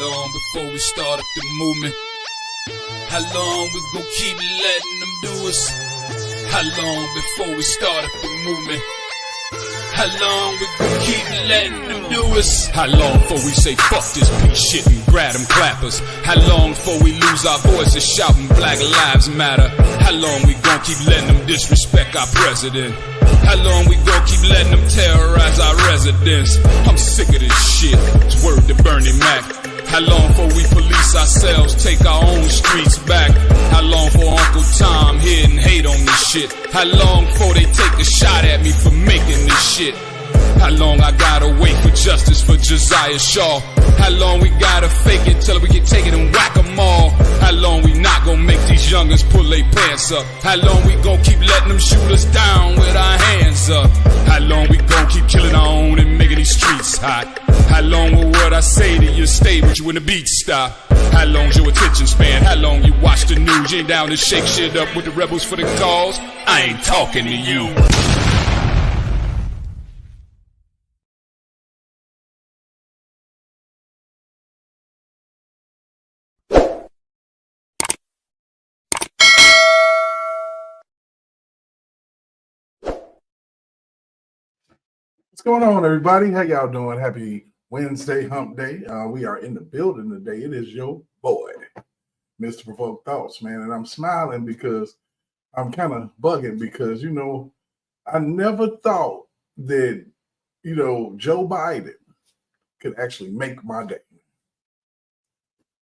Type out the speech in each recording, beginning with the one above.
long before we start up the movement? How long we gon' keep letting them do us? How long before we start up the movement? How long we gon' keep letting them do us? How long before we say fuck this piece shit and grab them clappers? How long before we lose our voices shouting Black Lives Matter? How long we gon' keep letting them disrespect our president? How long we gon' keep letting them terrorize our residents? I'm sick of this shit, it's word to Bernie Mac. How long before we police ourselves, take our own streets back? How long for Uncle Tom here and hate on this shit? How long before they take a shot at me for making this shit? How long I gotta wait for justice for Josiah Shaw? How long we gotta fake it till we can take it and whack 'em all? How long we not gonna make these youngers pull their pants up? How long we gon' keep letting them shoot us down with our hands up? How long we gon' keep killing our own and making these streets hot? How long will what I say to you stay with you when the beats stop? How long's your attention span? How long you watch the news? You ain't down to shake shit up with the rebels for the cause? I ain't talking to you. What's going on, everybody? How y'all doing? Happy Wednesday, hump day. We are in the building today. It is your boy, Mr. Provoked Thoughts, man. And I'm smiling because I'm kind of bugging because, I never thought that, Joe Biden could actually make my day.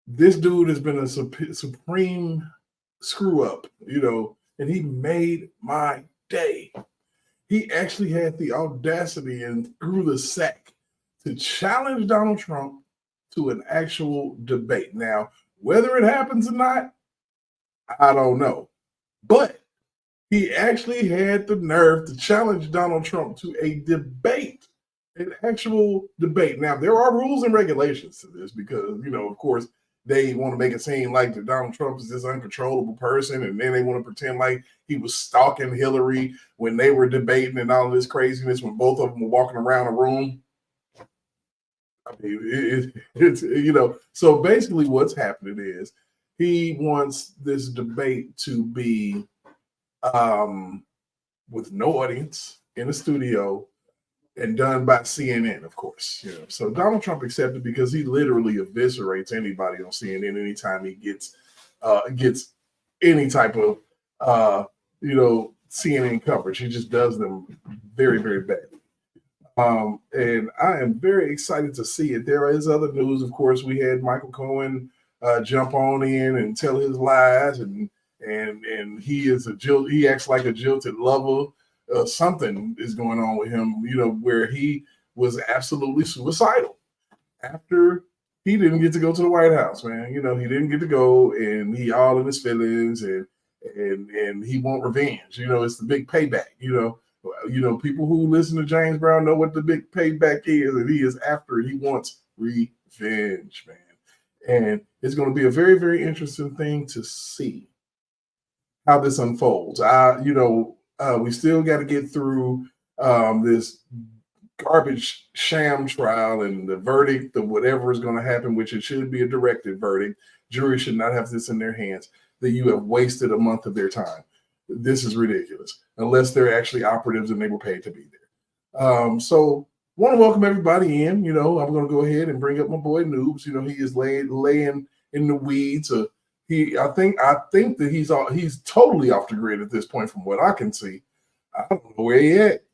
This dude has been a supreme screw up, and he made my day. He actually had the audacity and threw the sack to challenge Donald Trump to an actual debate. Now, whether it happens or not, I don't know. But he actually had the nerve to challenge Donald Trump to a debate, an actual debate. Now, there are rules and regulations to this because, of course, they want to make it seem like that Donald Trump is this uncontrollable person, and then they want to pretend like he was stalking Hillary when they were debating and all this craziness when both of them were walking around a room. I mean, it's so basically what's happening is he wants this debate to be with no audience in a studio and done by CNN, of course. So Donald Trump accepted because he literally eviscerates anybody on CNN anytime he gets any type of CNN coverage. He just does them very, very badly. And I am very excited to see it. There is other news, of course. We had Michael Cohen jump on in and tell his lies, and he is he acts like a jilted lover. Something is going on with him, where he was absolutely suicidal after he didn't get to go to the White House, man. He didn't get to go, and he all in his feelings, and he want revenge. It's the big payback. People who listen to James Brown know what the big payback is, and he is after it. He wants revenge, man. And it's going to be a very, very interesting thing to see how this unfolds. We still got to get through this garbage sham trial and the verdict of whatever is going to happen, which it should be a directed verdict. Jury should not have this in their hands, that you have wasted a month of their time. This is ridiculous, unless they're actually operatives and they were paid to be there. So want to welcome everybody in. I'm going to go ahead and bring up my boy Noobs. He is laying in the weeds. I think that he's totally off the grid at this point, from what I can see. I don't know where he at.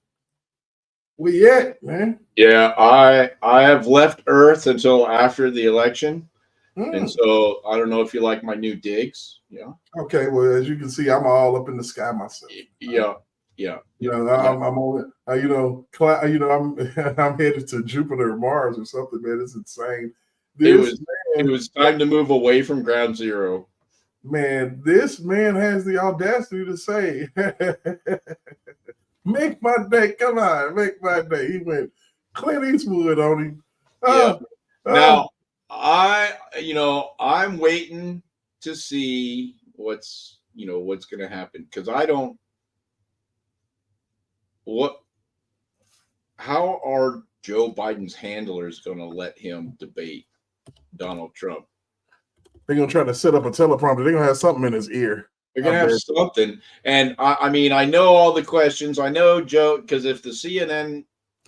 Where you at, man? Yeah, I have left Earth until after the election, and so I don't know if you like my new digs. Yeah. Okay. Well, as you can see, I'm all up in the sky myself. Yeah. I'm on. I'm headed to Jupiter or Mars or something, man. It's insane. It was time to move away from ground zero. Man, this man has the audacity to say, make my day. Come on, make my day. He went Clint Eastwood on him. Now, I'm waiting to see what's going to happen, because how are Joe Biden's handlers going to let him debate? Donald Trump. They're gonna try to set up a teleprompter. They're gonna have something in his ear. They're gonna have something. And I mean, I know all the questions. I know Joe, because if the CNN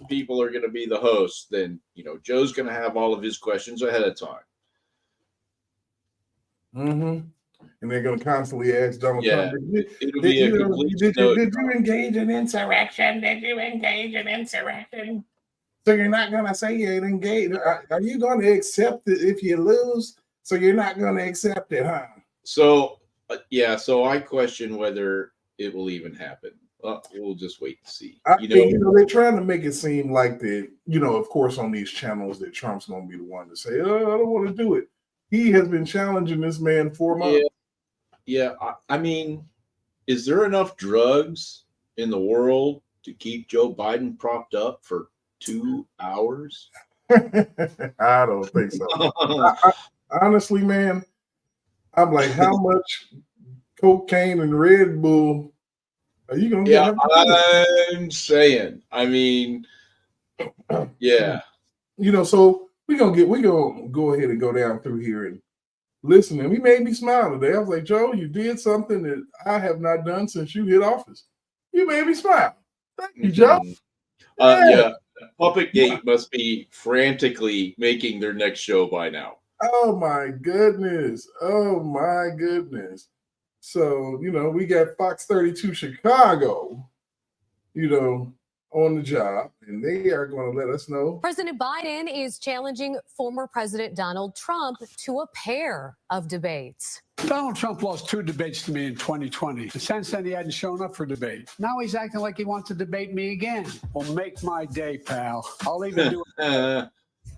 people are gonna be the hosts, then Joe's gonna have all of his questions ahead of time. Mm-hmm. And they're gonna constantly ask Donald Trump. It'll be a complete. Did you engage in insurrection? Did you engage in insurrection? So you're not gonna say you ain't engaged. Are you gonna accept it if you lose? So you're not gonna accept it, huh? So so I question whether it will even happen. We'll just wait to see. They're trying to make it seem like that. Of course, on these channels, that Trump's gonna be the one to say, "Oh, I don't want to do it." He has been challenging this man for months. Yeah. I mean, is there enough drugs in the world to keep Joe Biden propped up for 2 hours? I don't think so. Honestly, man, I'm like, how much cocaine and Red Bull are you gonna get? I'm saying. I mean, yeah. So we're gonna go ahead and go down through here and listen. And we made me smile today. I was like, Joe, you did something that I have not done since you hit office. You made me smile. Thank you, Joe. Puppet Gate must be frantically making their next show by now. Oh my goodness. So, we got Fox 32 Chicago, on the job, and they are going to let us know. President Biden is challenging former President Donald Trump to a pair of debates. Donald Trump lost 2 debates to me in 2020. And since then, he hadn't shown up for debate. Now he's acting like he wants to debate me again. Well, make my day, pal. I'll even do it.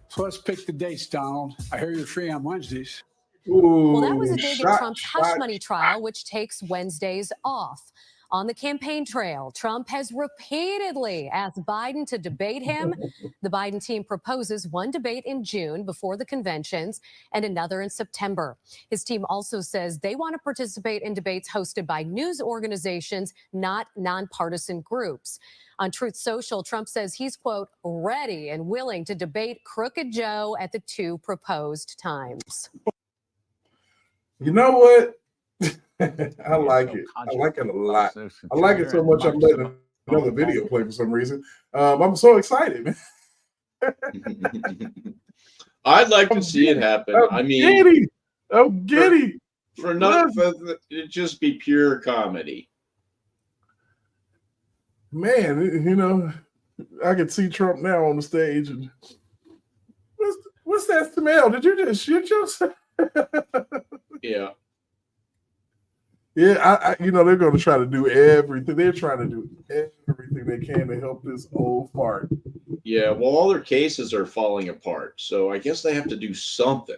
So let's pick the dates, Donald. I hear you're free on Wednesdays. Well, that was a dig at Trump's hush money trial, which takes Wednesdays off. On the campaign trail, Trump has repeatedly asked Biden to debate him. The Biden team proposes one debate in June before the conventions and another in September. His team also says they want to participate in debates hosted by news organizations, not nonpartisan groups. On Truth Social, Trump says he's, quote, ready and willing to debate Crooked Joe at the 2 proposed times. You know what? I like it. I like it a lot. I like it so much I'm letting another video play for some reason. I'm so excited, man. I'd like to see it happen. I'm giddy. For nothing, it'd just be pure comedy. Man, I can see Trump now on the stage. And what's that smell? Did you just shoot yourself? Yeah. Yeah, they're going to try to do everything. They're trying to do everything they can to help this old fart. Yeah, well, all their cases are falling apart, so I guess they have to do something.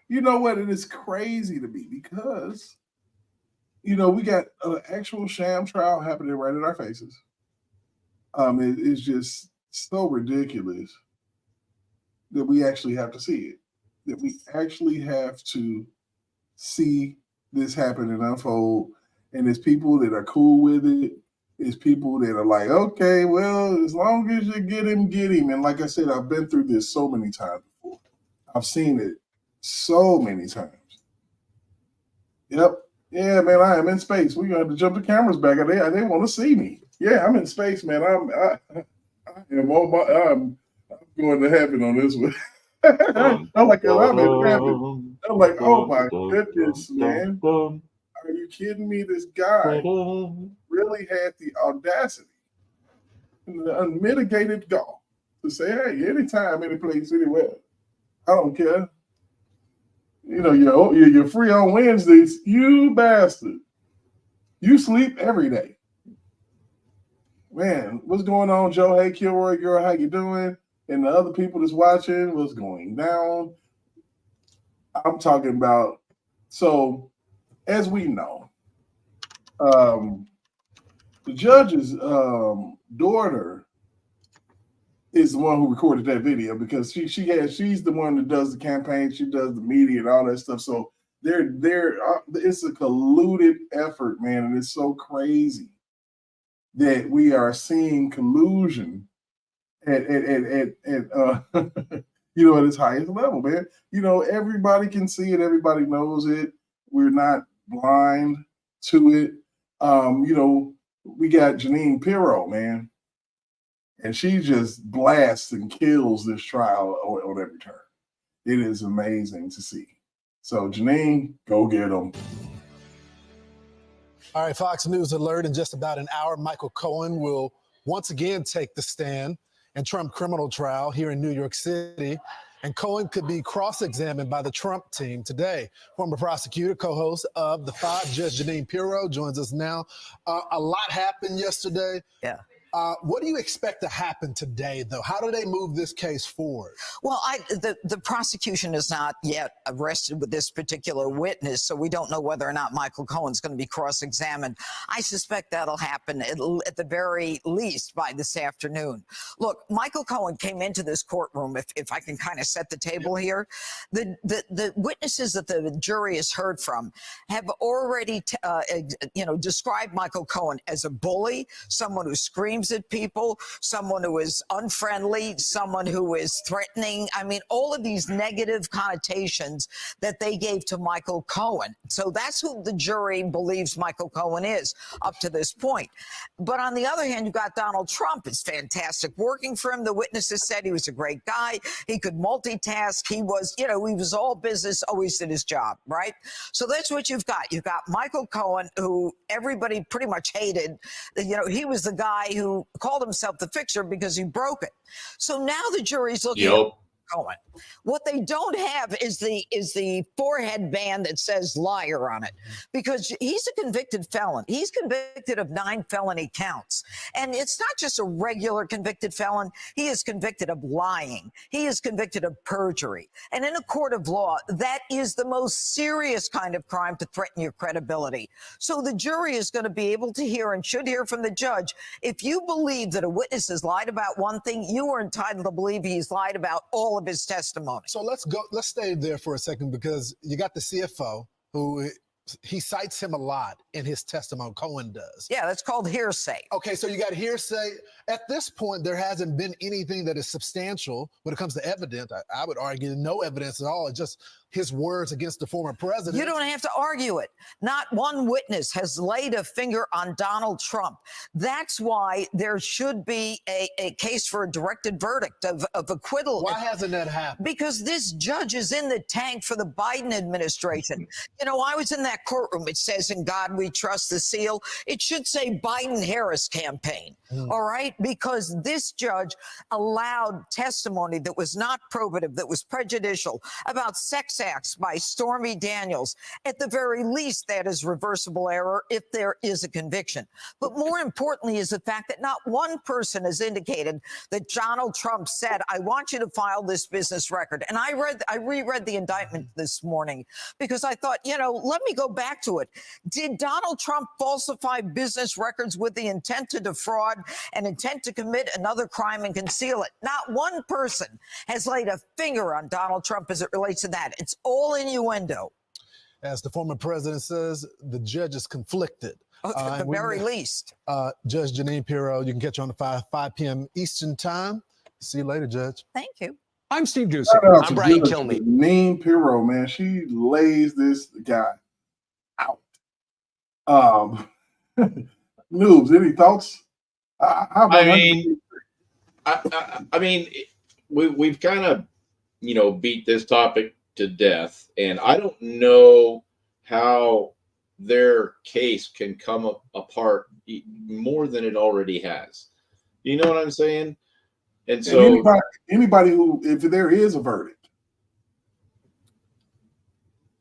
You know what? It is crazy to me because, we got an actual sham trial happening right in our faces. It is just so ridiculous that we actually have to see it, that we actually have to see this happen and unfold. And there's people that are cool with it. There's people that are like, okay, well, as long as you get him. And like I said, I've been through this so many times before. I've seen it so many times. Yep. Yeah, man, I am in space. We're going to jump the cameras back. They want to see me. Yeah, I'm in space, man. I'm going to heaven on this one. I'm like, I'm in heaven. I'm like, oh my goodness, man. Are you kidding me? This guy really had the audacity and the unmitigated gall to say, hey, anytime, any place, anywhere. I don't care. You're free on Wednesdays. You bastard. You sleep every day. Man, what's going on, Joe? Hey, Kilroy, girl, how you doing? And the other people that's watching, what's going down? I'm talking about, so as we know, the judge's daughter is the one who recorded that video because she's the one that does the campaign, she does the media and all that stuff. So it's a colluded effort, man, and it's so crazy that we are seeing collusion at at its highest level, man. Everybody can see it. Everybody knows it. We're not blind to it. We got Jeanine Pirro, man, and she just blasts and kills this trial on every turn. It is amazing to see. So, Jeanine, go get them. All right, Fox News alert. In just about an hour, Michael Cohen will once again take the stand in Trump criminal trial here in New York City. And Cohen could be cross-examined by the Trump team today. Former prosecutor, co-host of The Five, Judge Jeanine Pirro, joins us now. A lot happened yesterday. Yeah. What do you expect to happen today, though? How do they move this case forward? Well, the prosecution is not yet arrested with this particular witness, so we don't know whether or not Michael Cohen's going to be cross-examined. I suspect that'll happen at the very least by this afternoon. Look, Michael Cohen came into this courtroom, if I can kind of set the table here. The witnesses that the jury has heard from have already, described Michael Cohen as a bully, someone who screams at people, someone who is unfriendly, someone who is threatening. I mean, all of these negative connotations that they gave to Michael Cohen. So that's who the jury believes Michael Cohen is up to this point. But on the other hand, you've got Donald Trump. It's fantastic working for him. The witnesses said he was a great guy. He could multitask. He was, he was all business, always did his job, right? So that's what you've got. You've got Michael Cohen, who everybody pretty much hated. He was the guy who called himself the fixer because he broke it. So now the jury's looking at Cohen. What they don't have is the forehead band that says liar on it, because he's a convicted felon. He's convicted of 9 felony counts. And it's not just a regular convicted felon. He is convicted of lying. He is convicted of perjury. And in a court of law, that is the most serious kind of crime to threaten your credibility. So the jury is going to be able to hear and should hear from the judge. If you believe that a witness has lied about one thing, you are entitled to believe he's lied about all of his testimony. So let's stay there for a second, because you got the CFO who he cites him a lot in his testimony. Cohen does. Yeah, that's called hearsay. Okay, so you got hearsay. At this point, there hasn't been anything that is substantial when it comes to evidence. I would argue no evidence at all. It's just his words against the former president. You don't have to argue it. Not one witness has laid a finger on Donald Trump. That's why there should be a case for a directed verdict of acquittal. Why hasn't that happened? Because this judge is in the tank for the Biden administration. I was in that courtroom. It says, "In God We Trust," the seal. It should say Biden-Harris campaign. All right? Because this judge allowed testimony that was not probative, that was prejudicial, about sex acts by Stormy Daniels. At the very least, that is reversible error if there is a conviction. But more importantly is the fact that not one person has indicated that Donald Trump said, "I want you to file this business record." And I reread the indictment this morning because I thought, let me go back to it. Did Donald Trump falsify business records with the intent to defraud and intent to commit another crime and conceal it? Not one person has laid a finger on Donald Trump as it relates to that. It's all innuendo. As the former president says, the judge is conflicted. At the very least. Judge Jeanine Pirro, you can catch you on the 5 p.m. Eastern time. See you later, Judge. Thank you. I'm Steve Doocy. I'm Brian Kilmeade. Jeanine Pirro, man, she lays this guy out. Noobs, any thoughts? We've kind of, beat this topic to death, and I don't know how their case can come apart more than it already has. You know what I'm saying? And so anybody who, if there is a verdict,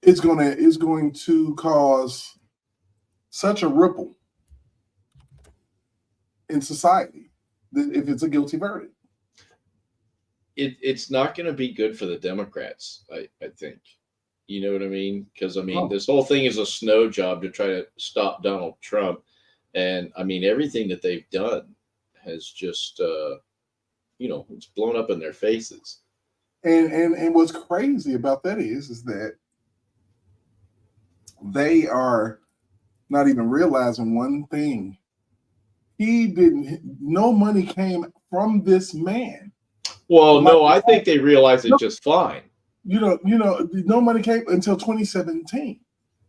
it's going to cause such a ripple in society that if it's a guilty verdict. It's not going to be good for the Democrats, I think. You know what I mean? Because, this whole thing is a snow job to try to stop Donald Trump. And, everything that they've done has just, it's blown up in their faces. And what's crazy about that is that they are not even realizing one thing. No money came from this man. Well, no, I think they realized it just fine. No money came until 2017.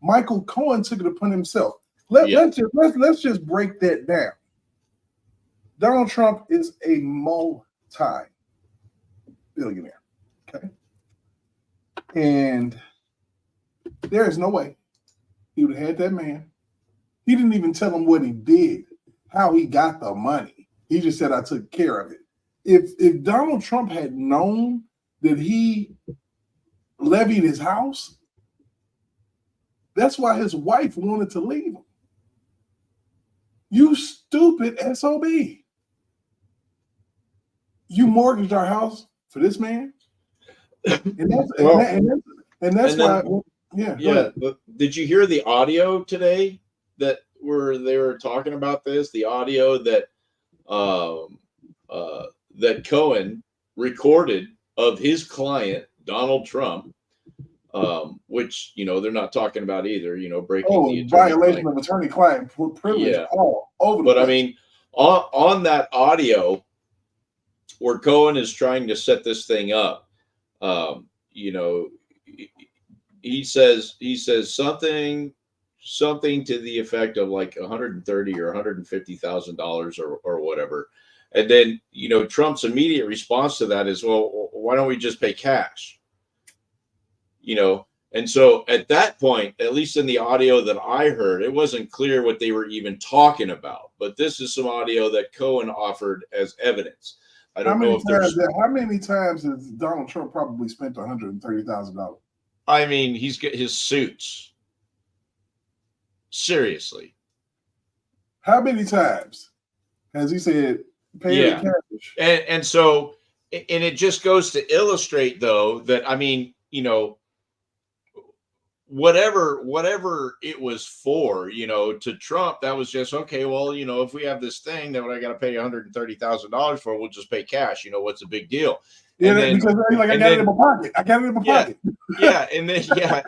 Michael Cohen took it upon himself. Let's just break that down. Donald Trump is a multi-billionaire. Okay. And there is no way he would have had that man. He didn't even tell him what he did, how he got the money. He just said, I took care of it. If Donald Trump had known that he levied his house, that's why his wife wanted to leave him. You stupid SOB. You mortgaged our house for this man? And that's why. Yeah. Did you hear the audio today they were talking about this? The audio that that Cohen recorded of his client Donald Trump, which they're not talking about either. Breaking the violation of attorney-client privilege all over. But I mean, on that audio where Cohen is trying to set this thing up, he says something to the effect of like $130,000 or $150,000 or whatever. And then, Trump's immediate response to that is, well, why don't we just pay cash? And so at that point, at least in the audio that I heard, it wasn't clear what they were even talking about. But this is some audio that Cohen offered as evidence. I don't know if there's. How many times has Donald Trump probably spent $130,000? I mean, he's got his suits. Seriously. How many times has he said, pay the cash? And so, and it just goes to illustrate, though, that, I mean, whatever it was for, to Trump, that was just, okay, well, if we have this thing that I got to pay $130,000 for, we'll just pay cash. What's the big deal? Yeah, because I got it in my pocket. Yeah,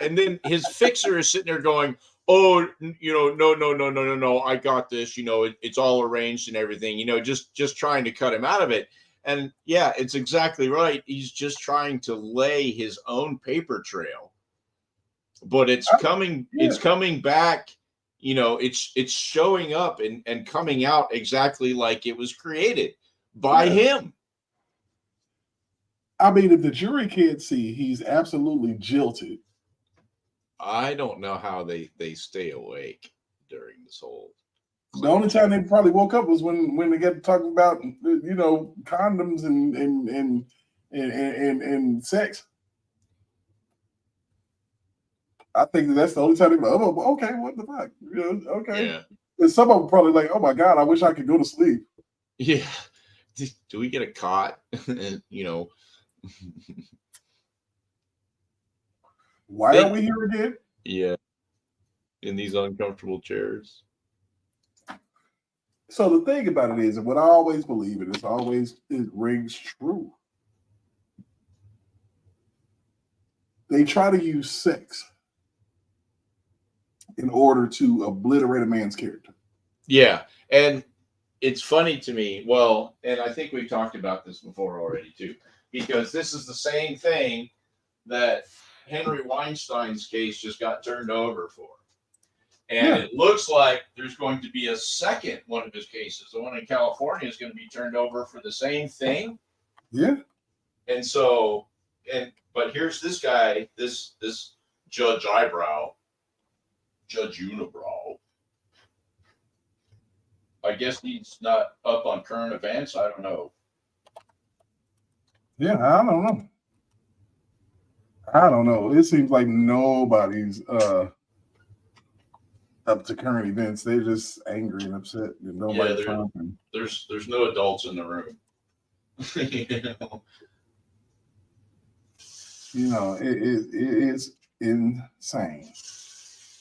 and then his fixer is sitting there going, oh, no, I got this. It's all arranged and everything. Just trying to cut him out of it. And yeah, it's exactly right. He's just trying to lay his own paper trail. But it's coming back, it's showing up and coming out exactly like it was created by him. I mean, if the jury can't see, he's absolutely jilted. I don't know how they stay awake during this whole. The only time they probably woke up was when they got to talking about condoms and sex. I think that's the only time they go, oh, okay, what the fuck? Okay. Yeah. And some of them probably like, oh my God, I wish I could go to sleep. Yeah. Do we get a cot? Why are we here again? Yeah. In these uncomfortable chairs. So the thing about it is, and what I always believe in, it rings true. They try to use sex in order to obliterate a man's character. Yeah. And it's funny to me. Well, and I think we've talked about this before already too, because this is the same thing that Henry Weinstein's case just got turned over for. And it looks like there's going to be a second one of his cases. The one in California is going to be turned over for the same thing. Yeah. And so, but here's this guy, this Judge Unibrow. I guess he's not up on current events. I don't know. Yeah, I don't know. It seems like nobody's up to current events. They're just angry and upset. And nobody's talking. There's no adults in the room. It's insane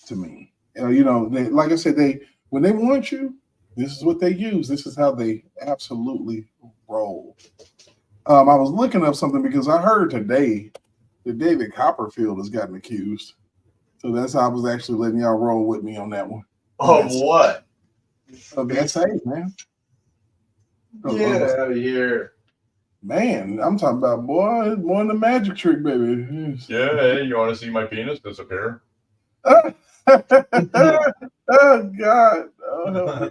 to me. Like I said, when they want you, this is what they use. This is how they absolutely roll. I was looking up something because I heard today that David Copperfield has gotten accused. So that's how I was actually letting y'all roll with me on that one. Oh, what? Of SA, man. Get out of here. Man, I'm talking about boy, more than the magic trick, baby. Yeah, hey, you want to see my penis disappear? Oh God! Oh,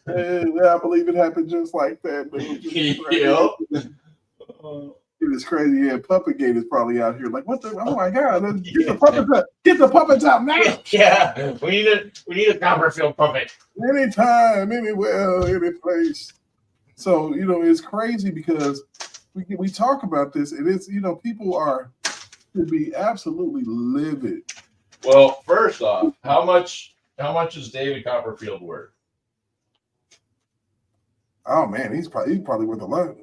I believe it happened just like that. Yep. It is crazy. Yeah, Puppetgate is probably out here like, what the? Oh my God! Get the puppets up! Get the puppets out now! Yeah, we need a Copperfield puppet. Anytime, anywhere, any place. So it's crazy because we talk about this, and it's people should be absolutely livid. Well, first off, how much is David Copperfield worth? Oh man, he's probably worth a lot.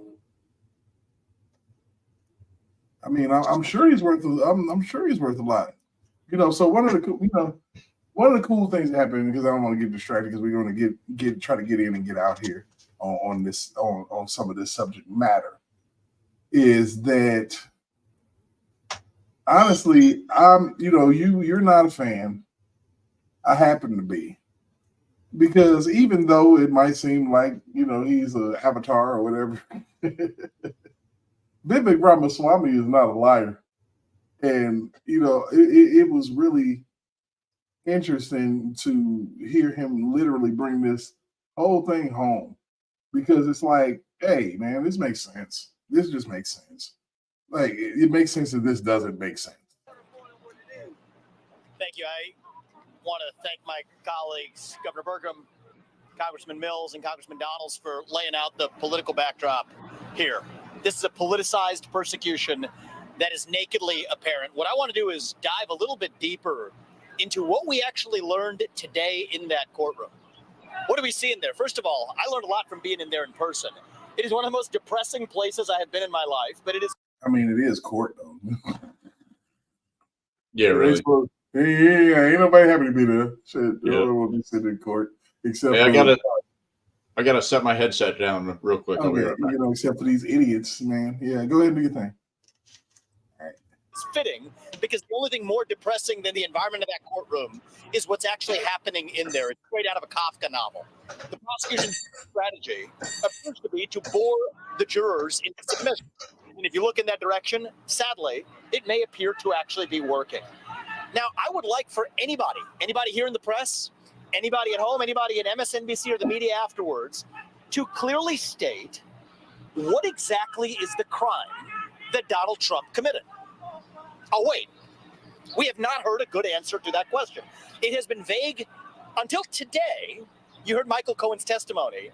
I mean, I'm sure he's worth. I'm sure he's worth a lot. So one of the cool things that happened, because I don't want to get distracted because we're going to try to get in and get out here on some of this subject matter, is that honestly, you're not a fan. I happen to be, because even though it might seem like he's an avatar or whatever. Vivek Ramaswamy is not a liar. And, it was really interesting to hear him literally bring this whole thing home, because it's like, hey, man, this makes sense. This just makes sense. Like, it makes sense that this doesn't make sense. Thank you. I want to thank my colleagues, Governor Burgum, Congressman Mills, and Congressman Donalds, for laying out the political backdrop here. This is a politicized persecution that is nakedly apparent. What I want to do is dive a little bit deeper into what we actually learned today in that courtroom. What do we see in there? First of all, I learned a lot from being in there in person. It is one of the most depressing places I have been in my life, but it is. I mean, it is court, though. Yeah, really. Yeah, ain't nobody happy to be there. Shit, nobody want to be sitting in court except. Hey, I gotta set my headset down real quick. Okay, except for these idiots, man. Yeah, go ahead and do your thing. It's fitting, because the only thing more depressing than the environment of that courtroom is what's actually happening in there. It's straight out of a Kafka novel. The prosecution's strategy appears to be to bore the jurors into submission. And if you look in that direction, sadly, it may appear to actually be working. Now, I would like for anybody here in the press, anybody at home, anybody at MSNBC or the media afterwards, to clearly state what exactly is the crime that Donald Trump committed. Oh, wait. We have not heard a good answer to that question. It has been vague until today. You heard Michael Cohen's testimony,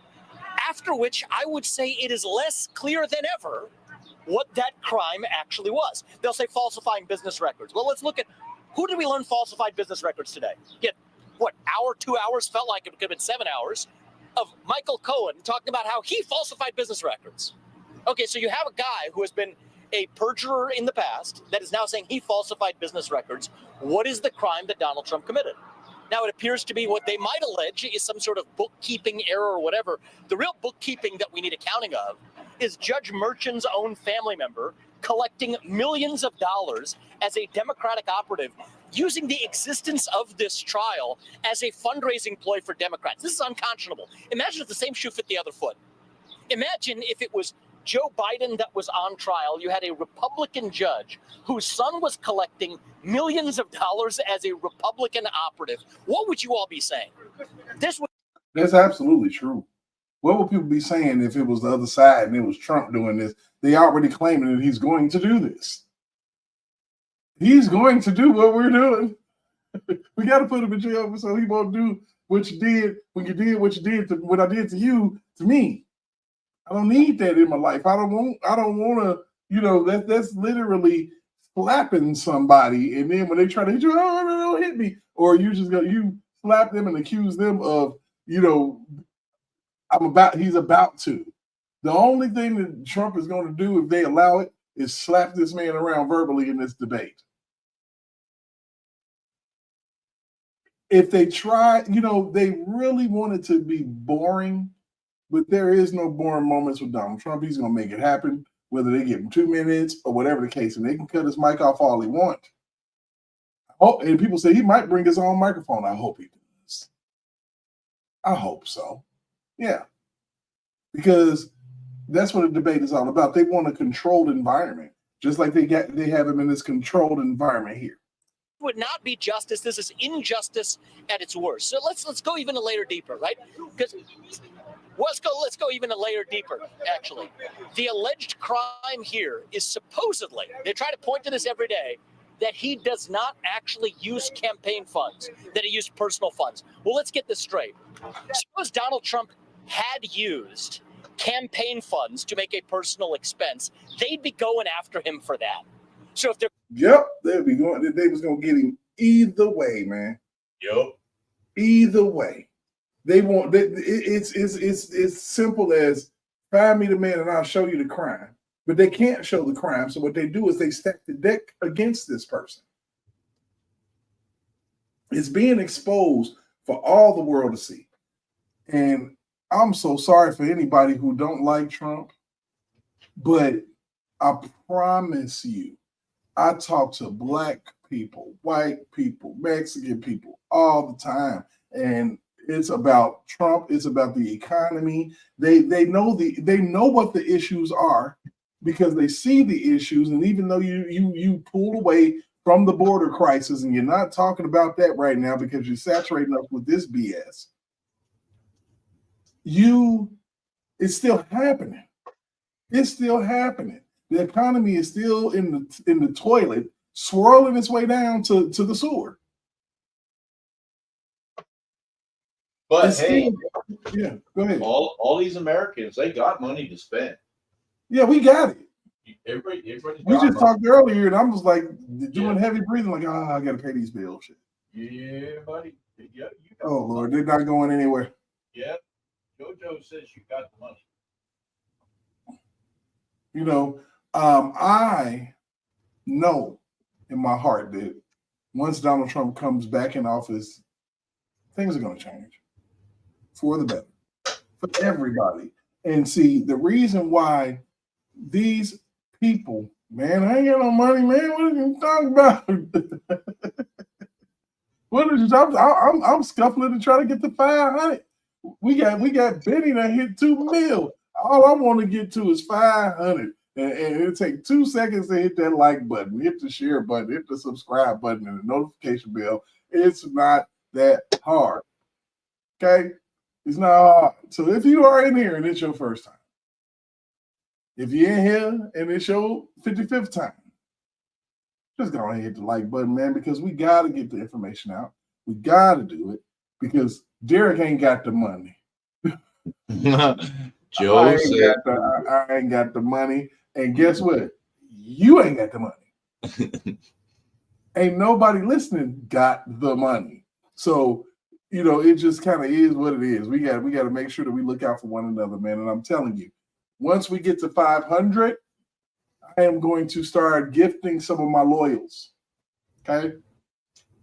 after which I would say it is less clear than ever what that crime actually was. They'll say falsifying business records. Well, let's look at, who did we learn falsified business records today? Get what, hour, 2 hours, felt like it could have been 7 hours, of Michael Cohen talking about how he falsified business records. Okay, so you have a guy who has been a perjurer in the past that is now saying he falsified business records. What is the crime that Donald Trump committed? Now, it appears to be what they might allege is some sort of bookkeeping error or whatever. The real bookkeeping that we need accounting of is Judge Merchan's own family member collecting millions of dollars as a Democratic operative, using the existence of this trial as a fundraising ploy for Democrats. This is unconscionable. Imagine if the same shoe fit the other foot. Imagine if it was Joe Biden that was on trial. You had a Republican judge whose son was collecting millions of dollars as a Republican operative. What would you all be saying? That's absolutely true. What would people be saying if it was the other side and it was Trump doing this? They already claiming that he's going to do this. He's going to do what we're doing. We got to put him in jail so he won't do what you did when you did what you did to what I did to you, to me. I don't need that in my life. I don't want to, that's literally slapping somebody. And then when they try to hit you, oh, no, don't hit me. Or you slap them and accuse them of, he's about to. The only thing that Trump is going to do if they allow it is slap this man around verbally in this debate. If they try, they really want it to be boring, but there is no boring moments with Donald Trump. He's going to make it happen, whether they give him 2 minutes or whatever the case, and they can cut his mic off all he wants. Oh, and people say he might bring his own microphone. I hope he does. I hope so. Yeah. Because That's what a debate is all about. They want a controlled environment, just like they have them in this controlled environment here. Would not be justice. This is injustice at its worst. So let's go even a layer deeper, right? Because let's go even a layer deeper. Actually, the alleged crime here is supposedly, they try to point to this every day, that he does not actually use campaign funds, that he used personal funds. Well, let's get this straight. Suppose Donald Trump had used campaign funds to make a personal expense, they'd be going after him for that. So if they're they'd be going. They was gonna get him either way, man. Yep. Either way, they want. It's simple as find me the man and I'll show you the crime. But they can't show the crime, so what they do is they stack the deck against this person. It's being exposed for all the world to see, and I'm so sorry for anybody who don't like Trump, but I promise you, I talk to Black people, white people, Mexican people all the time, and it's about Trump. It's about the economy. They know what the issues are because they see the issues, and even though you pull away from the border crisis, and you're not talking about that right now because you're saturating us with this BS. It's still happening. It's still happening. The economy is still in the toilet, swirling its way down to the sewer. But It's hey, yeah, go ahead. all these Americans, they got money to spend. Yeah, we got it. Everybody's We got just money. talked earlier, and I was like doing heavy breathing, like, I got to pay these bills. Shit. Yeah, buddy. Yeah, you got Oh Lord, they're not going anywhere. Yep. JoJo says you got the money. You know, I know in my heart that once Donald Trump comes back in office, things are going to change for the better for everybody. And see, the reason why these people, man, I ain't got no money, man. What are you talking about? What is I'm scuffling to try to get to 500. We got Benny that hit 2 mil. All I want to get to is 500. And it'll take 2 seconds to hit that like button, hit the share button, hit the subscribe button, and the notification bell. It's not that hard. Okay? It's not hard. So if you are in here and it's your first time, if you're in here and it's your 55th time, just go ahead and hit the like button, man, because we got to get the information out. We got to do it because Derek ain't got the money. Joe said, I ain't got the money. And guess what? You ain't got the money. Ain't nobody listening got the money. So, you know, it just kind of is what it is. We got to make sure that we look out for one another, man. And I'm telling you, once we get to 500, I am going to start gifting some of my loyals. Okay.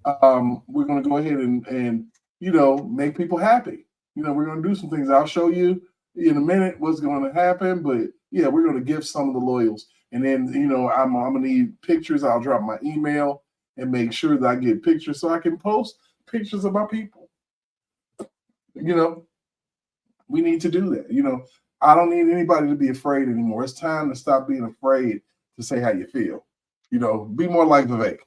We're going to go ahead and, you know, make people happy. You know, we're going to do some things. I'll show you in a minute what's going to happen, but yeah, we're going to gift some of the loyals. And then, you know, I'm going to need pictures. I'll drop my email and make sure that I get pictures so I can post pictures of my people. You know, we need to do that. You know, I don't need anybody to be afraid anymore. It's time to stop being afraid to say how you feel. You know, be more like Vivek.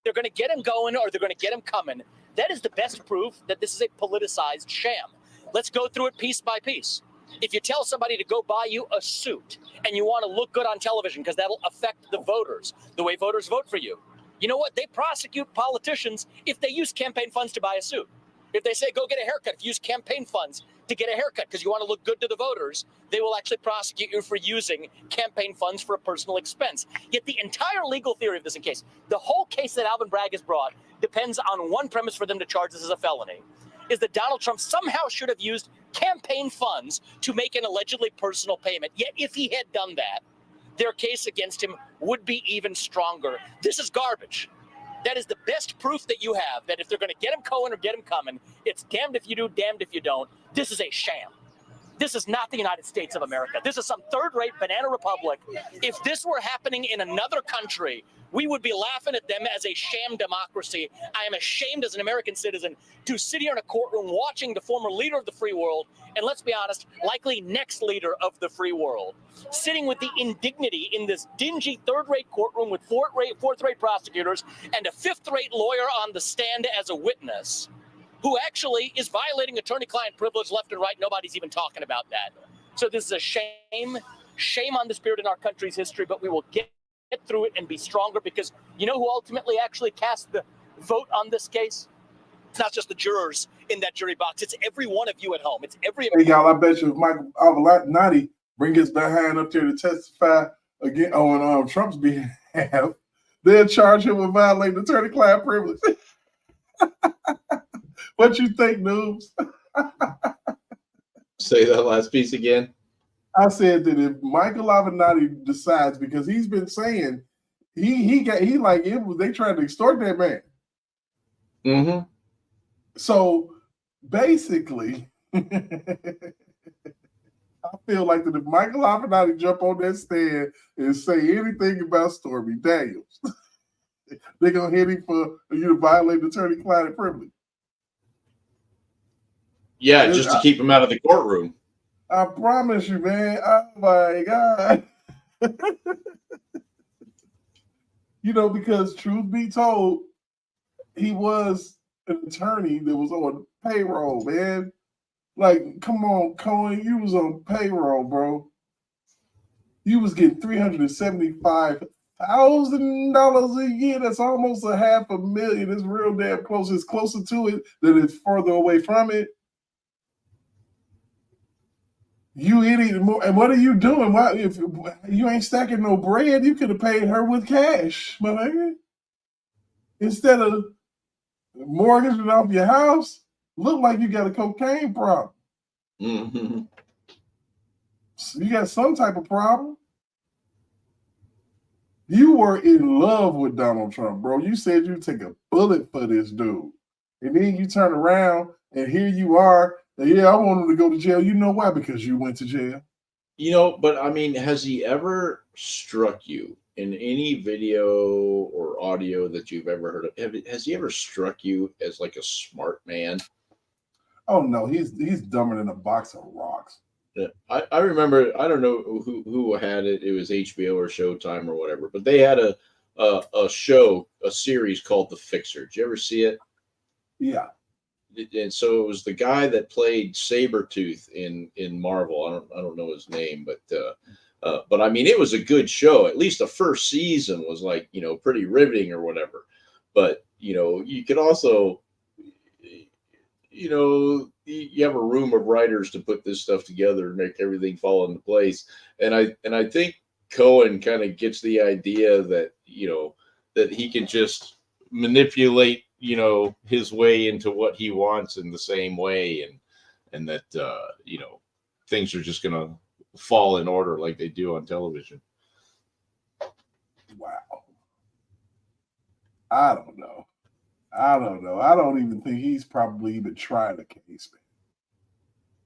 They're going to get him going or they're going to get him coming. That is the best proof that this is a politicized sham. Let's go through it piece by piece. If you tell somebody to go buy you a suit and you want to look good on television because that'll affect the voters, the way voters vote for you, you know what? They prosecute politicians if they use campaign funds to buy a suit. If they say, go get a haircut, if you use campaign funds to get a haircut because you want to look good to the voters, they will actually prosecute you for using campaign funds for a personal expense. Yet the entire legal theory of this case, the whole case that Alvin Bragg has brought, depends on one premise for them to charge this as a felony, is that Donald Trump somehow should have used campaign funds to make an allegedly personal payment. Yet if he had done that, their case against him would be even stronger. This is garbage. That is the best proof that you have that if they're going to get him going or get him coming, it's damned if you do, damned if you don't. This is a sham. This is not the United States of America. This is some third-rate banana republic. If this were happening in another country, we would be laughing at them as a sham democracy. I am ashamed as an American citizen to sit here in a courtroom watching the former leader of the free world, and let's be honest, likely next leader of the free world, sitting with the indignity in this dingy third-rate courtroom with fourth-rate prosecutors and a fifth-rate lawyer on the stand as a witness, who actually is violating attorney-client privilege left and right. Nobody's even talking about that. So this is a shame on the spirit in our country's history, but we will get through it and be stronger, because you know who ultimately actually cast the vote on this case? It's not just the jurors in that jury box. It's every one of you at home. It's every. Hey, y'all, I bet you if Michael Avenatti bring his behind up there to testify again on Trump's behalf, they'll charge him with violating attorney-client privilege. What you think, Noobs? Say that last piece again. I said that if Michael Avenatti decides, because he's been saying they tried to extort that man. Mm-hmm. So basically, I feel like that if Michael Avenatti jump on that stand and say anything about Stormy Daniels, they're gonna hit him for violating attorney-client privilege. Yeah, just to keep him out of the courtroom. I promise you, man. Oh my God. Because truth be told, he was an attorney that was on payroll, man. Like, come on, Cohen, you was on payroll, bro. You was getting $375,000 a year. That's almost $500,000. It's real damn close. It's closer to it than it's further away from it. You idiot. And what are you doing? Why, if you ain't stacking no bread, you could have paid her with cash, my man. Instead of mortgaging off your house, look like you got a cocaine problem. Mm-hmm. So you got some type of problem. You were in love with Donald Trump, bro. You said you'd take a bullet for this dude. And then you turn around and here you are. Yeah, I want him to go to jail. You know why? Because you went to jail. But I mean, has he ever struck you in any video or audio that you've ever heard of? Has he ever struck you as like a smart man? Oh no, he's dumber than a box of rocks. Yeah, I remember. I don't know who had it. It was HBO or Showtime or whatever, but they had a series called The Fixer. Did you ever see it? Yeah. And so it was the guy that played Sabretooth in Marvel. I don't know his name, but I mean, it was a good show. At least the first season was like, pretty riveting or whatever. But, you could also, you have a room of writers to put this stuff together and make everything fall into place. And I think Cohen kind of gets the idea that, that he can just manipulate his way into what he wants in the same way, and that things are just gonna fall in order like they do on television. Wow. I don't know. I don't even think he's probably even tried a case, man.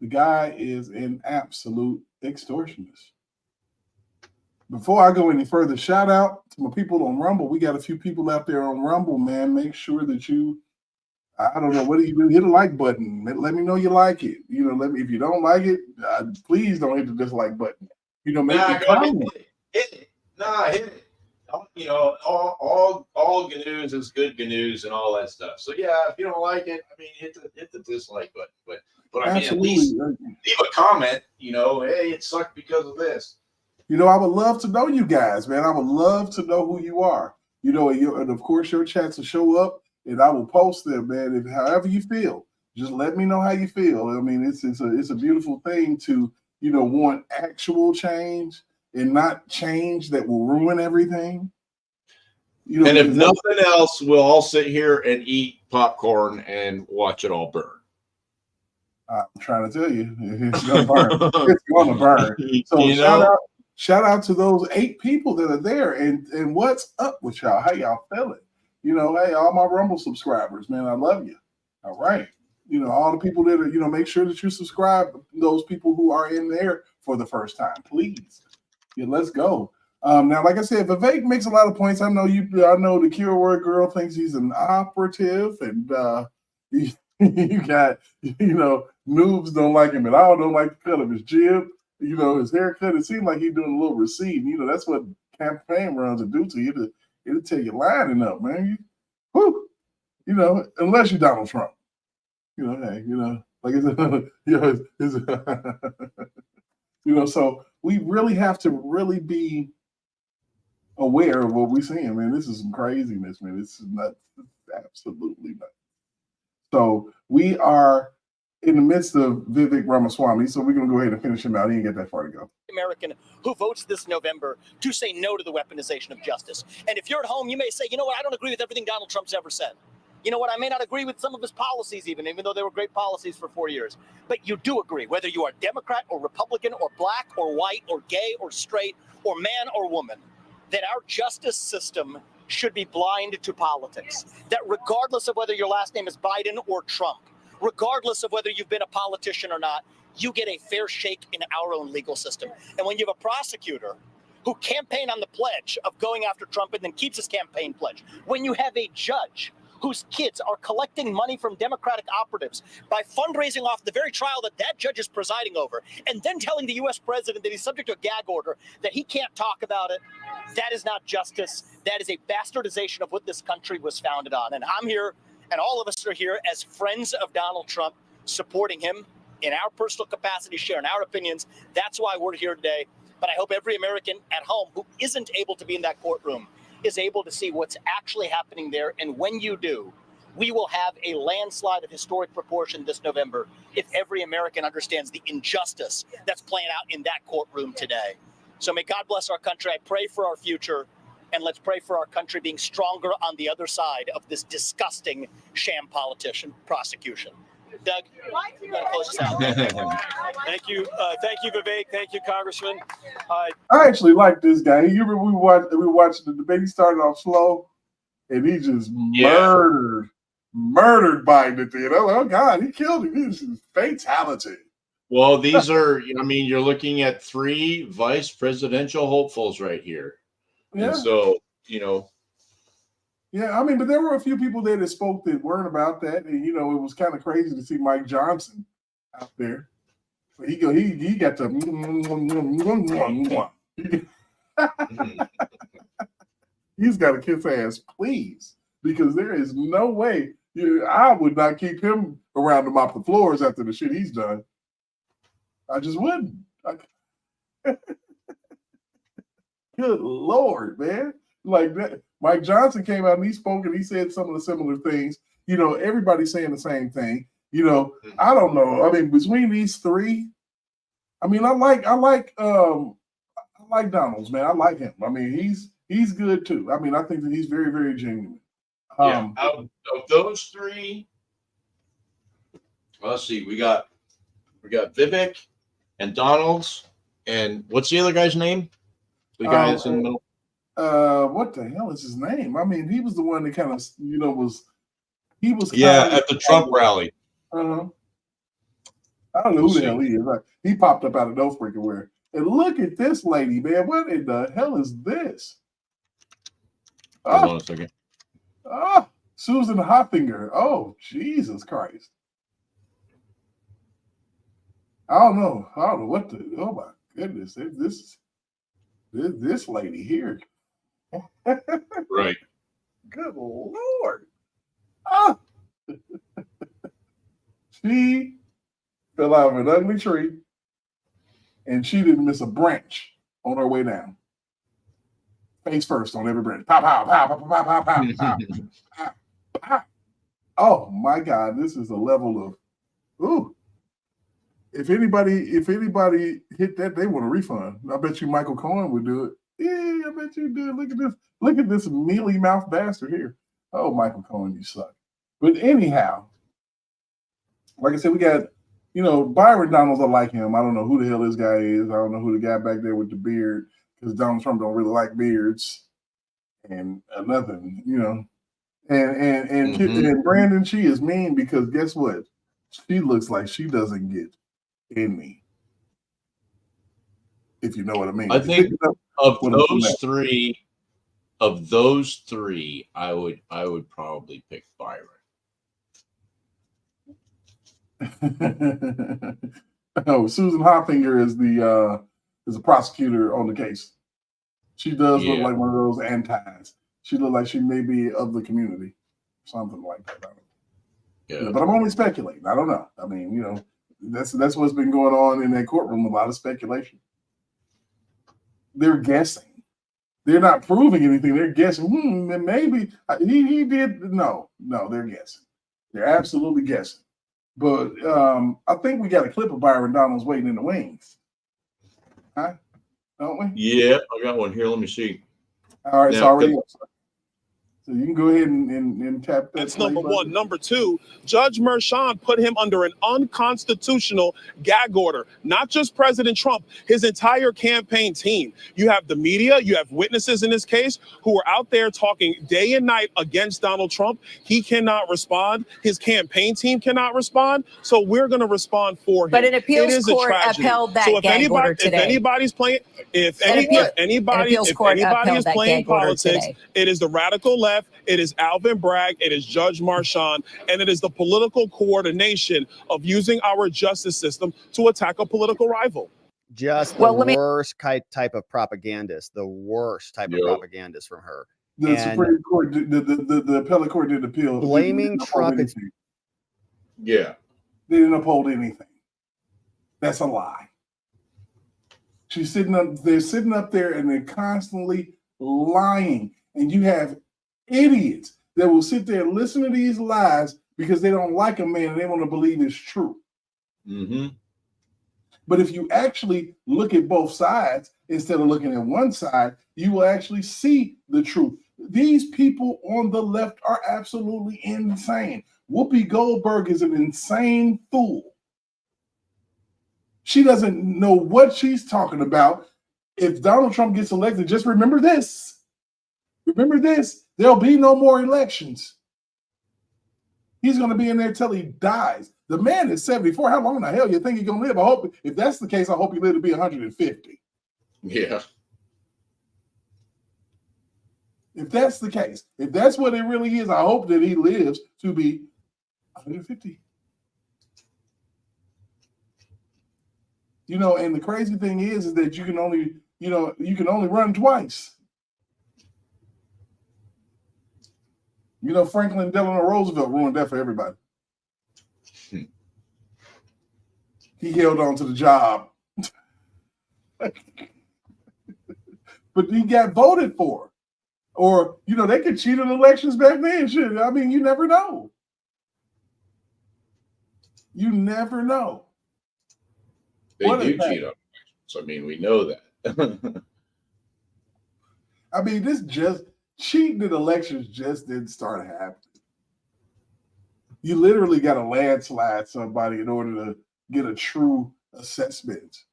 The guy is an absolute extortionist. Before I go any further, shout out to my people on Rumble. We got a few people out there on Rumble, man. Make sure that I don't know, what do you do? Hit a like button. Let me know you like it. If you don't like it, please don't hit the dislike button. Make a comment. Hit it. Hit it. All GNUs is good GNUs and all that stuff. So yeah, if you don't like it, I mean, hit the dislike button. But I mean, at least leave a comment. Hey, it sucked because of this. I would love to know you guys, man. I would love to know who you are. And of course, your chats will show up, and I will post them, man. If however you feel, just let me know how you feel. I mean, it's a beautiful thing to want actual change and not change that will ruin everything. And if nothing else, we'll all sit here and eat popcorn and watch it all burn. I'm trying to tell you, it's gonna burn. It's gonna burn. So shout out to those 8 people that are there, and what's up with y'all? How y'all feeling? Hey, all my Rumble subscribers, man, I love you. All right. all the people that are, make sure that you subscribe. Those people who are in there for the first time, please. Yeah, let's go. Now, like I said, Vivek makes a lot of points. I know the keyword girl thinks he's an operative, and you got, noobs don't like him at all, don't like the cut of his jib, his haircut. It seems like he's doing a little receding. That's what campaign runs will do to you. It'll tell you lining up, man. Unless you're Donald Trump. Hey, like it's, so we really have to really be aware of what we're seeing, man. This is some craziness, man. This is nuts. It's absolutely nuts. So we are in the midst of Vivek Ramaswamy, so we're going to go ahead and finish him out. He didn't get that far to go. American who votes this November to say no to the weaponization of justice. And if you're at home, you may say, you know what, I don't agree with everything Donald Trump's ever said. You know what, I may not agree with some of his policies even though they were great policies for 4 years. But you do agree, whether you are Democrat or Republican or black or white or gay or straight or man or woman, that our justice system should be blind to politics. That regardless of whether your last name is Biden or Trump, regardless of whether you've been a politician or not, you get a fair shake in our own legal system. And when you have a prosecutor who campaigned on the pledge of going after Trump and then keeps his campaign pledge, when you have a judge whose kids are collecting money from Democratic operatives by fundraising off the very trial that judge is presiding over, and then telling the U.S. president that he's subject to a gag order, that he can't talk about it, that is not justice. That is a bastardization of what this country was founded on. And I'm here, and all of us are here as friends of Donald Trump, supporting him in our personal capacity, sharing our opinions. That's why we're here today. But I hope every American at home who isn't able to be in that courtroom is able to see what's actually happening there. And when you do, we will have a landslide of historic proportion this November if every American understands the injustice that's playing out in that courtroom today. So may God bless our country. I pray for our future, and let's pray for our country being stronger on the other side of this disgusting sham politician prosecution. Doug, you got to close this out. Thank you, Vivek. Thank you, Congressman. I actually like this guy. You remember we watched the debate. He started off slow, and he just murdered Biden at the end. I'm like, oh God, he killed him. This is fatality. Well, these are, you're looking at 3 vice presidential hopefuls right here. Yeah. And so, Yeah, but there were a few people there that spoke that weren't about that, and it was kind of crazy to see Mike Johnson out there. But he got to he's got to kiss ass, please, because there is no way I would not keep him around to mop the floors after the shit he's done. I just wouldn't. Good Lord, man. Like that. Mike Johnson came out and he spoke and he said some of the similar things. Everybody's saying the same thing. I don't know. Between these 3, I like Donald's, man. I like him. He's good too. I think that he's very, very genuine. Of those 3, let's see. We got Vivek and Donald's, and what's the other guy's name? The guy that's in the middle. What the hell is his name? He was the one that kind of, he was at the Trump rally. I don't know who the hell he is. He popped up out of no freaking where. And look at this lady, man. What in the hell is this? Hold on a second. Susan Hoffinger. Oh, Jesus Christ. I don't know what the. Oh my goodness! This lady here. Right. Good Lord. She fell out of an ugly tree, and she didn't miss a branch on her way down. Face first on every branch. Pow, pow, pow, pow, pow, pow, pow, pow, pow, pow. Oh my God! This is a level of ooh. If anybody hit that, they want a refund. I bet you Michael Cohen would do it. Yeah, I bet you do. Look at this. Look at this mealy mouth bastard here. Oh, Michael Cohen, you suck. But anyhow, like I said, we got, Byron Donalds. I like him. I don't know who the hell this guy is. I don't know who the guy back there with the beard, because Donald Trump don't really like beards and nothing, And Brandon, she is mean because guess what? She looks like she doesn't get any, if you know what I mean. I think of those three, I would probably pick Byron. Oh, Susan Hoffinger is the prosecutor on the case. She does look like one of those antis. She looks like she may be of the community, something like that. Yeah, but I'm only speculating. I don't know. I mean, you know, that's what's been going on in that courtroom. A lot of speculation. They're guessing. They're not proving anything. They're guessing. Maybe he did. No, they're guessing. They're absolutely guessing. But I think we got a clip of Byron Donalds waiting in the wings. Huh? Don't we? Yeah, I got one here. Let me see. All right, it's already up. So you can go ahead and tap that. That's number one. Number two, Judge Merchan put him under an unconstitutional gag order. Not just President Trump, his entire campaign team. You have the media, you have witnesses in this case who are out there talking day and night against Donald Trump. He cannot respond. His campaign team cannot respond. So we're going to respond for him. But an appeals court upheld that gag order today. If anybody's playing, if anybody is playing politics, it is the radical left. It is Alvin Bragg, it is Judge Merchan, and it is the political coordination of using our justice system to attack a political rival. Just the worst type of propagandist, the worst type of propagandist from her. The Supreme Court, the appellate court did appeal. Blaming Trump. They didn't uphold anything. That's a lie. They're sitting up there and they're constantly lying. And you have idiots that will sit there and listen to these lies because they don't like a man and they want to believe it's true. Mm-hmm. But if you actually look at both sides instead of looking at one side, you will actually see the truth. These people on the left are absolutely insane. Whoopi Goldberg is an insane fool. She doesn't know what she's talking about. If Donald Trump gets elected, just remember this. Remember this. There'll be no more elections. He's going to be in there till he dies. The man is 74. How long in the hell you think he's going to live? I hope, if that's the case, I hope he lives to be 150. Yeah. If that's the case, if that's what it really is, I hope that he lives to be 150. You know, and the crazy thing is that you can only run twice. You know, Franklin Delano Roosevelt ruined that for everybody. He held on to the job. But he got voted for. Or, you know, they could cheat in elections back then. Shit. I mean, you never know. You never know. They do cheat on elections. I mean, we know that. I mean, cheating in elections just didn't start happening. You literally got to landslide somebody in order to get a true assessment.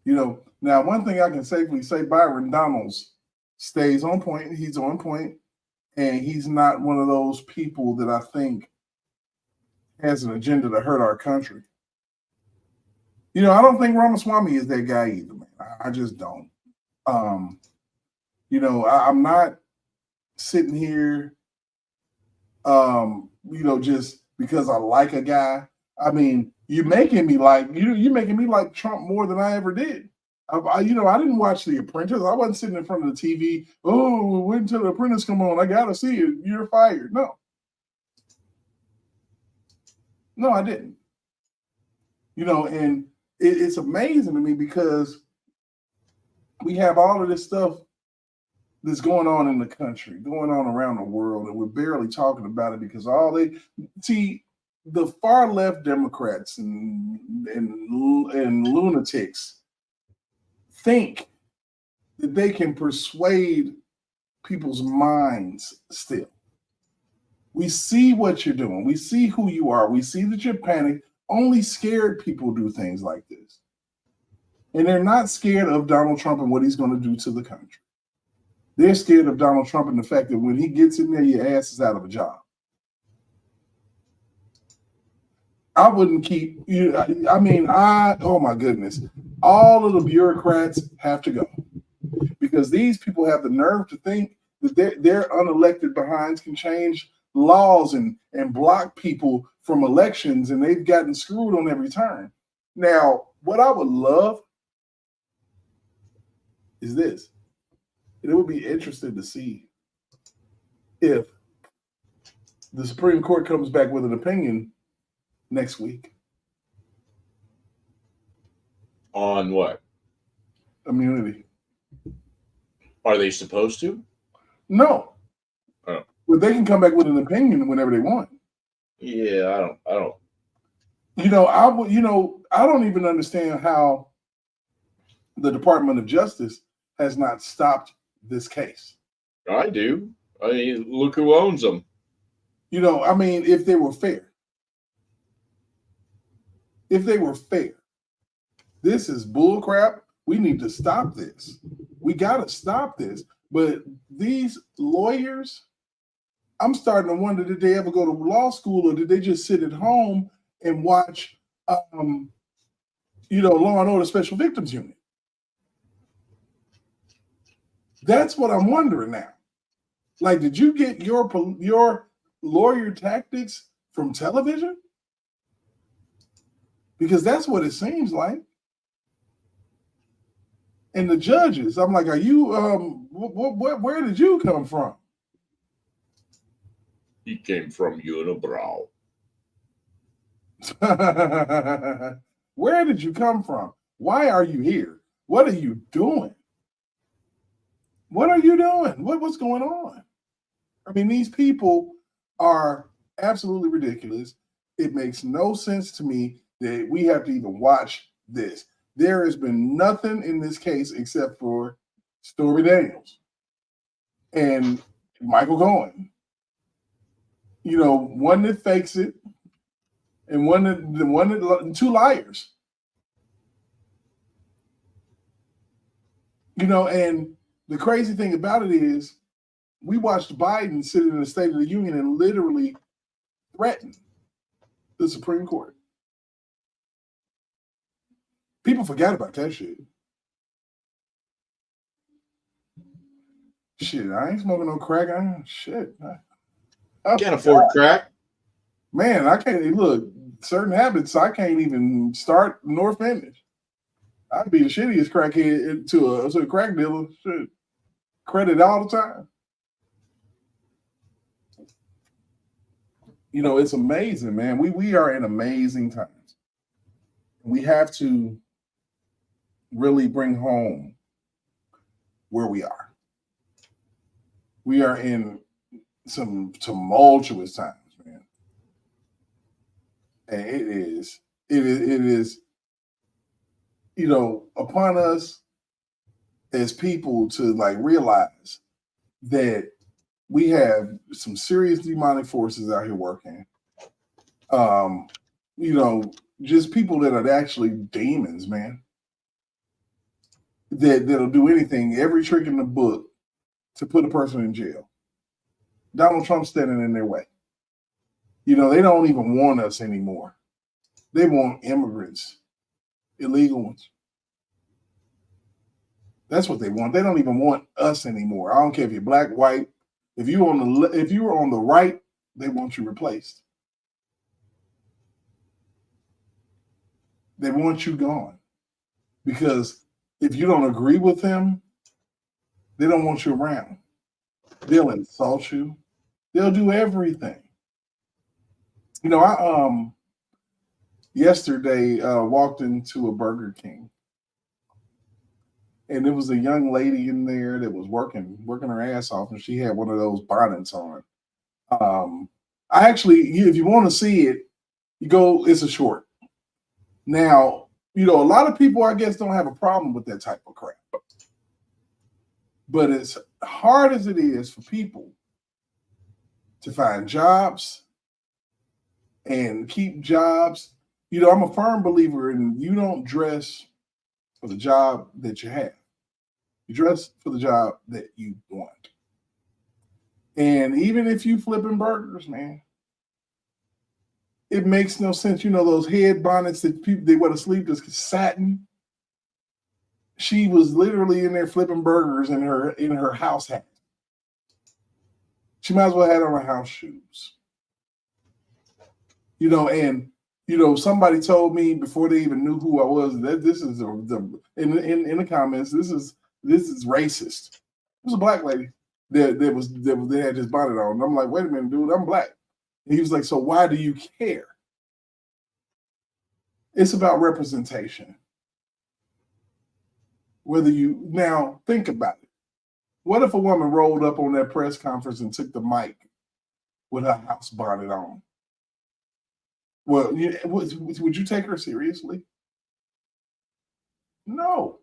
You know, now one thing I can safely say, Byron Donalds stays on point. He's on point, and he's not one of those people that I think has an agenda to hurt our country. You know, I don't think Ramaswamy is that guy either, man. I just don't. You know, I'm not sitting here, you know, just because I like a guy. I mean, you're making me like Trump more than I ever did. You know, I didn't watch The Apprentice. I wasn't sitting in front of the TV. Oh, wait until The Apprentice come on. I gotta see it. You're fired. No, I didn't. You know, and it's amazing to me because we have all of this stuff that's going on in the country, going on around the world, and we're barely talking about it because the far left Democrats and lunatics think that they can persuade people's minds still. We see what you're doing. We see who you are. We see that you're panicked. Only scared people do things like this. And they're not scared of Donald Trump and what he's going to do to the country. They're scared of Donald Trump and the fact that when he gets in there, your ass is out of a job. I wouldn't keep you. I mean, oh my goodness, all of the bureaucrats have to go because these people have the nerve to think that their unelected behinds can change laws and block people from elections, and they've gotten screwed on every turn. Now, what I would love is this. It would be interesting to see if the Supreme Court comes back with an opinion next week. On what? Immunity. Are they supposed to? No. Oh. But they can come back with an opinion whenever they want. Yeah, I don't. I don't even understand how the Department of Justice has not stopped this case. I do. I mean, look who owns them. If they were fair. This is bullcrap. We need to stop this. We got to stop this. But these lawyers, I'm starting to wonder, did they ever go to law school or did they just sit at home and watch, Law and Order Special Victims Unit? That's what I'm wondering now. Like, did you get your lawyer tactics from television? Because that's what it seems like. And the judges, I'm like, are you, where did you come from? He came from Unibrow. Where did you come from? Why are you here? What are you doing? What are you doing? What's going on? I mean, these people are absolutely ridiculous. It makes no sense to me that we have to even watch this. There has been nothing in this case except for Stormy Daniels and Michael Cohen. One that fakes it and two liars. And the crazy thing about it is we watched Biden sit in the State of the Union and literally threaten the Supreme Court. People forgot about that shit. Shit, I ain't smoking no crack. I can't afford crack. Man, I can't look certain habits. I can't even start nor finish. I'd be the shittiest crackhead to a crack dealer. Shit, credit all the time. It's amazing, man. We are in amazing times. We have to really bring home where we are. We are in some tumultuous times, man. And it is, upon us as people to realize that we have some serious demonic forces out here working. Just people that are actually demons, man. That'll do anything, every trick in the book to put a person in jail. Donald Trump's standing in their way. They don't even want us anymore. They want immigrants, illegal ones. That's what they want. They don't even want us anymore. I don't care if you're black, white. If you were on the right, they want you replaced. They want you gone. Because if you don't agree with them, they don't want you around. They'll insult you. They'll do everything. I yesterday walked into a Burger King, and there was a young lady in there that was working her ass off, and she had one of those bonnets on. I actually, if you want to see it, it's a short. Now, a lot of people, I guess, don't have a problem with that type of crap. But as hard as it is for people to find jobs and keep jobs, I'm a firm believer in you don't dress for the job that you have. You dress for the job that you want. And even if you flipping burgers, man, It makes no sense. You know, those head bonnets that people they wear to sleep, this satin. She was literally in there flipping burgers in her house hat. She might as well have on her house shoes. You know, and you know, somebody told me before they even knew who I was that this is in the comments. This is racist. It was a black lady that had this bonnet on. And I'm like, wait a minute, dude, I'm black. And he was like, so why do you care? It's about representation. Whether you now think about it. What if a woman rolled up on that press conference and took the mic with her house bonnet on? Well, would you take her seriously? No.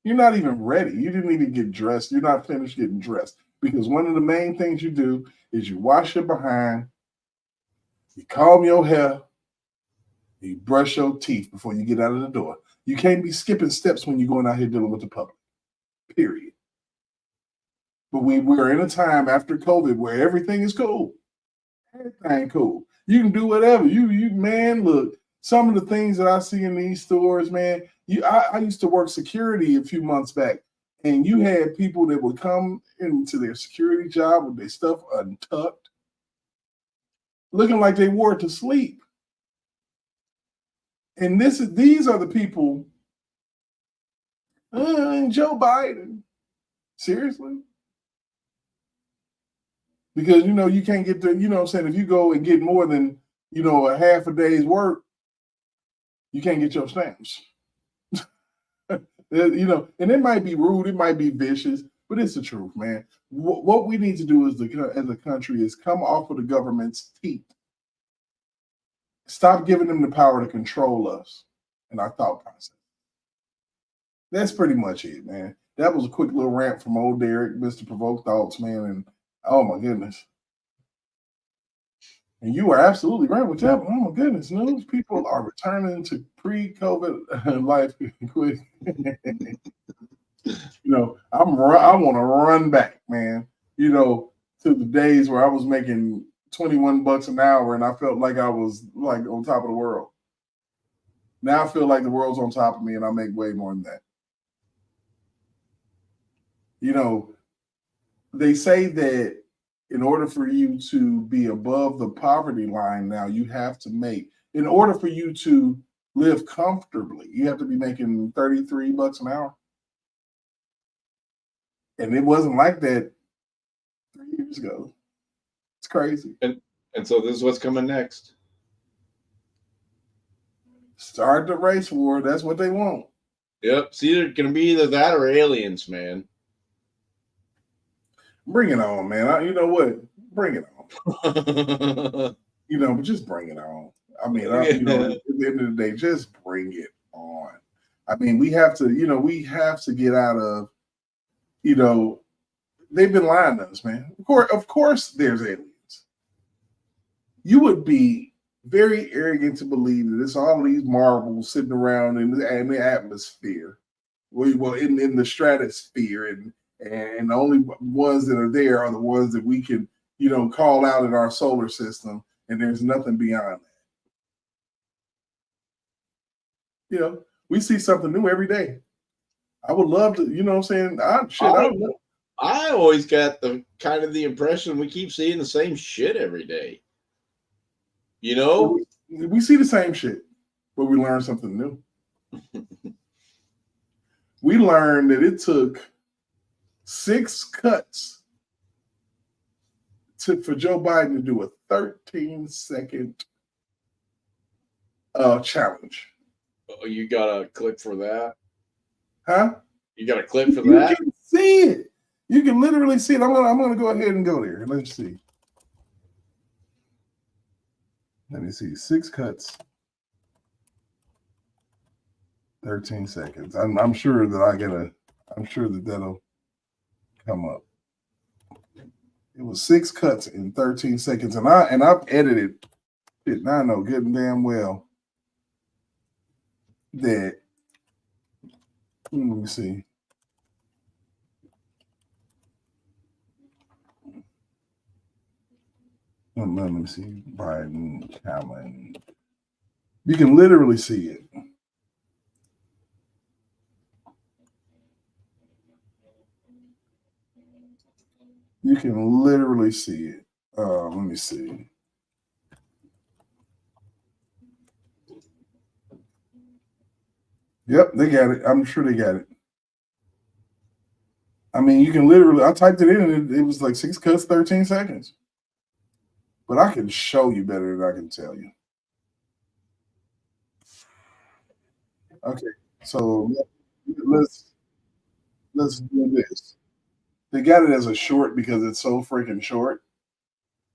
You're not even ready. You didn't even get dressed. You're not finished getting dressed. Because one of the main things you do is you wash your behind, you comb your hair, you brush your teeth before you get out of the door. You can't be skipping steps when you're going out here dealing with the public. Period. But we're in a time after COVID where everything is cool. Everything cool. You can do whatever. You man, look, some of the things that I see in these stores, man, I used to work security a few months back, and you had people that would come into their security job with their stuff untucked, looking like they wore it to sleep. And these are the people, Joe Biden. Seriously? Because, you know, you can't get the, you know what I'm saying, if you go and get more than, you know, a half a day's work, you can't get your stamps. You know, and it might be rude, it might be vicious, but it's the truth, man. What we need to do as a country is come off of the government's teeth. Stop giving them the power to control us and our thought process. That's pretty much it, man. That was a quick little rant from old Derek, Mr. Provoked Thoughts, man, and oh my goodness. And you are absolutely right with that. Oh my goodness, news people are returning to pre-COVID life quick. You know, I want to run back, man. You know, to the days where I was making $21 an hour and I felt like I was like on top of the world. Now I feel like the world's on top of me and I make way more than that. You know, they say that in order for you to be above the poverty line now, you have to make, in order for you to live comfortably, you have to be making $33 an hour. And it wasn't like that 3 years ago. It's crazy. And so this is what's coming next. Start the race war. That's what they want. Yep. It's either going to be either that or aliens, man. Bring it on, man. You know what? Bring it on. You know, but just bring it on. I mean, you know, at the end of the day, just bring it on. I mean, we have to get out of, you know, they've been lying to us, man. Of course, there's aliens. You would be very arrogant to believe that it's all these marbles sitting around in the atmosphere, well, in the stratosphere, and the only ones that are there are the ones that we can, you know, call out in our solar system, and there's nothing beyond that. You know, we see something new every day. I would love to, you know what I'm saying? I always got the kind of the impression we keep seeing the same shit every day. You know? We see the same shit, but we learn something new. We learned that it took 6 cuts for Joe Biden to do a 13-second challenge. Oh, you got a clip for that? Huh? You got a clip for that? You can see it. You can literally see it. I'm gonna go ahead and go there. Let's see. Let me see. 6 cuts. 13 seconds. I'm sure that I'm sure that that'll come up. It was 6 cuts in 13 seconds, and I've edited it. And I know good and damn well that. Let me see. Let me see. Biden, Callan. You can literally see it. You can literally see it. Let me see. Yep, they got it. I'm sure they got it. I mean, you can literally, I typed it in and it was like 6 cuts, 13 seconds. But I can show you better than I can tell you. Okay, so let's do this. They got it as a short because it's so freaking short.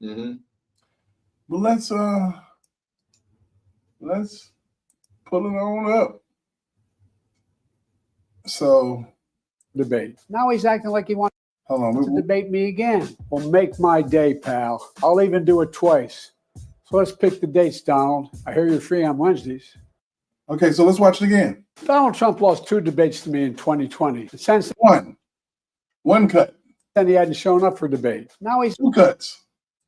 Mm-hmm. But let's pull it on up. So debate. Now he's acting like he wants to debate me again. Well, make my day, pal. I'll even do it twice. So let's pick the dates, Donald. I hear you're free on Wednesdays. Okay, so let's watch it again. Donald Trump lost 2 debates to me in 2020. Since one cut. Then he hadn't shown up for debate. Now he's 2 cuts.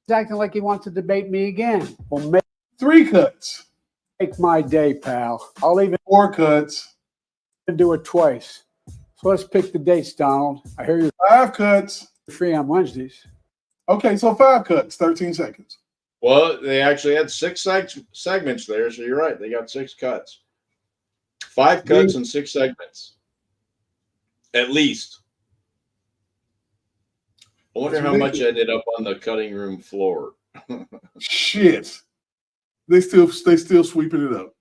He's acting like he wants to debate me again. Well, make 3 cuts. Make my day, pal. I'll even 4 cuts. Do it twice. So let's pick the dates, Donald. I hear you're 5 cuts. Free on Wednesdays. Okay, so 5 cuts, 13 seconds. Well, they actually had 6 segments there, so you're right. They got 6 cuts. 5 cuts and 6 segments. At least. I wonder how much ended up on the cutting room floor. Shit. They still sweeping it up.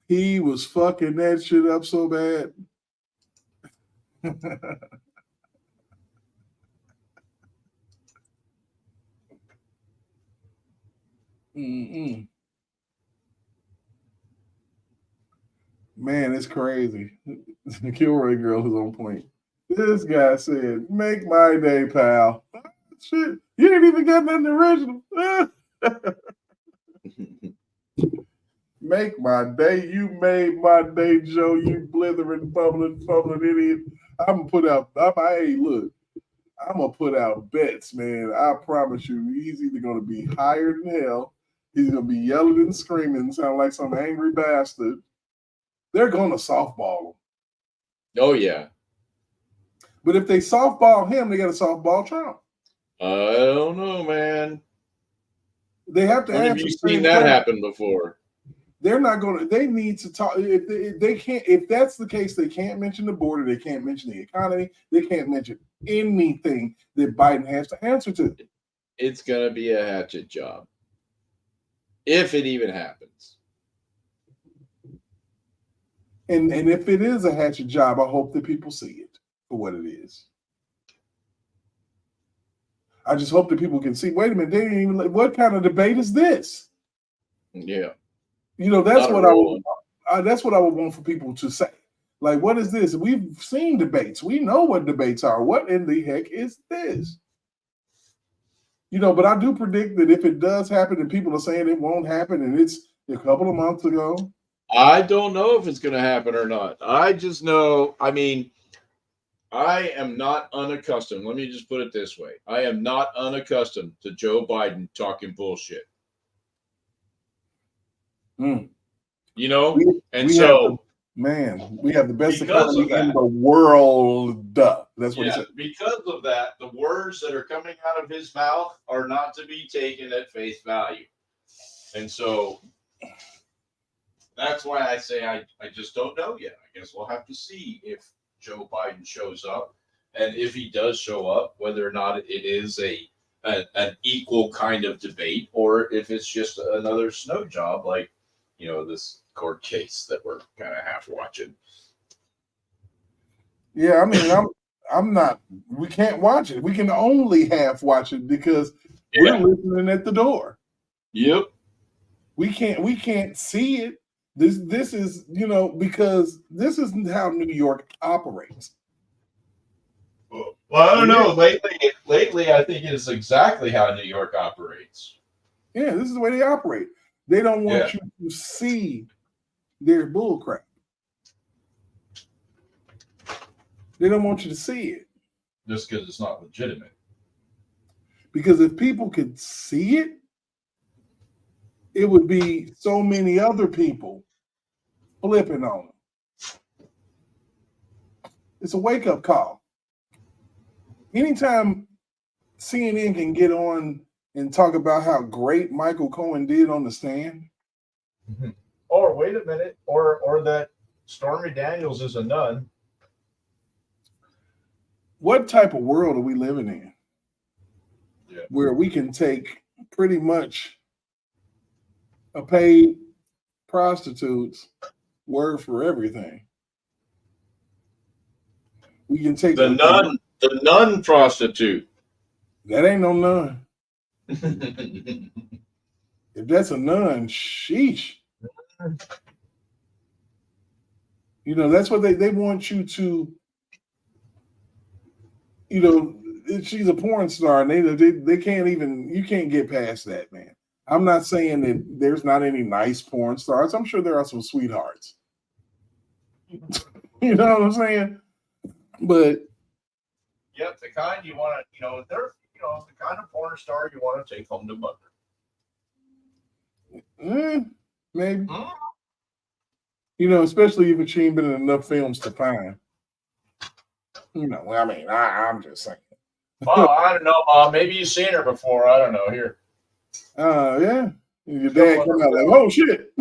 He was fucking that shit up so bad. Man, it's crazy. The Kilroy girl is on point. This guy said, "Make my day, pal." Shit, you ain't even got nothing original. Make my day. You made my day, Joe. You blithering, bubbling idiot. I'm gonna put out. Hey, look, I'm gonna put out bets, man. I promise you, he's either gonna be higher than hell. He's gonna be yelling and screaming, sound like some angry bastard. They're gonna softball him. Oh yeah. But if they softball him, they got to softball Trump. I don't know, man. They have to when answer. Have you seen that happen before? They're not going to. They need to talk. If they can't, if that's the case, they can't mention the border. They can't mention the economy. They can't mention anything that Biden has to answer to. It's going to be a hatchet job, if it even happens. And if it is a hatchet job, I hope that people see it for what it is. I just hope that people can see. Wait a minute, they didn't even. What kind of debate is this? Yeah. You know, that's what that's what I would want for people to say. Like, what is this? We've seen debates. We know what debates are. What in the heck is this? You know, but I do predict that if it does happen and people are saying it won't happen and it's a couple of months ago. I don't know if it's going to happen or not. I just know, I mean, I am not unaccustomed. Let me just put it this way. I am not unaccustomed to Joe Biden talking bullshit. You know, we have the best economy in the world. That's what he said. Because of that, the words that are coming out of his mouth are not to be taken at face value. And so that's why I say I just don't know yet. I guess we'll have to see if Joe Biden shows up, and if he does show up, whether or not it is an equal kind of debate, or if it's just another snow job, like, you know, this court case that we're kind of half watching. Yeah, I mean, I'm not. We can't watch it. We can only half watch it because we're listening at the door. Yep. We can't see it. This is, you know, because this isn't how New York operates. Well, I don't know. Lately, I think it's exactly how New York operates. Yeah, this is the way they operate. They don't want you to see their bull crap. They don't want you to see it. Just because it's not legitimate. Because if people could see it, it would be so many other people flipping on them. It's a wake-up call. Anytime CNN can get on and talk about how great Michael Cohen did on the stand. Or wait a minute, or that Stormy Daniels is a nun. What type of world are we living in? Yeah. Where we can take pretty much a paid prostitute's word for everything. We can take the nun prostitute. That ain't no nun. If that's a nun, sheesh. You know, that's what they want you to, you know, she's a porn star and they can't even, you can't get past that, man. I'm not saying that there's not any nice porn stars. I'm sure there are some sweethearts. You know what I'm saying? But yep, the kind you want to, you know, they're, you know, the kind of porn star you want to take home to mother. Maybe. You know, especially if she ain't been in enough films to find. You know, I mean, I'm just saying. Oh, I don't know, Mom. Maybe you've seen her before. I don't know. Here. Yeah. Your dad come out like, oh shit.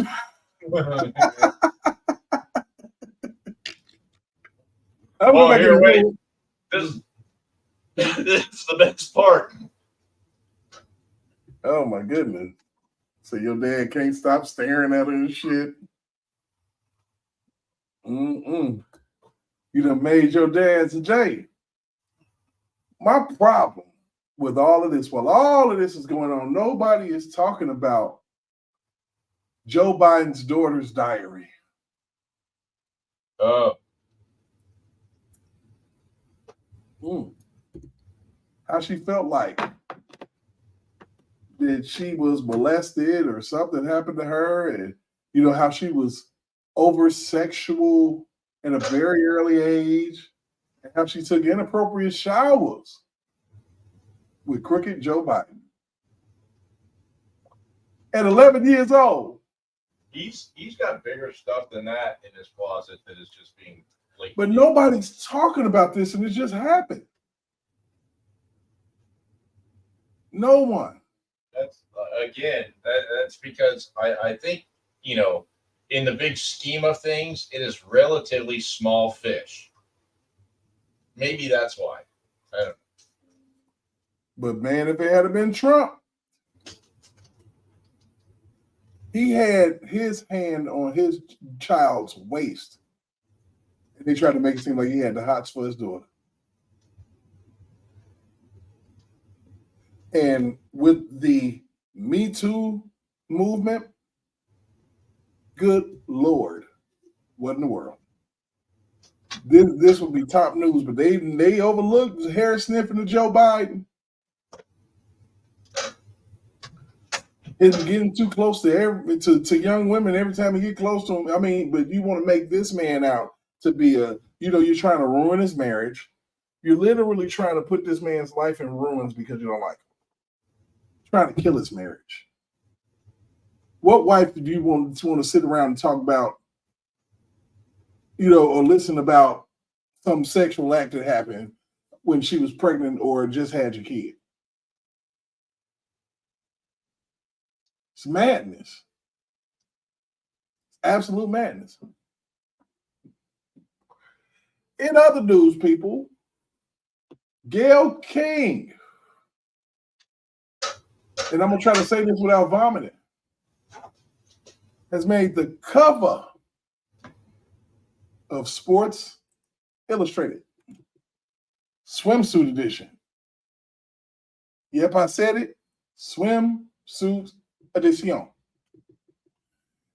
Oh, here, wait. This is the best part. Oh my goodness. So your dad can't stop staring at her and shit. You done made your dad's day. My problem with all of this, while all of this is going on, nobody is talking about Joe Biden's daughter's diary. How she felt like that she was molested or something happened to her, and you know how she was over sexual at a very early age, and how she took inappropriate showers with crooked Joe Biden at 11 years old. He's got bigger stuff than that in his closet that is just being leaked. But nobody's talking about this, and it just happened. No one. That's again. That's because I think, you know, in the big scheme of things, it is relatively small fish. Maybe that's why. I don't know. But man, if it had been Trump, he had his hand on his child's waist, and they tried to make it seem like he had the hots for his daughter. And with the Me Too movement, good Lord, what in the world? This would be top news, but they overlooked the hair sniffing of Joe Biden. It's getting too close to young women every time you get close to him. I mean, but you want to make this man out to be you're trying to ruin his marriage. You're literally trying to put this man's life in ruins because you don't like him. Trying to kill his marriage. What wife do you want to sit around and talk about, or listen about some sexual act that happened when she was pregnant or just had your kid? It's madness. Absolute madness. In other news, people, Gayle King, and I'm going to try to say this without vomiting, has made the cover of Sports Illustrated, swimsuit edition. Yep, I said it, swimsuit edition.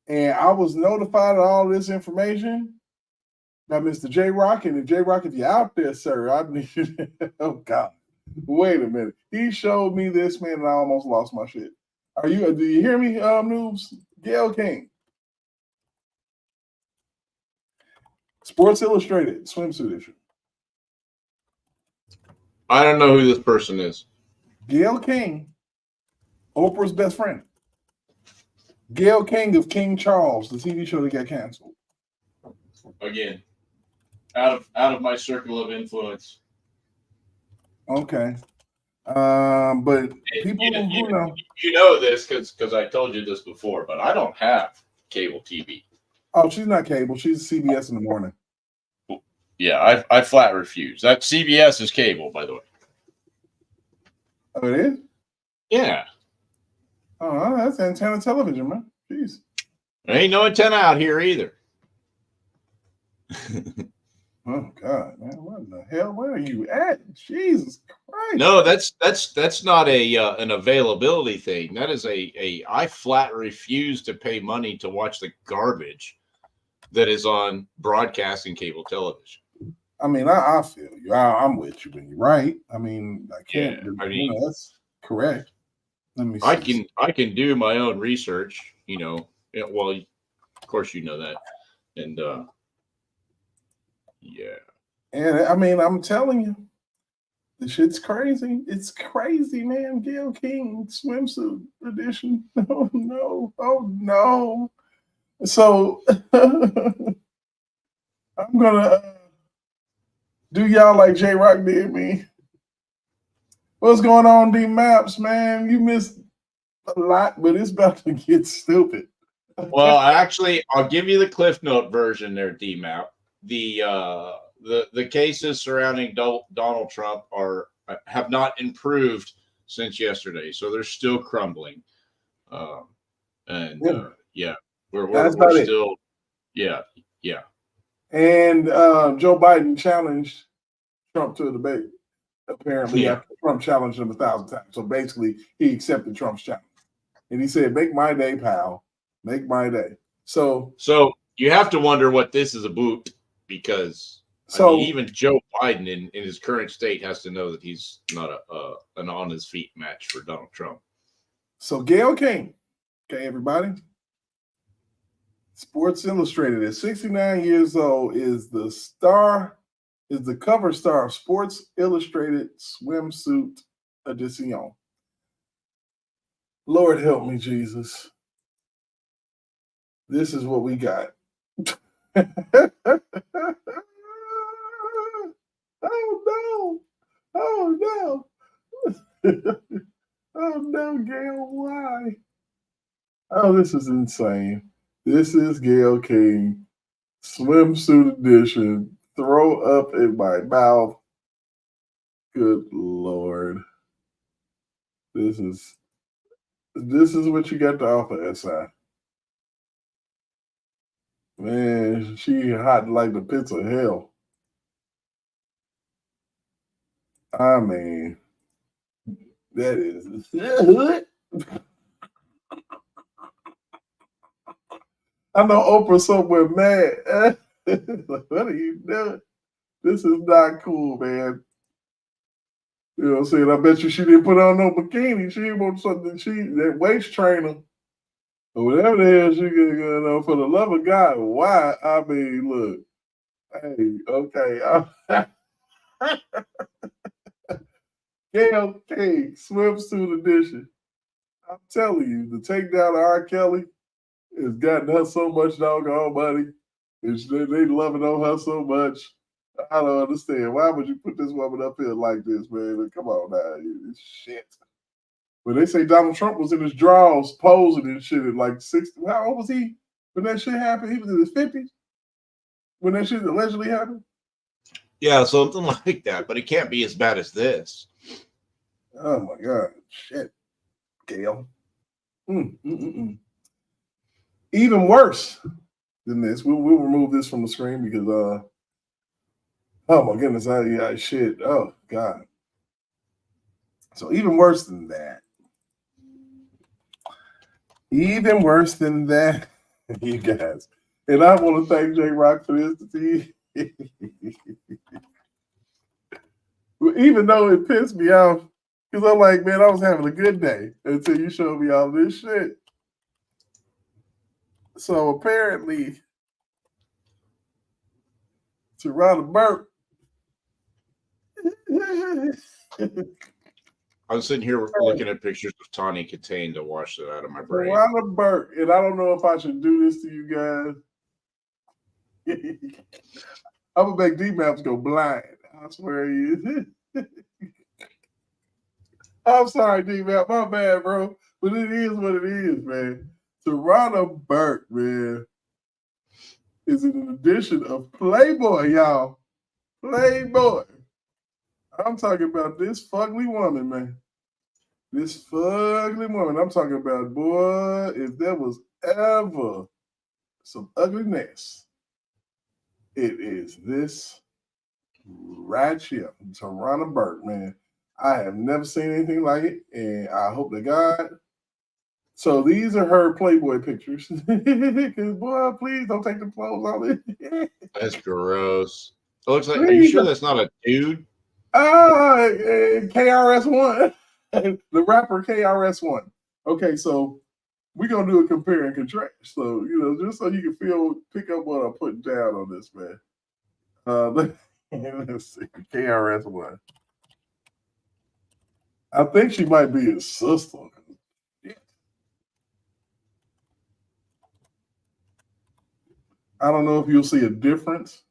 And I was notified of all this information by Mr. J Rock. And J Rock, if you're out there, sir, I need you. Oh, God. Wait a minute. He showed me this, man, and I almost lost my shit. Do you hear me, noobs? Gayle King. Sports Illustrated, swimsuit issue. I don't know who this person is. Gayle King, Oprah's best friend. Gayle King of King Charles, the TV show that got canceled. Again, out of my circle of influence. Okay. But people you know this because I told you this before, but I don't have cable TV. Oh, she's not cable. She's CBS in the morning. Yeah, I flat refuse. That CBS is cable, by the way. Oh, it is? Yeah. Oh, that's antenna television, man. Jeez. There ain't no antenna out here either. Oh God, man! What in the hell? Where are you at? Jesus Christ! No, that's not a an availability thing. That is I flat refuse to pay money to watch the garbage that is on broadcasting cable television. I mean, I feel you. I'm with you when you're right. I mean, I can't. Yeah, I mean, that's correct. Let me. I can do my own research. Well, of course you know that, and yeah. And I mean, I'm telling you, the shit's crazy. It's crazy, man. Gayle King swimsuit edition. Oh no! Oh no! So I'm gonna do y'all like J Rock did me. What's going on, D Maps, man? You missed a lot, but it's about to get stupid. Well, actually, I'll give you the Cliff Note version there, D Map. The cases surrounding Donald Trump have not improved since yesterday, so they're still crumbling. Yeah, we're still, yeah. And Joe Biden challenged Trump to a debate. Apparently, after Trump challenged him 1,000 times. So basically, he accepted Trump's challenge, and he said, "Make my day, pal. Make my day." So you have to wonder what this is about, because even Joe Biden in his current state has to know that he's not an on his feet match for Donald Trump. So Gayle King, okay, everybody. Sports Illustrated at 69 years old is the cover star of Sports Illustrated swimsuit edition. Lord help me, Jesus. This is what we got. Oh no! Oh no! Oh no, Gayle, why? Oh, this is insane. This is Gayle King, swimsuit edition. Throw up in my mouth. Good Lord. This is what you got to offer, SI. Man, she hot like the pits of hell. I mean, that is. I know Oprah somewhere mad. What are you doing? This is not cool, man. You know what I'm saying? I bet you she didn't put on no bikini. She didn't want something. That waist trainer or whatever the hell she going on. For the love of God, why? I mean, look. Hey, okay. Gayle King, swimsuit edition. I'm telling you, the takedown of R. Kelly has gotten her so much doggone money. They loving on her so much. I don't understand. Why would you put this woman up here like this, man? Come on now. Shit. When they say Donald Trump was in his drawers posing and shit at like 60, how old was he when that shit happened? He was in his 50s when that shit allegedly happened? Yeah, something like that, but it can't be as bad as this. Oh my God. Shit. Gayle. Even worse than this. We'll remove this from the screen because oh my goodness, shit. Oh God. So even worse than that. Even worse than that, you guys. And I want to thank J Rock for this. Even though it pissed me off, because I'm like, man, I was having a good day until you showed me all this shit. So apparently, Tarana Burke I'm sitting here looking at pictures of Tawny Katane to wash it out of my brain. Tarana Burke, and I don't know if I should do this to you guys. I'm gonna make D-Maps go blind. I swear you. I'm sorry, D-Map. My bad, bro. But it is what it is, man. Tarana Burke, man, is an edition of Playboy, y'all. Playboy. I'm talking about this fugly woman, man. This fugly woman. I'm talking about, boy, if there was ever some ugliness, it is this right here, Tarana Burke, man. I have never seen anything like it, and I hope to God. So these are her Playboy pictures. Because, boy, please don't take the clothes off it. That's gross. It looks like, are you sure that's not a dude? KRS-One. The rapper KRS-One. Okay, so we're going to do a compare and contrast. So, just so you can pick up what I'm putting down on this, man. Let's see. KRS-One. I think she might be his sister. I don't know if you'll see a difference.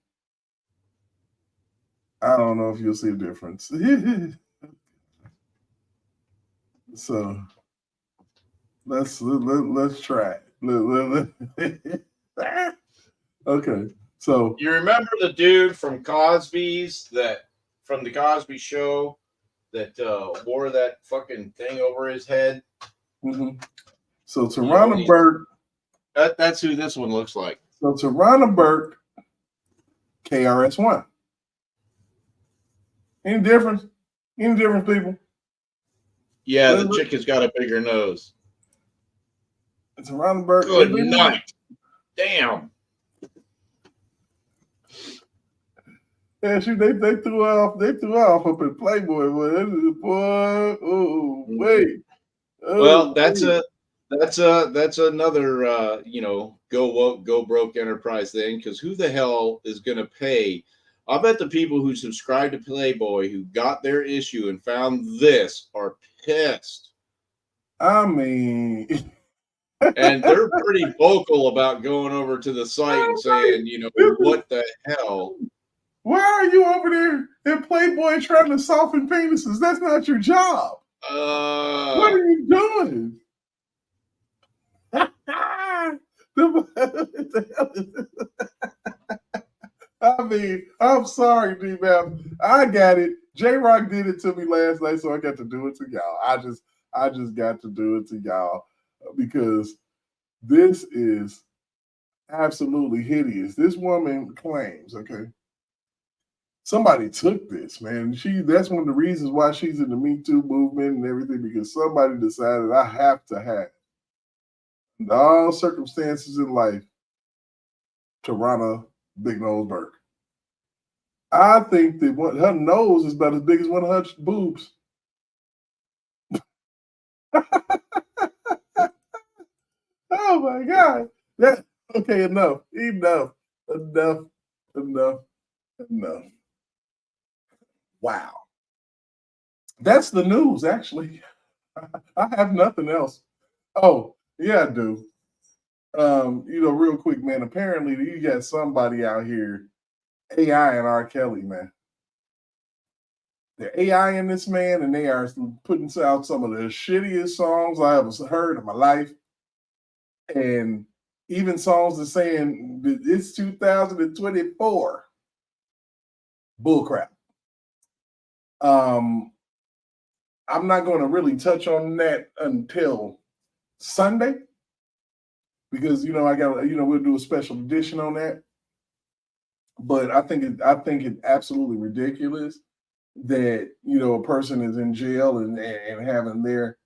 So let's try it. Okay. So you remember the dude from the Cosby Show that wore that fucking thing over his head? Mm-hmm. So Tarana Burke. That's who this one looks like. So Tarana Burke, KRS-One. Any difference? Any difference, people? Yeah, the chick has got a bigger nose. Tarana Burke. Good night. Damn. Yeah, they threw off up in Playboy, boy. Oh, wait. Oh, well, that's another go woke, go broke enterprise thing, because who the hell is going to pay? I bet the people who subscribe to Playboy, who got their issue and found this, are pissed. I mean, and they're pretty vocal about going over to the site and saying, what the hell? Why are you over there in Playboy trying to soften penises? That's not your job. What are you doing? I mean, I'm sorry, D-Map. I got it. J-Rock did it to me last night, so I got to do it to y'all. I just got to do it to y'all because this is absolutely hideous. This woman claims, okay, somebody took this, man. That's one of the reasons why she's in the Me Too movement and everything, because somebody decided I have to have, in all circumstances in life, Tarana Big Nose Burke. I think that her nose is about as big as one of her boobs. Oh my God. Okay, enough. Wow. That's the news, actually. I have nothing else. Oh, yeah, I do. Real quick, man, apparently you got somebody out here AI and R. Kelly, man. They're AI in this man, and they are putting out some of the shittiest songs I ever heard in my life. And even songs that saying it's 2024. Bullcrap. I'm not going to really touch on that until Sunday, because we'll do a special edition on that. But I think it's absolutely ridiculous that a person is in jail and having their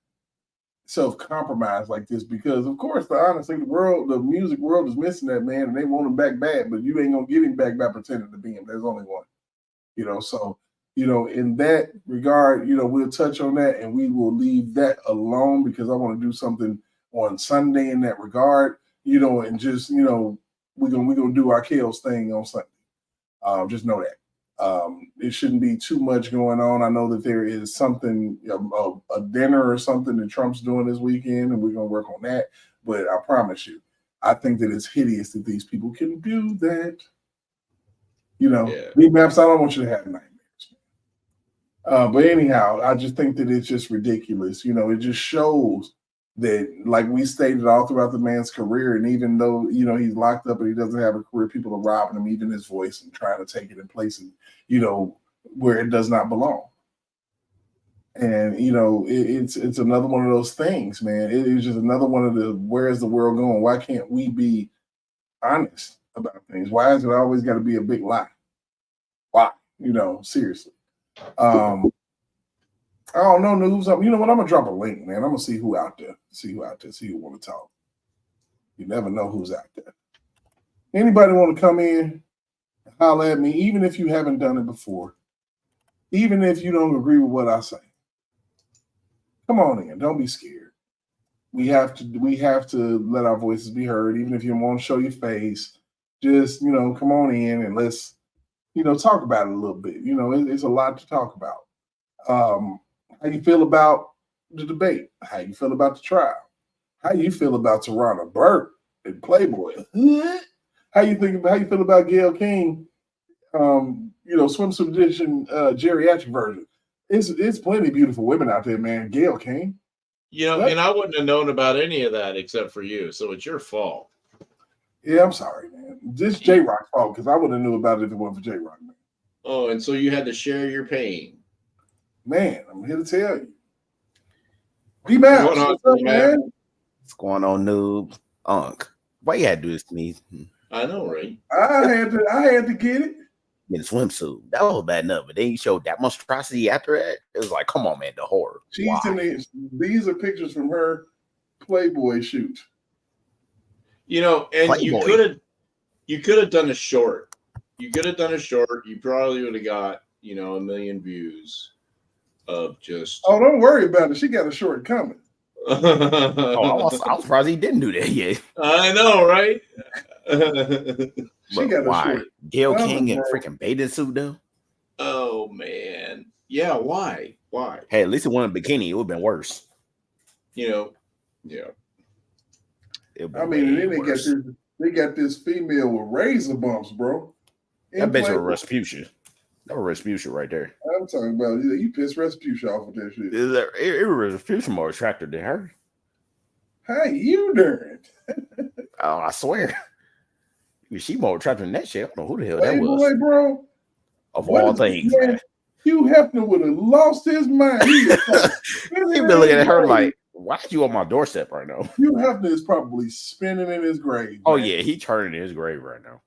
self-compromise like this, because of course the music world is missing that man, and they want him back bad, but you ain't gonna get him back by pretending to be him. There's only one. So in that regard, we'll touch on that and we will leave that alone, because I want to do something on Sunday in that regard, and just we're gonna do our chaos thing on Sunday. Just know that. It shouldn't be too much going on. I know that there is something, a dinner or something that Trump's doing this weekend, and we're going to work on that. But I promise you, I think that it's hideous that these people can do that. B-Maps, I don't want you to have nightmares. But anyhow, I just think that it's just ridiculous. It just shows that, like we stated all throughout the man's career, and even though, he's locked up and he doesn't have a career, people are robbing him, even his voice, and trying to take it in places, where it does not belong. And, it's another one of those things, man. It is just another one of the, where is the world going? Why can't we be honest about things? Why has it always got to be a big lie? Why? Seriously. I don't know, news. You know what? I'm gonna drop a link, man. I'm gonna see who out there. See who want to talk. You never know who's out there. Anybody want to come in and holler at me, even if you haven't done it before, even if you don't agree with what I say. Come on in. Don't be scared. We have to let our voices be heard, even if you want to show your face. Just come on in and let's talk about it a little bit. It's a lot to talk about. How you feel about the debate? How you feel about the trial? How you feel about Tarana Burke and Playboy? How you feel about Gayle King? Swimsuit edition, geriatric version. It's plenty of beautiful women out there, man. Gayle King. And I wouldn't have known about any of that except for you. So it's your fault. Yeah, I'm sorry, man. This J-Rock's fault, because I wouldn't have knew about it if it wasn't for J-Rock, man. Oh, and so you had to share your pain. Man, I'm here to tell you. B-Maps, what's up, man? What's going on, noob? Why you had to do this to me? I know, right? I had to get it. In a swimsuit. That was bad enough, but then you showed that monstrosity after that. It was like, come on, man, the horror. These are pictures from her Playboy shoot. And Playboy. you could have done a short. You could have done a short. You probably would have got, 1 million views of just. Oh, don't worry about it. She got a short coming. I was surprised he didn't do that yet. I know, right? She got why? a short. Gayle King in freaking bathing suit though. Oh man, yeah. Why? Hey, at least it wasn't a bikini. It would have been worse. Yeah. I mean, and then they got this female with razor bumps, bro. That bitch was Rasputia. That was Rasputia right there. I'm talking about you pissed Rasputia off with that shit. It was Rasputia more attractive than her. How you doing? Oh, I swear. She more attractive than that shit. I don't know who the hell that was. Boy, bro. Of all things, man. Hugh Hefner would have lost his mind. He'd been looking at her like, why are you on my doorstep right now? Hugh Hefner is probably spinning in his grave. Oh, yeah, he turning in his grave right now.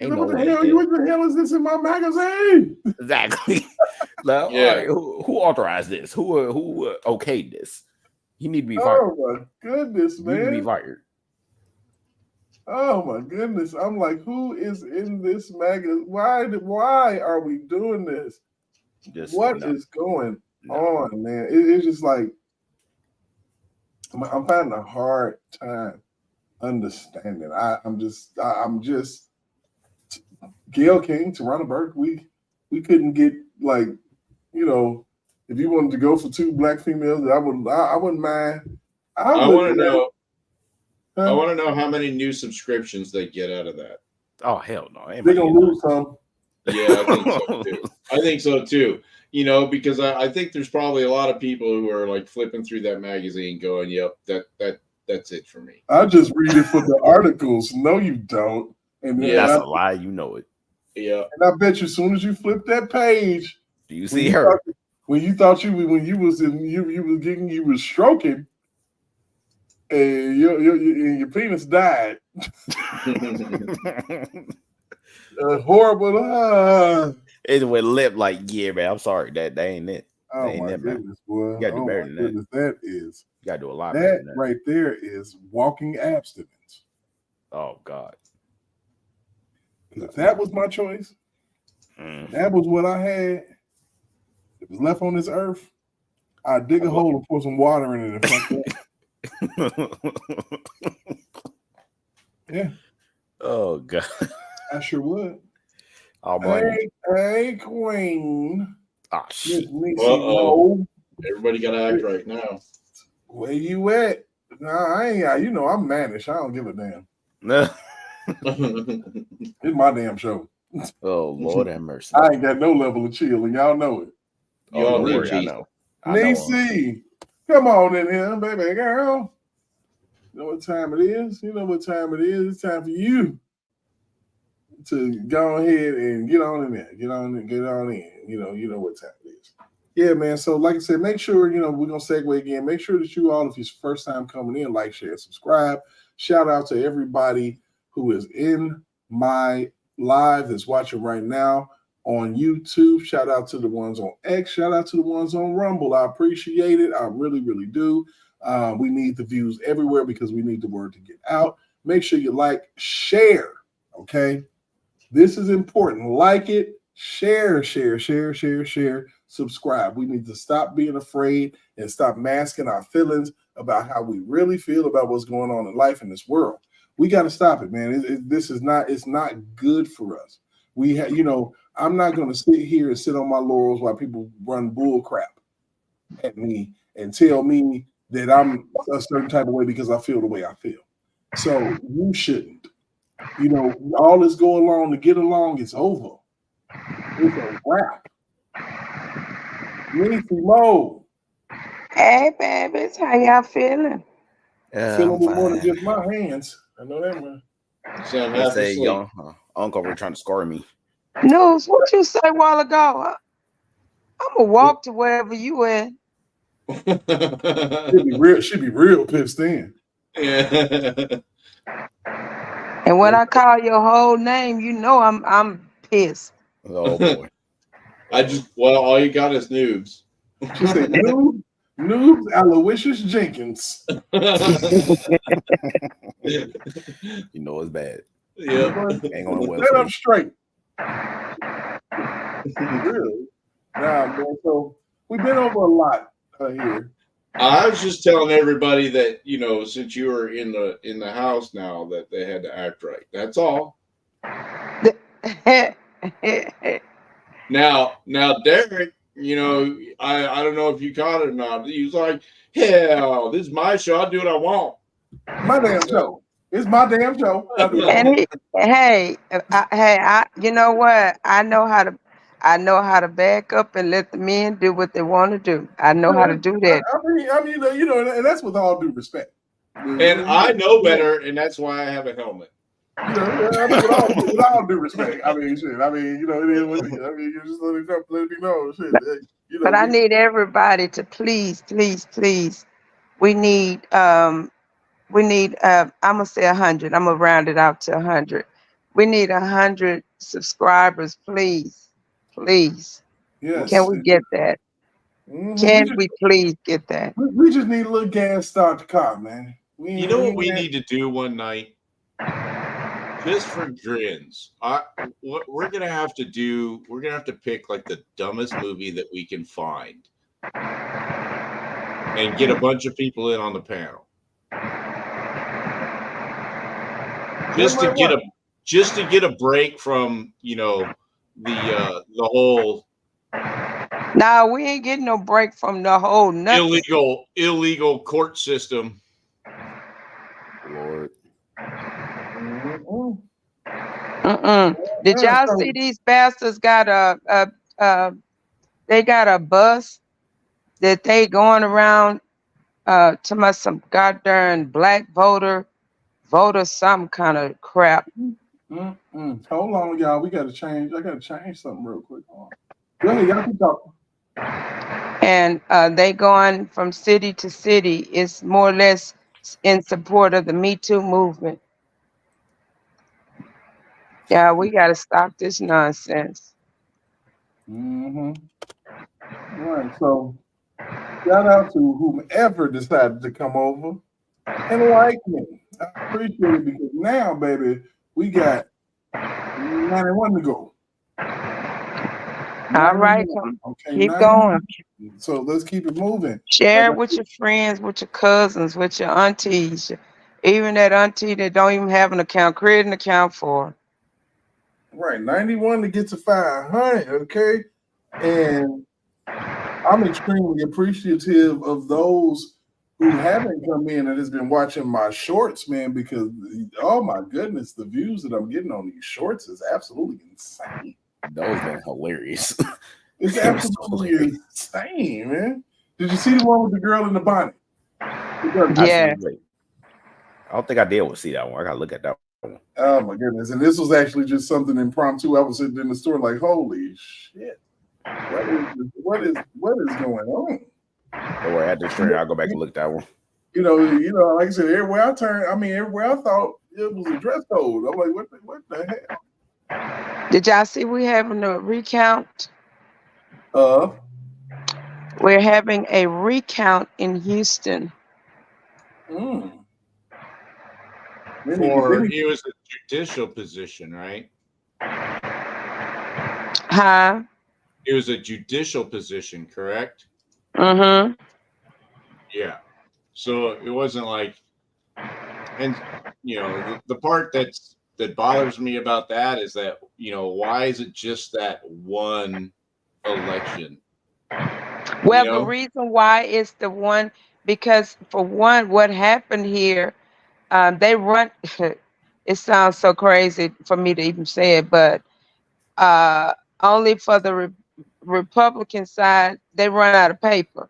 What the hell is this in my magazine? Exactly. Now, yeah. Right, who authorized this? Who okayed this? He need to be fired. Oh my goodness, man! He need to be fired. Oh my goodness! I'm like, who is in this magazine? Why are we doing this? What is going on, man? It's just like I'm finding a hard time understanding. I'm just Gayle King, Tarana Burke. We couldn't get if you wanted to go for two black females, I wouldn't mind. I want to know. I want to know how many new subscriptions they get out of that. Oh hell no! They're gonna lose some. Yeah, I think so too. Because I think there's probably a lot of people who are like flipping through that magazine, going, "Yep, that's it for me." I just read it for the articles. No, you don't. And that's a lie. You know it. Yeah. And I bet you, as soon as you flip that page, do you see her? When you was stroking, and your penis died. Horrible. It went lip like, yeah, man. I'm sorry, that ain't it. Oh ain't my goodness, boy! You gotta do better than that. That is. You gotta do a lot. That right there is walking abstinence. Oh God. If that was my choice, that was what I had. If it was left on this earth, I'd dig a hole and pour some water in it and fuck that. Yeah. Oh God. I sure would. Oh, money. Hey, Queen. Oh, shit. Uh-oh. Everybody got to act right now. Where you at? Nah, I ain't. You know, I'm mannish. I don't give a damn. It's my damn show. Oh, Lord have mercy. I ain't got no level of chill, and y'all know it. Y'all don't need worry, I Jesus. know. Nisi, come on in here, baby girl. You know what time it is? You know what time it is. It's time for you to go ahead and get on in there. Get on in. You know what time it is. Yeah, man. So, like I said, make sure, we're going to segue again. Make sure that you all, if it's your first time coming in, like, share, subscribe. Shout out to everybody who is in my live that's watching right now on YouTube. Shout out to the ones on X. Shout out to the ones on Rumble. I appreciate it. I really, really do. We need the views everywhere because we need the word to get out. Make sure you like, share, okay? This is important. Like it, share, subscribe. We need to stop being afraid and stop masking our feelings about how we really feel about what's going on in life in this world. We got to stop it, man. It's not good for us. I'm not going to sit here and sit on my laurels while people run bull crap at me and tell me that I'm a certain type of way because I feel the way I feel. So you shouldn't. All this go along to get along is over. It's a wrap. Nisi Mo. Hey, babies, how y'all feeling? Feeling with more than just my hands. I know that, man. They say, young uncle, we're trying to score me. News, what you say a while ago? I'm gonna walk to wherever you at. She'd be real pissed in. Yeah. And when I call your whole name, I'm pissed. Oh boy. All you got is noobs. She said, Noobs Aloysius Jenkins. You know it's bad. Yeah. Ain't going well. Set up straight. Really? Nah, man. So we've been over a lot here. I was just telling everybody that, since you were in the house now, that they had to act right. That's all. Now, Derek, I don't know if you caught it or not. He was like, hell, this is my show. I'll do what I want. My damn show. It's my damn show. And you know what? I know how to back up and let the men do what they want to do. I know how to do that. I mean, and that's with all due respect. And I know better, and that's why I have a helmet. With all due respect. I mean, shit. I mean, it is what it is. I mean, you just let me know. Shit. But I need everybody to please. We need I'm gonna say 100. I'm gonna round it out to 100. We need 100 subscribers, please. Yes. Can we get that? Can we please get that? We just need a little gas start the car, man. You know what we need to do one night? Just for grins. What we're gonna have to do, we're gonna have to pick like the dumbest movie that we can find. And get a bunch of people in on the panel. Just to get a break from, the whole No, we ain't getting no break from the whole nothing. illegal court system. Lord. Did y'all see these bastards got they got a bus that they going around to my some goddamn black voter some kind of crap. Hold on, y'all. We gotta change. I gotta change something real quick. Go ahead, y'all keep talking. And they going from city to city. It's more or less in support of the Me Too movement. Yeah, we got to stop this nonsense. All right, so shout out to whomever decided to come over and like me. I appreciate it because now, baby, we got 91 to go. All right, okay, keep going. So let's keep it moving. Share it with your friends, with your cousins, with your aunties, even that auntie that don't even have an account. Create an account for. Right, 91 to get to 500. Okay, and I'm extremely appreciative of those who haven't come in and has been watching my shorts, man, because oh my goodness, the views that I'm getting on these shorts is absolutely insane. Those been hilarious. It's absolutely insane, man. Did you see the one with the girl in the bonnet? Yeah. I don't think I did see that one. I gotta look at that one. Oh my goodness. And this was actually just something impromptu. I was sitting in the store like, holy shit. What is going on? Don't worry, at this train, I'll go back and look at that one. You know, like I said, everywhere I turned, everywhere I thought it was a dress code. I'm like, what the hell? Did y'all see we having a recount? We're having a recount in Houston. It was a judicial position, right? Huh? It was a judicial position, correct? Mm-hmm. Yeah. So it wasn't like, and the part that bothers me about that is that why is it just that one election? Well, the reason why is the one, because for one, what happened here, they run. It sounds so crazy for me to even say it, but only for the Republican side, they run out of paper.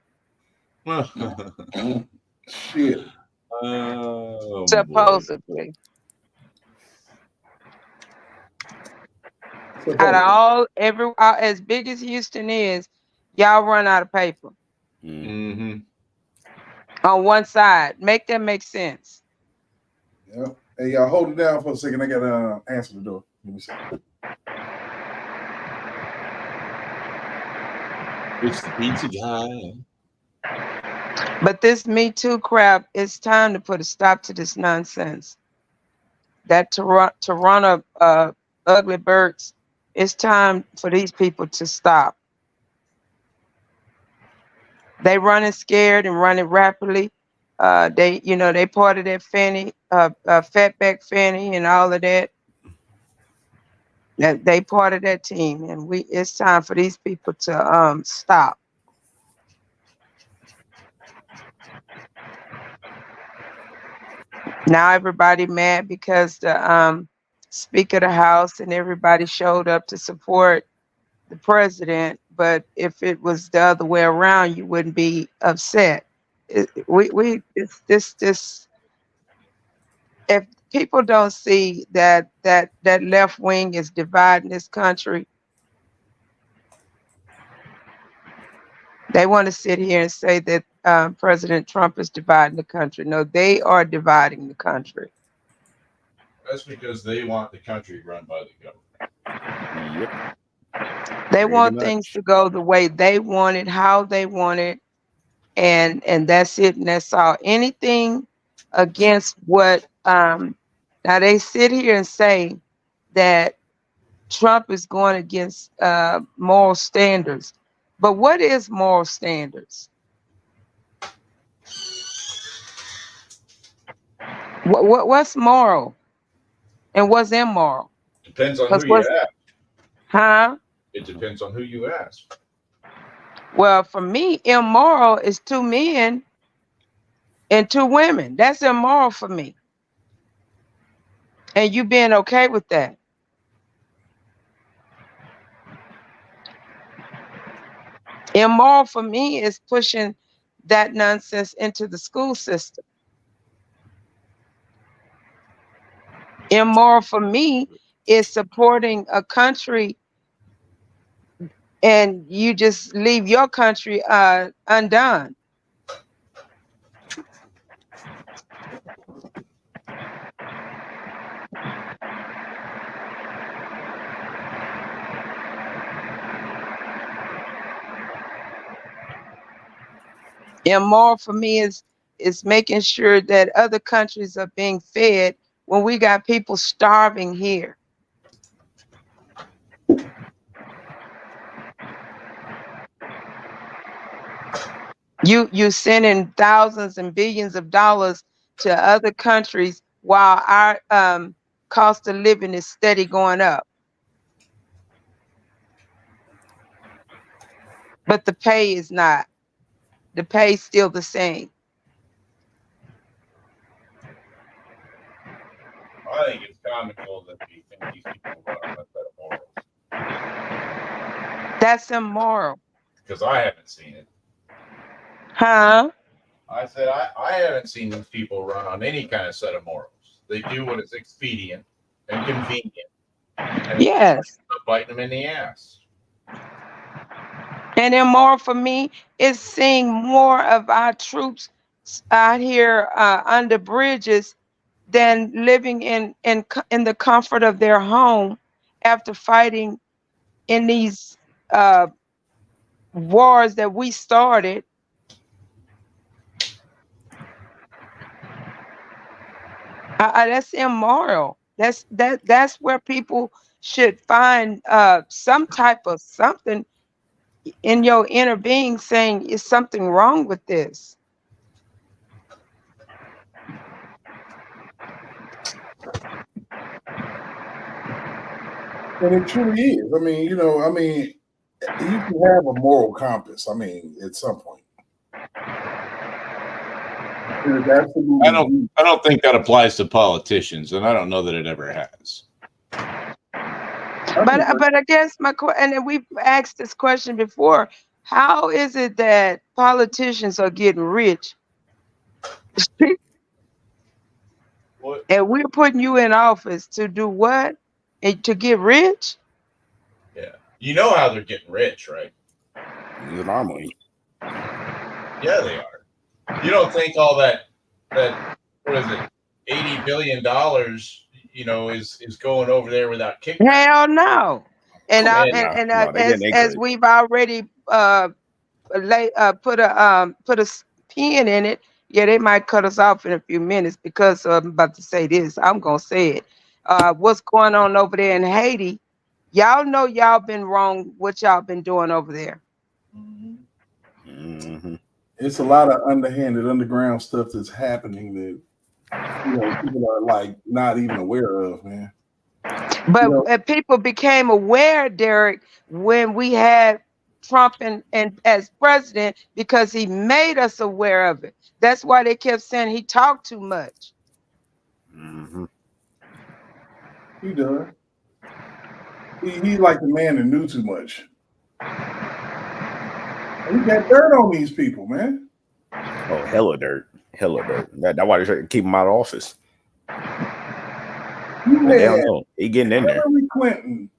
Shit. Supposedly. Out of all, as big as Houston is, y'all run out of paper. Mm-hmm. On one side. Make that make sense. Yeah. Hey, y'all hold it down for a second. I gotta answer the door. Let me see. It's the pizza guy. But this Me Too crap, it's time to put a stop to this nonsense. That Toronto ugly birds, it's time for these people to stop. They running scared and running rapidly. They part of that Fannie, Fatback Fannie and all of that. They part of that team, and it's time for these people to stop. Now everybody mad because the Speaker of the House and everybody showed up to support the president. But if it was the other way around, you wouldn't be upset. If people don't see that left wing is dividing this country, they want to sit here and say that President Trump is dividing the country. No, they are dividing the country. That's because they want the country run by the government. Yep. They want things to go the way they want it, how they want it, and that's it, and that's all. Anything against what now they sit here and say that Trump is going against moral standards. But what is moral standards? What's moral and what's immoral? Depends on who you ask. Huh? It depends on who you ask. Well, for me, immoral is 2 men and 2 women. That's immoral for me. And you being okay with that. Immoral for me is pushing that nonsense into the school system. Immoral for me is supporting a country and you just leave your country undone. Immoral for me is making sure that other countries are being fed when we got people starving here. You sending thousands and billions of dollars to other countries while our cost of living is steady going up. but the pay is not. The pay is still the same. I think it's comical that we think these people run on that set of morals. That's immoral. Because I haven't seen it. Huh? I said I haven't seen these people run on any kind of set of morals. They do what is expedient and convenient. And yes. Biting them in the ass. And immoral for me is seeing more of our troops out here under bridges than living in the comfort of their home after fighting in these wars that we started. That's immoral. That's where people should find some type of something in your inner being saying, is something wrong with this? And it truly is. I mean, you can have a moral compass. I mean, at some point. I don't think that applies to politicians, and I don't know that it ever has. But I guess and we've asked this question before. How is it that politicians are getting rich? And we're putting you in office to do what? And to get rich? Yeah. You know how they're getting rich, right? Using our money. Yeah, they are. You don't think all that what is it, $80 billion, is going over there without kickback? Hell no. And as we've already put a pin in it, yeah, they might cut us off in a few minutes because I'm about to say this. I'm gonna say it. What's going on over there in Haiti? Y'all know y'all been wrong. What y'all been doing over there? Mm-hmm. It's a lot of underhanded, underground stuff that's happening that people are like not even aware of, man. But people became aware, Derek, when we had Trump and as president, because he made us aware of it. That's why they kept saying he talked too much. Mm-hmm. He does. He's like the man that knew too much. We got dirt on these people, man. Oh, hella dirt. Hella dirt. That's why they try to keep him out of office. They don't know. He getting in there. Hillary Clinton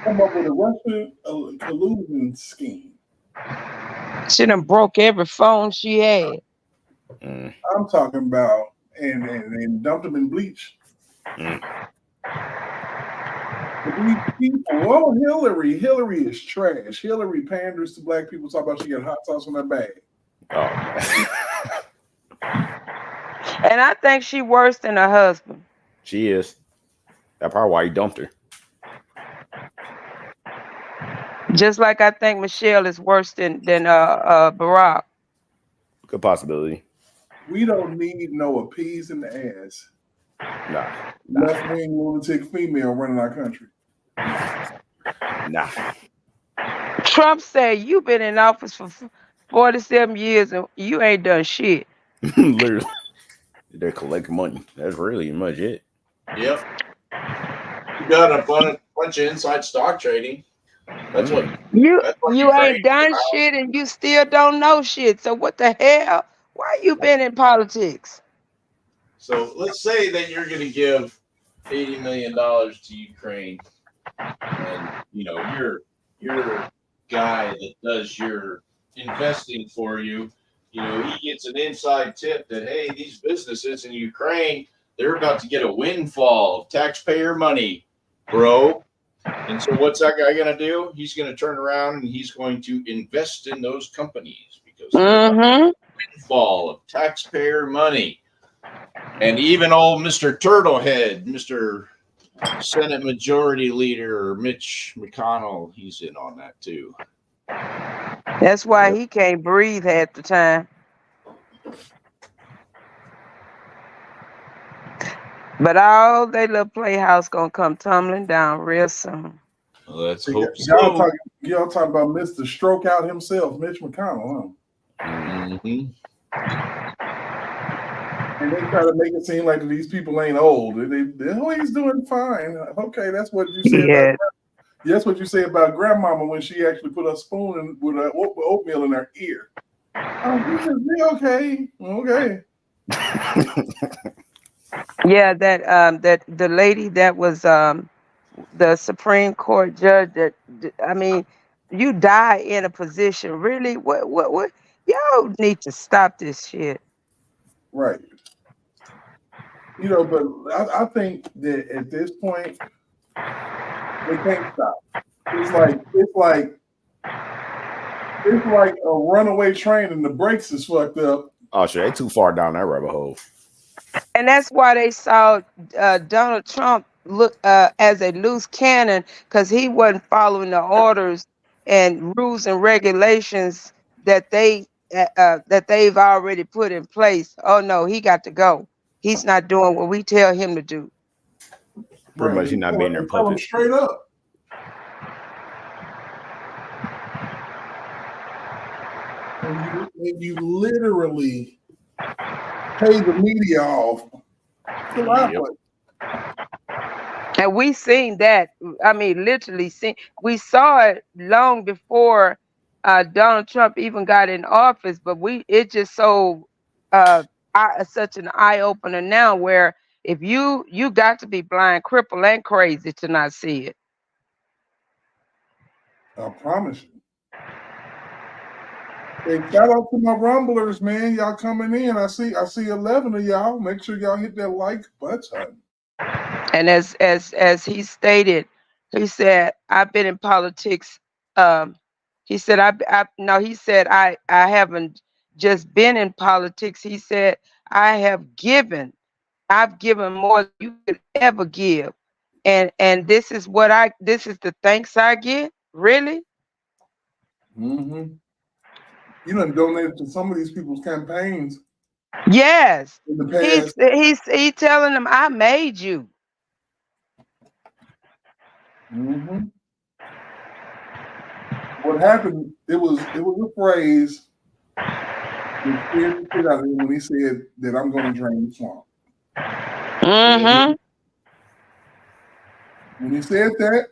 come up with a Russian collusion scheme. She done broke every phone she had. I'm talking about and dumped them in bleach. These people, Hillary is trash. Hillary panders to black people. Talk about she got hot sauce on her bag. And I think she worse than her husband. She is. That's probably why he dumped her. Just like I think Michelle is worse than Barack. Good possibility. We don't need no appeasing the ass. Nah. Left-wing lunatic female running our country. Nah. Trump said you've been in office for 47 years and you ain't done shit. Literally. They're collecting money. That's really much it. Yep. You got a bunch of inside stock trading. That's what you ain't done shit and you still don't know shit. So what the hell? Why you been in politics? So let's say that you're going to give $80 million to Ukraine, and your guy that does your investing for you, he gets an inside tip that, hey, these businesses in Ukraine, they're about to get a windfall of taxpayer money, bro. And so what's that guy going to do? He's going to turn around and he's going to invest in those companies because windfall of taxpayer money. And even old Mr. Turtlehead, Mr. Senate Majority Leader Mitch McConnell, he's in on that too. That's why he can't breathe half the time. But all they little playhouse gonna come tumbling down real soon. Let's hope so. Y'all talking about Mr. Stroke Out himself, Mitch McConnell, huh? Mm-hmm. And they try to make it seem like these people ain't old. He's doing fine. Okay, that's what you said about. That's what you say about grandmama when she actually put a spoon in, with oatmeal in her ear. Okay. Yeah, that the lady that was the Supreme Court judge. I mean, you die in a position. Really, what? Y'all need to stop this shit. Right. But I think that at this point they can't stop. It's like a runaway train and the brakes is fucked up. Oh shit, they too far down that rabbit hole. And that's why they saw Donald Trump look as a loose cannon, because he wasn't following the orders and rules and regulations that they've already put in place. Oh no, he got to go. He's not doing what we tell him to do. Pretty much, he's not being their puppet. Straight up. And you literally pay the media off. And we seen that. I mean, literally we saw it long before Donald Trump even got in office, but it just so such an eye opener now, where if you got to be blind, crippled, and crazy to not see it. I promise you. Hey, shout out to my Rumblers, man. Y'all coming in. I see 11 of y'all. Make sure y'all hit that like button. And as he stated, he said, I've been in politics. He said, I haven't just been in politics. He said, I've given more than you could ever give. And this is the thanks I get. Really? Mm-hmm. You done donated to some of these people's campaigns. Yes. In the past. He's telling them, I made you. Mm-hmm. What happened? It was a phrase that scared the shit out of him when he said that I'm going to drain the swamp. Mm-hmm. When he said that,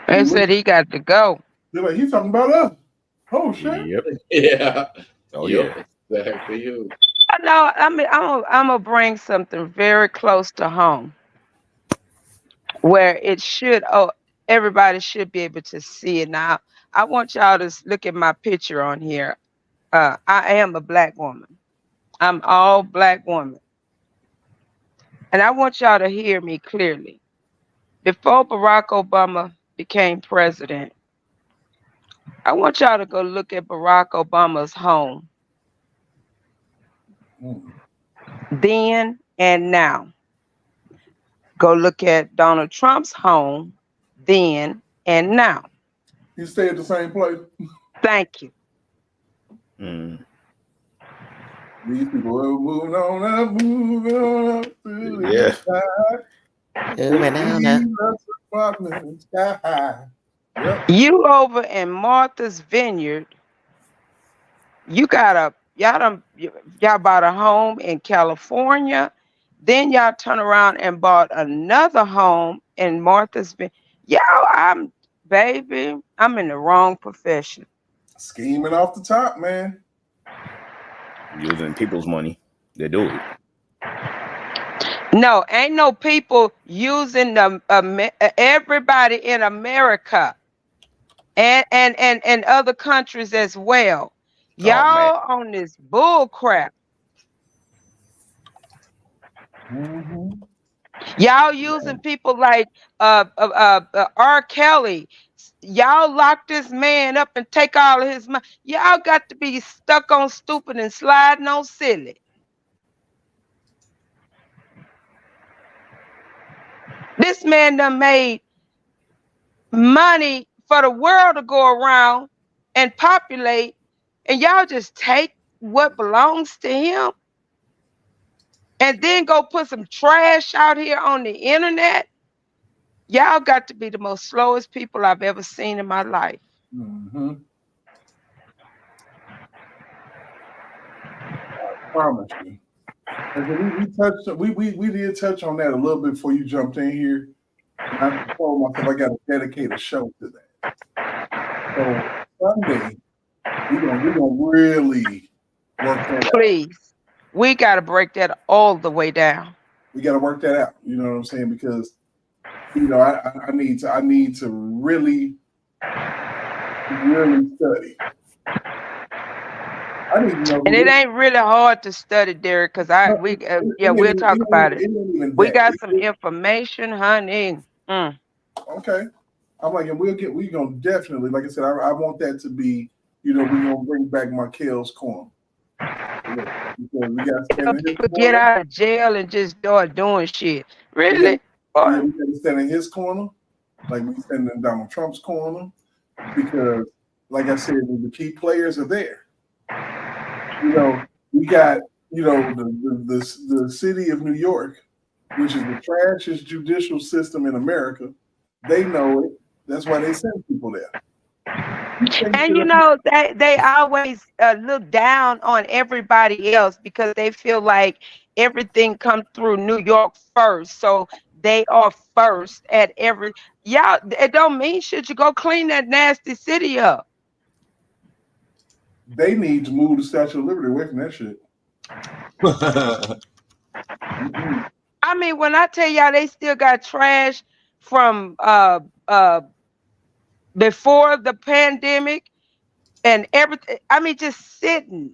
they said he got to go. They're like, he's talking about us. Oh shit. Yep. Yeah. Oh yep. yeah. Exactly you. No, I mean, I'm gonna bring something very close to home, where everybody should be able to see it. Now, I want y'all to look at my picture on here. I am a black woman. I'm all black woman. And I want y'all to hear me clearly. Before Barack Obama became president, I want y'all to go look at Barack Obama's home. Then and now. Go look at Donald Trump's home then and now. You stay at the same place? Thank you. These people are moving on up through the sky. Yep. You over in Martha's Vineyard, y'all bought a home in California. Then y'all turn around and bought another home in Martha's Vineyard. I'm in the wrong profession. Scheming off the top, man. Using people's money. They do it. No, ain't no people using everybody in America and other countries as well. Y'all on this bull crap. Mm-hmm. Y'all using people like R. Kelly. Y'all lock this man up and take all of his money. Y'all got to be stuck on stupid and sliding on silly. This man done made money for the world to go around and populate, and y'all just take what belongs to him and then go put some trash out here on the internet. Y'all got to be the most slowest people I've ever seen in my life. Mm-hmm. I promise you. We did touch on that a little bit before you jumped in here. I told myself I got to dedicate a show to that. So Sunday, we're gonna really work that out. Please, we got to break that all the way down. We got to work that out. You know what I'm saying? Because I need to really study. And it ain't really hard to study, Derek, because we'll talk about it. We got some information, honey. Okay. I'm like, and we gonna definitely, like I said, I want that to be, we're gonna bring back Markel's corner. Because we got people get out of jail and just start doing shit. Really? Yeah, we gotta stand in his corner, like we stand in Donald Trump's corner, because, like I said, the key players are there. We got, the city of New York, which is the trashiest judicial system in America. They know it. That's why they send people there. And they always look down on everybody else because they feel like everything comes through New York first. So they are first at every. Y'all, it don't mean shit. You go clean that nasty city up. They need to move the Statue of Liberty away from that shit. I mean, when I tell y'all they still got trash from before the pandemic and everything. I mean, just sitting.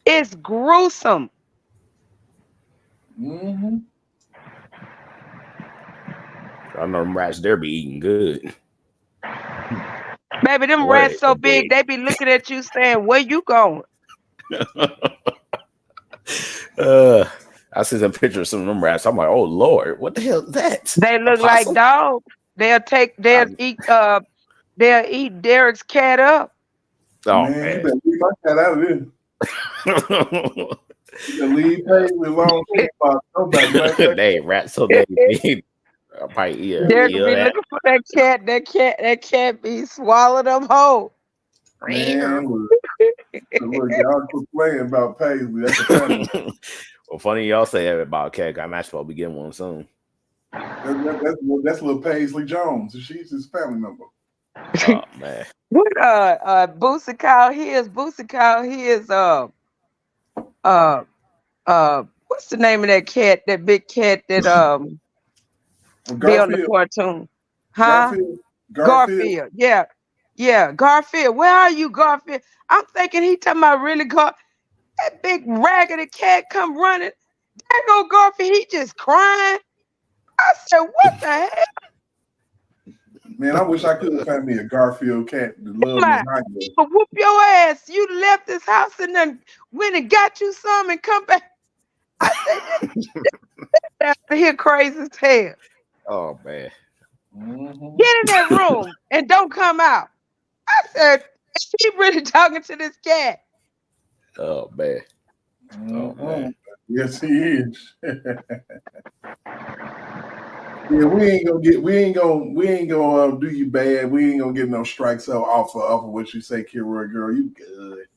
It's gruesome. I know them rats there be eating good. Baby, them rats so big, they be looking at you saying, where you going? I see some pictures of some of them rats. I'm like, oh Lord, what the hell is that? They look like dogs. They'll eat Derek's cat up. Oh man. You better leave my cat out of this. You can leave Paisley alone. They rats so they be Derek be looking for that cat. That cat be swallowed them whole. Man, look, y'all quit playing about Paisley. That's a family. Well, funny y'all say that about cat. I'm actually about to be getting one soon. That's little Paisley Jones. She's his family member. Oh man. What Boosie Kyle Hills? Boosie Kyle Hills. What's the name of that cat? That big cat that be on the cartoon? Huh? Garfield. Yeah, Garfield. Where are you, Garfield? I'm thinking he talking about really that big raggedy cat come running. There go Garfield. He just crying. I said, what the hell? Man, I wish I could find me a Garfield cat to love me. But whoop your ass. You left this house and then went and got you some and come back. I said, that's here crazy as hell. Oh man. Get in that room and don't come out. I said, she really talking to this cat. Oh man. Oh man. Yes, he is. Yeah, we ain't gonna do you bad. We ain't gonna get no strikes off of what you say, Kira girl. You good.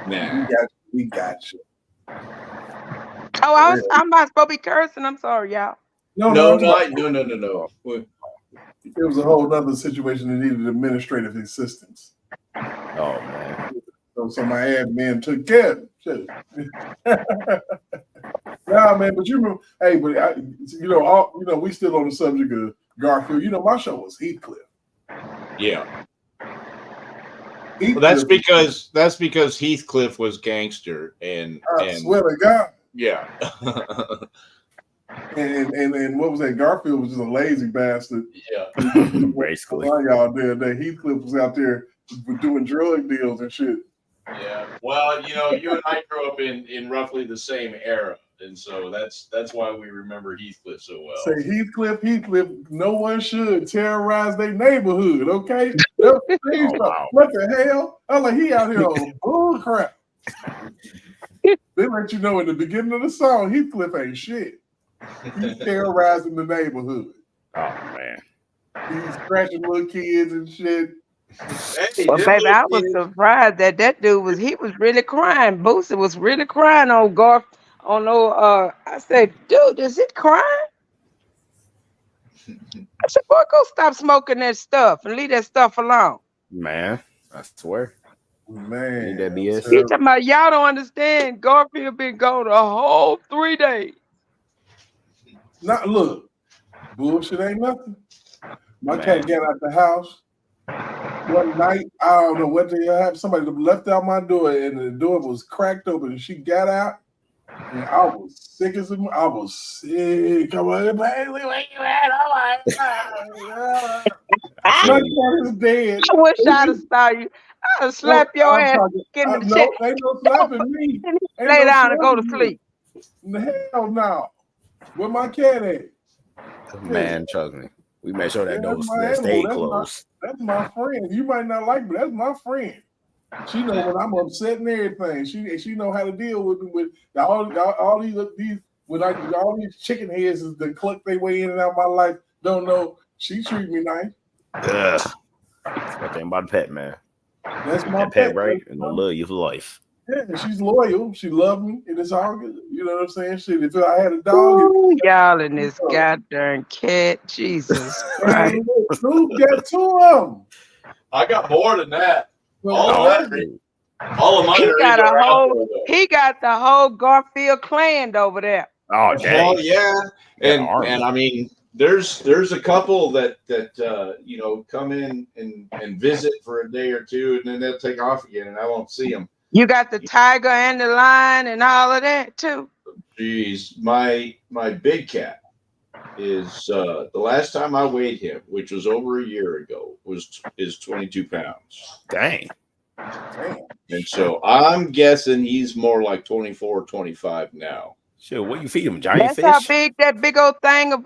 Nah. We got you. Oh, I'm not supposed to be cursing. I'm sorry, y'all. No. It was a whole other situation that needed administrative assistance. Oh man. So my admin took care of it. Nah, man, but you remember, hey, but we still on the subject of Garfield. My show was Heathcliff. Yeah. Well, that's because Heathcliff was gangster and swear to God. Yeah. and what was that? Garfield was just a lazy bastard. Yeah. Basically. Y'all there. Heathcliff was out there doing drug deals and shit. Yeah. Well, you and I grew up in roughly the same era. And so that's why we remember Heathcliff so well. Say Heathcliff, no one should terrorize their neighborhood, okay? What the hell? I'm like, he out here on bull crap. They let you know in the beginning of the song, Heathcliff ain't shit. He's terrorizing the neighborhood. Oh man. He's scratching little kids and shit. Hey, Well, them baby, little I was kids- surprised that dude was really crying. Boosie was really crying on Garth. On no, I said, dude, is it crying? I said, boy, go stop smoking that stuff and leave that stuff alone. Man, I swear. Man, Need that BS. He talking about y'all don't understand. Garfield been gone the whole 3 days. Now look, bullshit ain't nothing. My cat got out the house one night. I don't know what the hell happened. Somebody left out my door, and the door was cracked open. And she got out, and I was sick as a. I was sick. Come on, baby, where you at? My cat is dead. I wish I'd have saw you. I'd have slapped your ass. Get in the No, check. ain't no slapping me. Ain't Lay no down and go to slapping me. sleep. Hell no. Where my cat at? Man, trust me. We made sure that Yeah, door that's my that stayed animal. closed. That's my friend. You might not like me. That's my friend. She know when I'm upset and everything. She know how to deal with me with all these when all these chicken heads is the cluck they way in and out of my life. Don't know. She treat me nice. Ugh. That's one thing about a pet, man. That's my That pet, pet, right? And I love you for life. Yeah, she's loyal. She loves me, and it's all good. You know what I'm saying? Shit, if I had a dog, Ooh, y'all and this goddamn cat. Jesus Christ. Snoop got 2 of them. I got more than that. All Oh, of mine. All of mine He are got either a out whole. there, though. He got the whole Garfield clan over there. Oh, dang. Well, yeah, and I mean, there's a couple that you know come in and visit for a day or two, and then they'll take off again, and I won't see them. You got the tiger and the lion and all of that too. Jeez, my big cat is the last time I weighed him, which was over a year ago, is 22 pounds. Dang. And so I'm guessing he's more like 24, 25 now. Shit, what you feed him? Giant That's fish? how big that big old thing of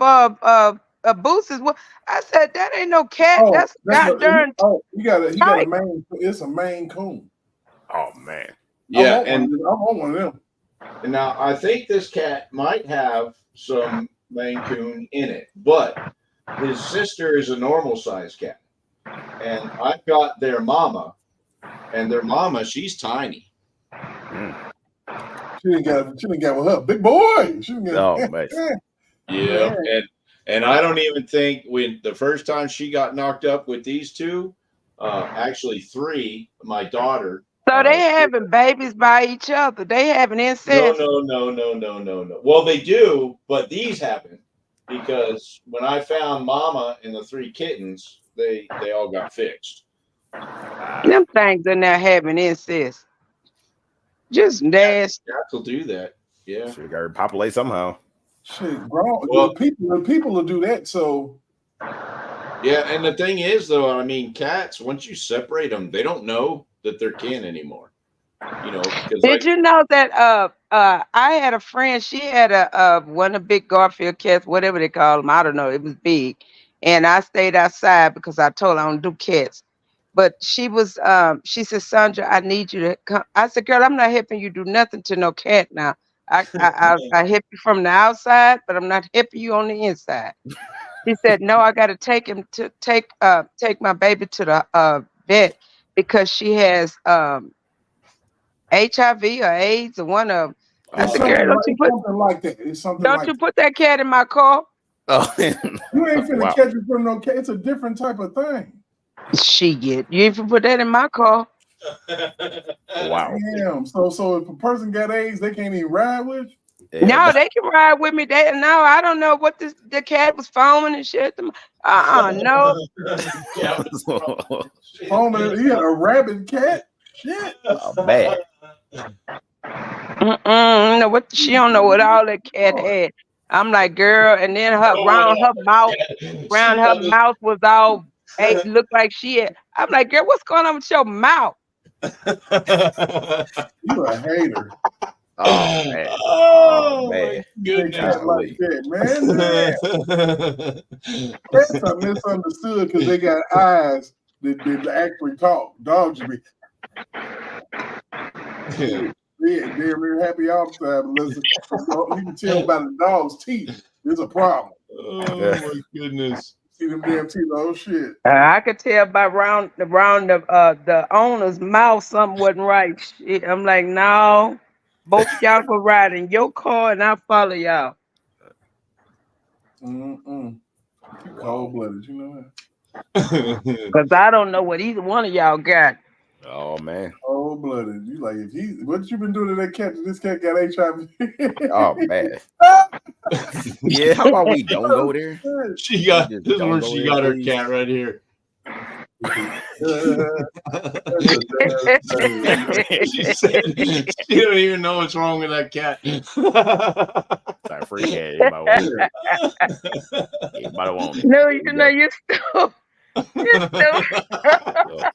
Boots is. What I said, that ain't no cat. That's goddamn. You got a Maine. It's a Maine Coon. Oh man. Yeah, I want one of them. And now I think this cat might have some Maine Coon in it, but his sister is a normal sized cat. And I've got their mama, and their mama, she's tiny. She didn't got with her big boy. She didn't Oh, got, man. Yeah, and I don't even think when the first time she got knocked up with these two, actually 3, my daughter. So they having babies by each other. They having incest. No. Well, they do, but these happen because when I found Mama and the 3 kittens, they all got fixed. Them things in there having incest. Just nasty. Cats will do that. Yeah. Sure, got to populate somehow. Shit, grown. Well- the people will do that. So Yeah, and the thing is, though, I mean, cats, once you separate them, they don't know that they're kin anymore. You know, because Did you know that I had a friend, she had a one of the big Garfield cats, whatever they call them, I don't know, it was big. And I stayed outside because I told her I don't do cats. But she was she said, Sandra, I need you to come. I said, girl, I'm not helping you do nothing to no cat now. I help you from the outside, but I'm not helping you on the inside. She said, no, I got to take him to take my baby to the vet because she has HIV or AIDS or one of them. I said, girl, don't you put that cat in my car? Oh, you ain't finna Wow. catch it from no cat. It's a different type of thing. You ain't finna put that in my car. Wow. Damn. So if a person got AIDS, they can't even ride with you? No, they can ride with me. I don't know what the cat was foaming and shit. No. Foaming, he had a rabid cat. Shit. Oh, bad. No, what she don't know what all that cat had. I'm like, girl, and then around her mouth was all looked like she had. I'm like, girl, what's going on with your mouth? You a hater. Oh man. Oh, man. goodness. Like that, man. Cats are misunderstood because they got eyes that actually talk. Dogs be. Yeah, they're very happy all the time. Listen, you can tell by the dog's teeth. There's a problem. Oh my goodness. See them damn teeth? Oh shit. I could tell by round the owner's mouth something wasn't right. Shit. I'm like, no, both y'all go ride in your car and I'll follow y'all. Cold blooded, you know that. Because I don't know what either one of y'all got. Oh man. Cold blooded. You like what you been doing to that cat? This cat got HIV. Oh man. Yeah, how about we don't go there? She got this is where she got her cat right here. She said she don't even know what's wrong with that cat. Sorry, free cat. No, you know you're still. Oh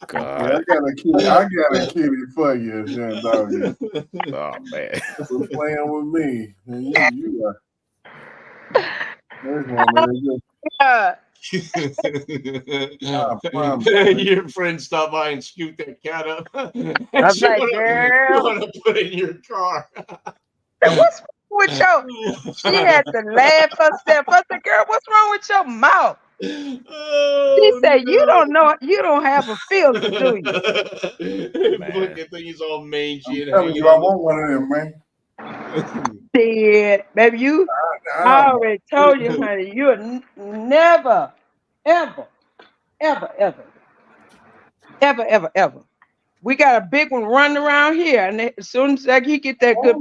God. Yeah, I got a kitty for you, damn dog. Oh man. Quit playing with me. Man, you are. There's one, man. Your friend stopped by and scooped that cat up. I'm like, girl, you want to put it in your car. What's wrong with your? She had to laugh herself. I said, girl, what's wrong with your mouth? She said, no. You don't have a feeling, do you? Look at things all mangy and I want one of them, man. Did baby, you? I already told you, honey. You'll never, ever. We got a big one running around here, and as soon as he get that good,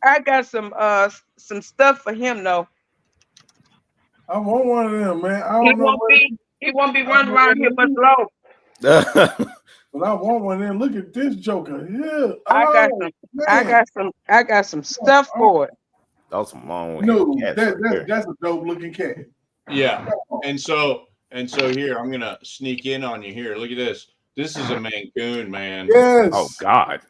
I got some stuff for him though. I want one of them, man. He won't be running around here much long. But I want one of them. Look at this joker. Yeah. I got some stuff for it. That's some long. No, that's a dope looking cat. Yeah. And so here, I'm gonna sneak in on you here. Look at this. This is a Mancoon, man. Yes. Oh God.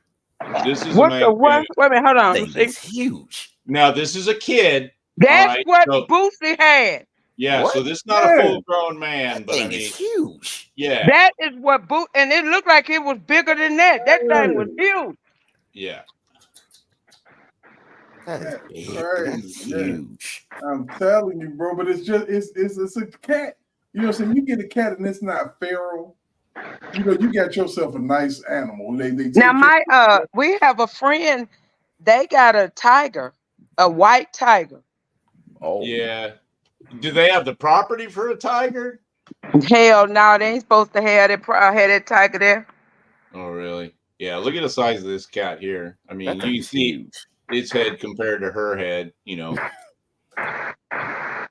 This is what the what? Wait a minute, hold on. It's huge. Now this is a kid. That's what Boosie had. Yeah, what? So this is not a full-grown man, but I mean, it's huge. Yeah, that is what and it looked like it was bigger than that. That thing was huge. Yeah, That's huge. I'm telling you, bro. But it's a cat. You know what I'm saying? You get a cat and it's not feral. You know, you got yourself a nice animal. Now we have a friend. They got a tiger, a white tiger. Oh yeah. Do they have the property for a tiger? Hell no, they ain't supposed to have that tiger there. Oh, really? Yeah, look at the size of this cat here. I mean, you see its head compared to her head, you know. I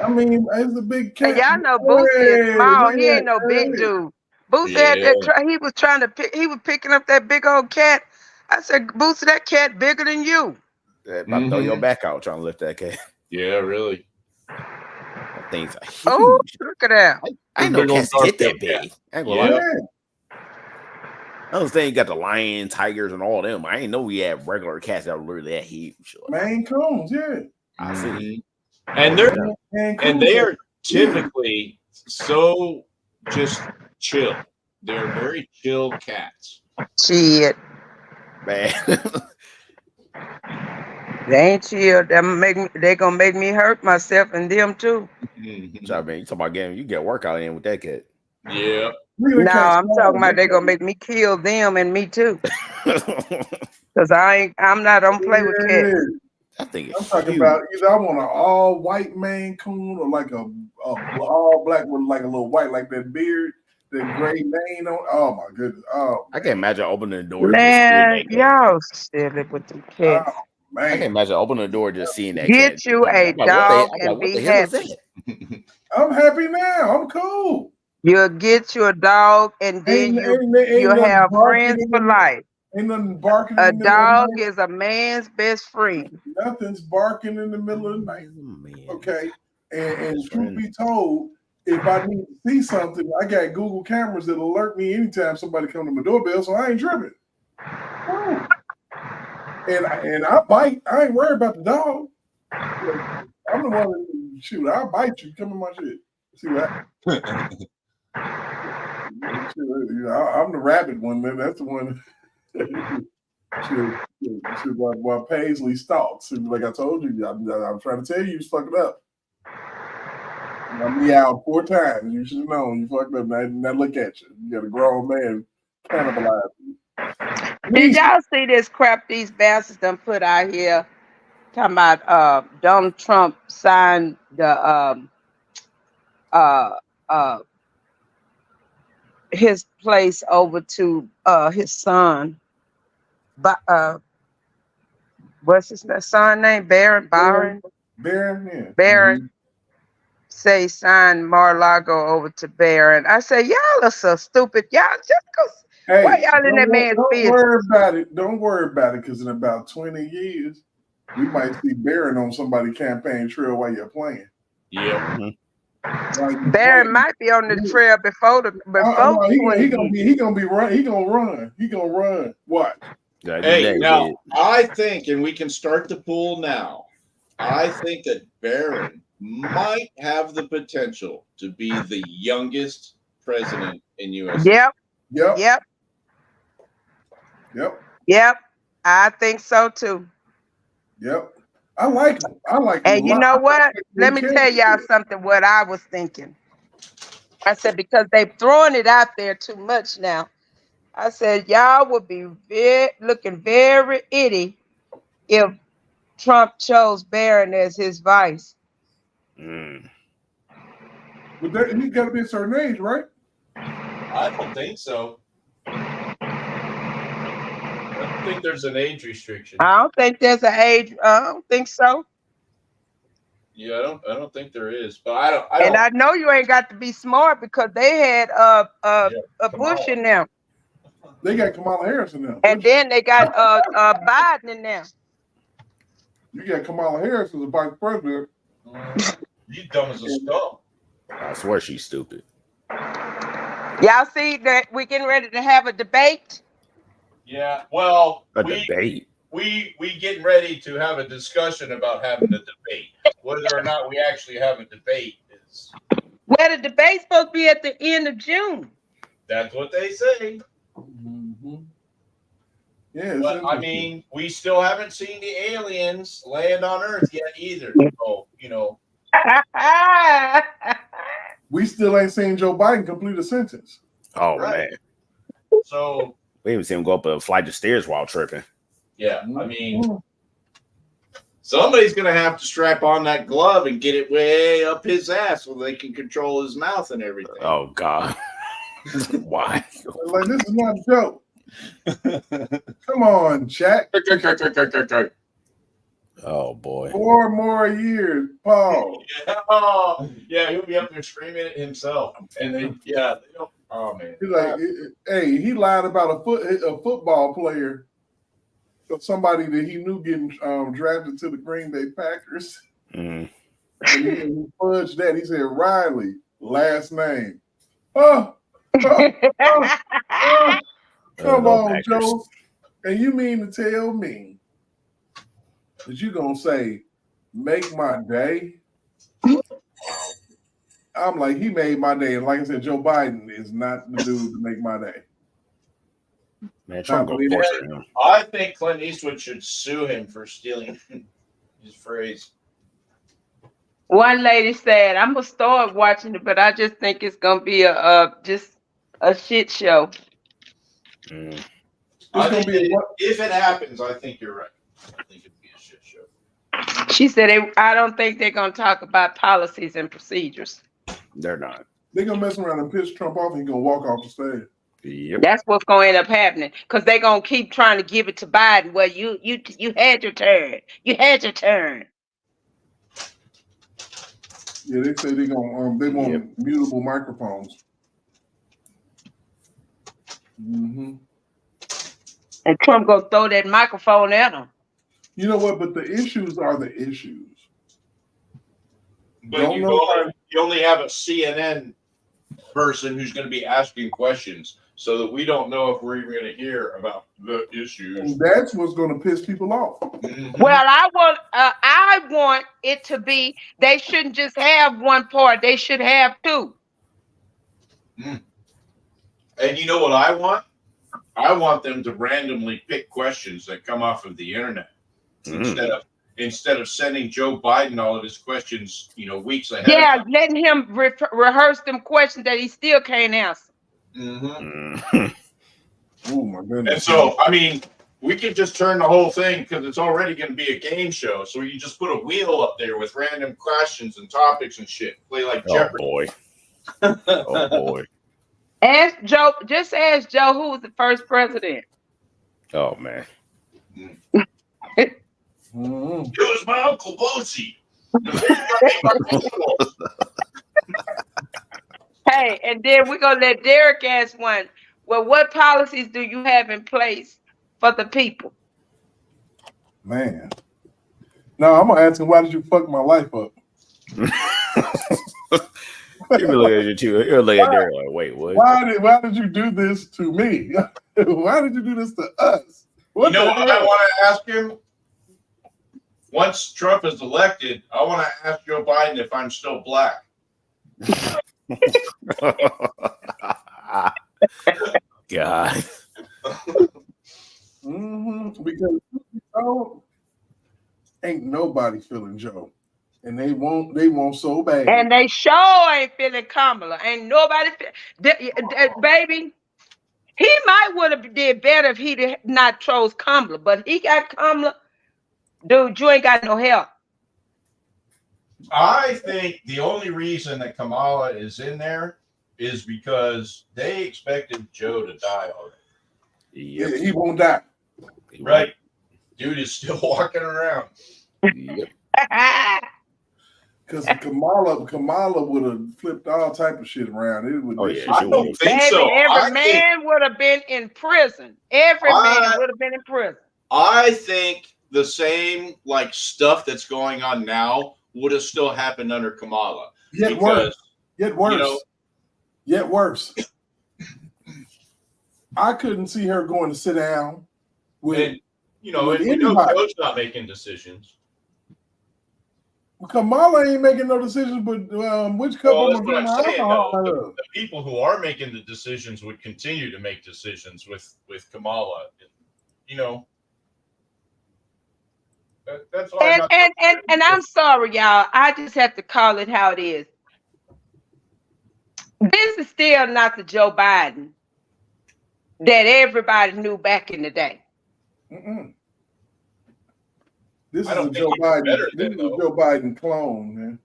mean, it's a big cat. And y'all know Boosie is small. He ain't no big dude. Boosie had that. He was picking up that big old cat. I said, Boosie, that cat bigger than you. About to throw your back out trying to lift that cat. Yeah, really. That thing's huge. Oh, look at that. I know cats get that big. I ain't gonna lie. I was saying you got the lions, tigers, and all them. I ain't know we had regular cats that were really that huge. Mancoons, yeah. I see. And they are typically so just chill. They're very chill cats. Shit. Man. They ain't chill. They gonna make me hurt myself and them too. I mean, you talking about getting you get workout in with that cat. Yeah. No, I'm talking about they gonna make me kill them and me too. Cause I don't play with cats. I think I'm talking about either I want an all white Mancoon or like a all black with like a little white, like that beard, that gray mane on. Oh my goodness! Oh, I can't imagine opening the door. Man, y'all silly with the cats. Oh, man. I can't imagine opening the door just seeing that. Get cat. you a dog and be happy. I'm happy now. I'm cool. You'll get you a dog and then you'll have friends for life. Ain't nothing barking. A dog is a man's best friend. Nothing's barking in the middle of the night. Okay. And truth be told, if I need to see something, I got Google cameras that alert me anytime somebody come to my doorbell, so I ain't tripping. And I bite. I ain't worried about the dog. I'm the one that shoot. I'll bite you. Come in my shit. See what? I'm the rabbit one, man. That's the one. While Paisley stalks. Like I told you, I'm trying to tell you, you fucked up. I meowed 4 times. You should have known you fucked up. Now look at you. You got a grown man cannibalizing you. Did y'all see this crap these bastards done put out here? Talking about Donald Trump signed the his place over to his son. But what's his son name? Byron. Barron, yeah. Barron. Say sign Mar-a-Lago over to Barron. I say y'all are so stupid. Y'all just go. Hey, why y'all in that man's business? Don't worry about it. Don't worry about it, because in about 20 years, we might see Barron on somebody's campaign trail while you're playing. Yeah. Barron might be on the trail before the he gonna run. What? Hey, now I think, and we can start the pool now. I think that Barron might have the potential to be the youngest president in U.S. Yep. I think so too. Yep. I like him. And you know what? Let me tell y'all something. What I was thinking. I said because they've throwing it out there too much now. I said y'all would be looking very itty if Trump chose Barron as his vice. But he's got to be a certain age, right? I don't think so. I don't think there's an age restriction. I don't think there's an age. I don't think so. Yeah, I don't think there is. But I don't. And I know you ain't got to be smart because they had a Bush in there. They got Kamala Harris in there. And then they got Biden in there. You got Kamala Harris as a vice president. You dumb as a skunk. I swear she's stupid. Y'all see that we getting ready to have a debate? Yeah, well, debate. We getting ready to have a discussion about having a debate. Whether or not we actually have a debate is. Well, the debate's supposed to be at the end of June. That's what they say. Yeah, but I mean, we still haven't seen the aliens land on Earth yet either. So, you know. We still ain't seen Joe Biden complete a sentence. Oh, man. So. We haven't seen him go up a flight of stairs while tripping. Yeah, I mean, somebody's going to have to strap on that glove and get it way up his ass so they can control his mouth and everything. Oh, God. Why? Like, this is not a joke. Come on, Jack. Oh, boy. 4 more years, Paul. Yeah, he'll be up there screaming it himself. And then, they don't. Oh, man. He's like, hey, he lied about a football player, somebody that he knew getting drafted to the Green Bay Packers. And he fudged that. He said, Riley, last name. Come on, Joe. And you mean to tell me that you're going to say, make my day? I'm like, he made my day. And like I said, Joe Biden is not the dude to make my day. Man, Trump go torture him. I think Clint Eastwood should sue him for stealing his phrase. One lady said, I'm going to start watching it, but I just think it's going to be just a shit show. I think if it happens, I think you're right. I think it'd be a shit show. She said, I don't think they're going to talk about policies and procedures. They're not. They're going to mess around and piss Trump off and he's going to walk off the stage. Yep. That's what's going to end up happening because they're going to keep trying to give it to Biden. Well, you had your turn. You had your turn. Yeah, they say they want mutable microphones. And Trump gonna throw that microphone at them. You know what? But the issues are the issues. But you only have a CNN person who's going to be asking questions, so that we don't know if we're even going to hear about the issues. And that's what's going to piss people off. Well, I want it to be. They shouldn't just have one part. They should have two. And you know what I want? I want them to randomly pick questions that come off of the internet instead of sending Joe Biden all of his questions, weeks ahead. Yeah, letting him rehearse them questions that he still can't answer. Mm-hmm. Oh my goodness! And so, I mean, we can just turn the whole thing because it's already going to be a game show. So we can just put a wheel up there with random questions and topics and shit. Play like Jeopardy. Boy. Oh boy. Ask Joe. Just ask Joe who was the first president. Oh man. It was my Uncle Bosie. Hey, and then we're gonna let Derek ask one. Well, what policies do you have in place for the people? Man. No, I'm gonna ask him, why did you fuck my life up? You're looking at you too. You're looking at Derek like, wait, what? Why did you do this to me? Why did you do this to us? What I want to ask him? Once Trump is elected, I want to ask Joe Biden if I'm still black. God. Because Joe, ain't nobody feeling Joe, and they won't so bad. And they sure ain't feeling Kamala. Ain't nobody baby. He might would have did better if he not chose Kamala, but he got Kamala. Dude, you ain't got no help. I think the only reason that Kamala is in there is because they expected Joe to die already. Yeah, he won't die. Right. Dude is still walking around. Yep. Because Kamala would have flipped all type of shit around. It would. I don't think so. Every man would have been in prison. Every man would have been in prison. I think the same stuff that's going on now would have still happened under Kamala. Yet worse. Yet worse. I couldn't see her going to sit down with. And we know Joe's not making decisions. Kamala ain't making no decisions, but which couple that's what I'm saying, the people who are making the decisions would continue to make decisions with Kamala. That's all. And I'm sorry, y'all. I just have to call it how it is. This is still not the Joe Biden that everybody knew back in the day. This is a Joe Biden. This is a Joe Biden clone, man.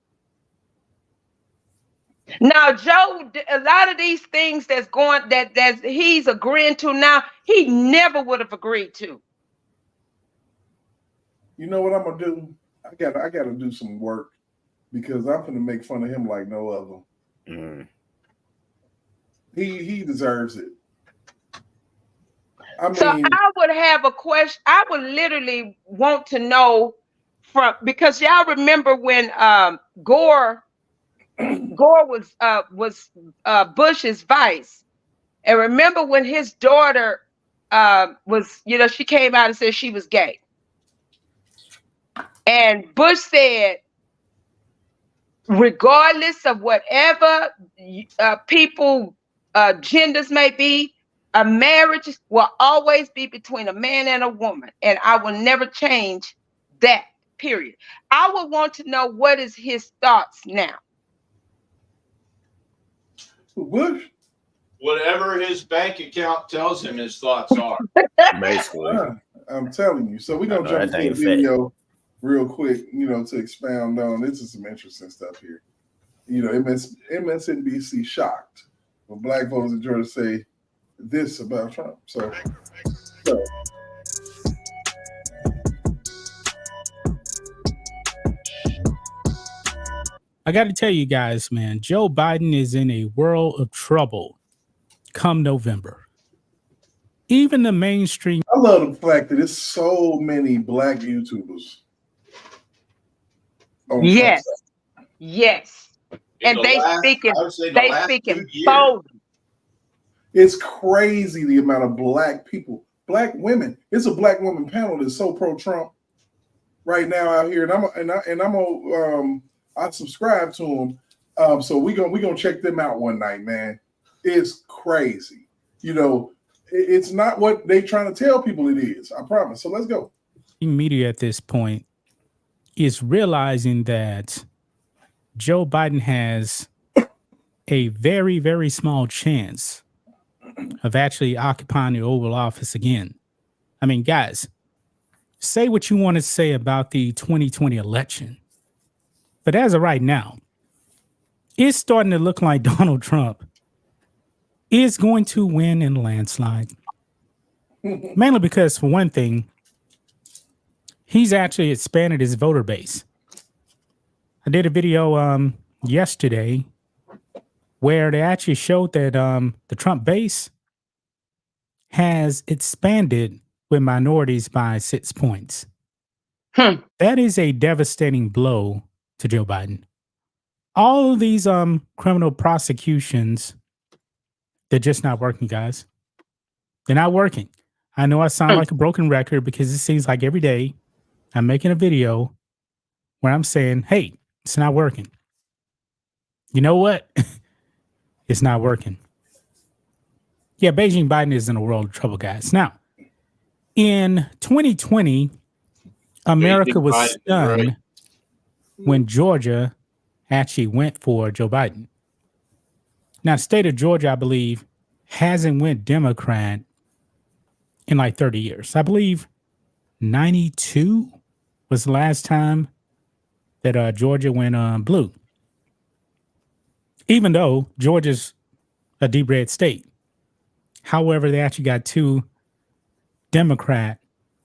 Now, Joe, a lot of these things that he's agreeing to now, he never would have agreed to. You know what I'm gonna do? I gotta do some work because I'm gonna make fun of him like no other. He deserves it. So I would have a question. I would literally want to know because y'all remember when Gore was Bush's vice, and remember when his daughter was, she came out and said she was gay, and Bush said, regardless of whatever people genders may be, a marriage will always be between a man and a woman, and I will never change that, period. I would want to know what is his thoughts now. Bush? Whatever his bank account tells him his thoughts are. Basically. I'm telling you. So we're going to jump into the video real quick, to expound on. This is some interesting stuff here. MSNBC shocked when black voters in Georgia say this about Trump. So I got to tell you guys, man, Joe Biden is in a world of trouble come November. Even the mainstream. I love the fact that there's so many black YouTubers. Yes. And they speaking boldly. It's crazy the amount of black people, black women. It's a black woman panel that's so pro-Trump right now out here, I subscribe to them. So we're gonna check them out one night, man. It's crazy. You know, it's not what they trying to tell people it is. I promise. So let's go. Media at this point is realizing that Joe Biden has a very, very small chance of actually occupying the Oval Office again. I mean, guys, say what you want to say about the 2020 election, but as of right now, it's starting to look like Donald Trump is going to win in a landslide. Mainly because, for one thing, he's actually expanded his voter base. I did a video yesterday where they actually showed that the Trump base has expanded with minorities by 6 points. That is a devastating blow to Joe Biden. All of these criminal prosecutions, they're just not working, guys. They're not working. I know I sound like a broken record because it seems like every day I'm making a video where I'm saying, hey, it's not working. You know what? It's not working. Yeah, Beijing Biden is in a world of trouble, guys. Now, in 2020, America was stunned when Georgia actually went for Joe Biden. Now, the state of Georgia, I believe, hasn't went Democrat in like 30 years. I believe 92 was the last time that Georgia went blue. Even though Georgia's a deep red state. However, they actually got 2 Democrat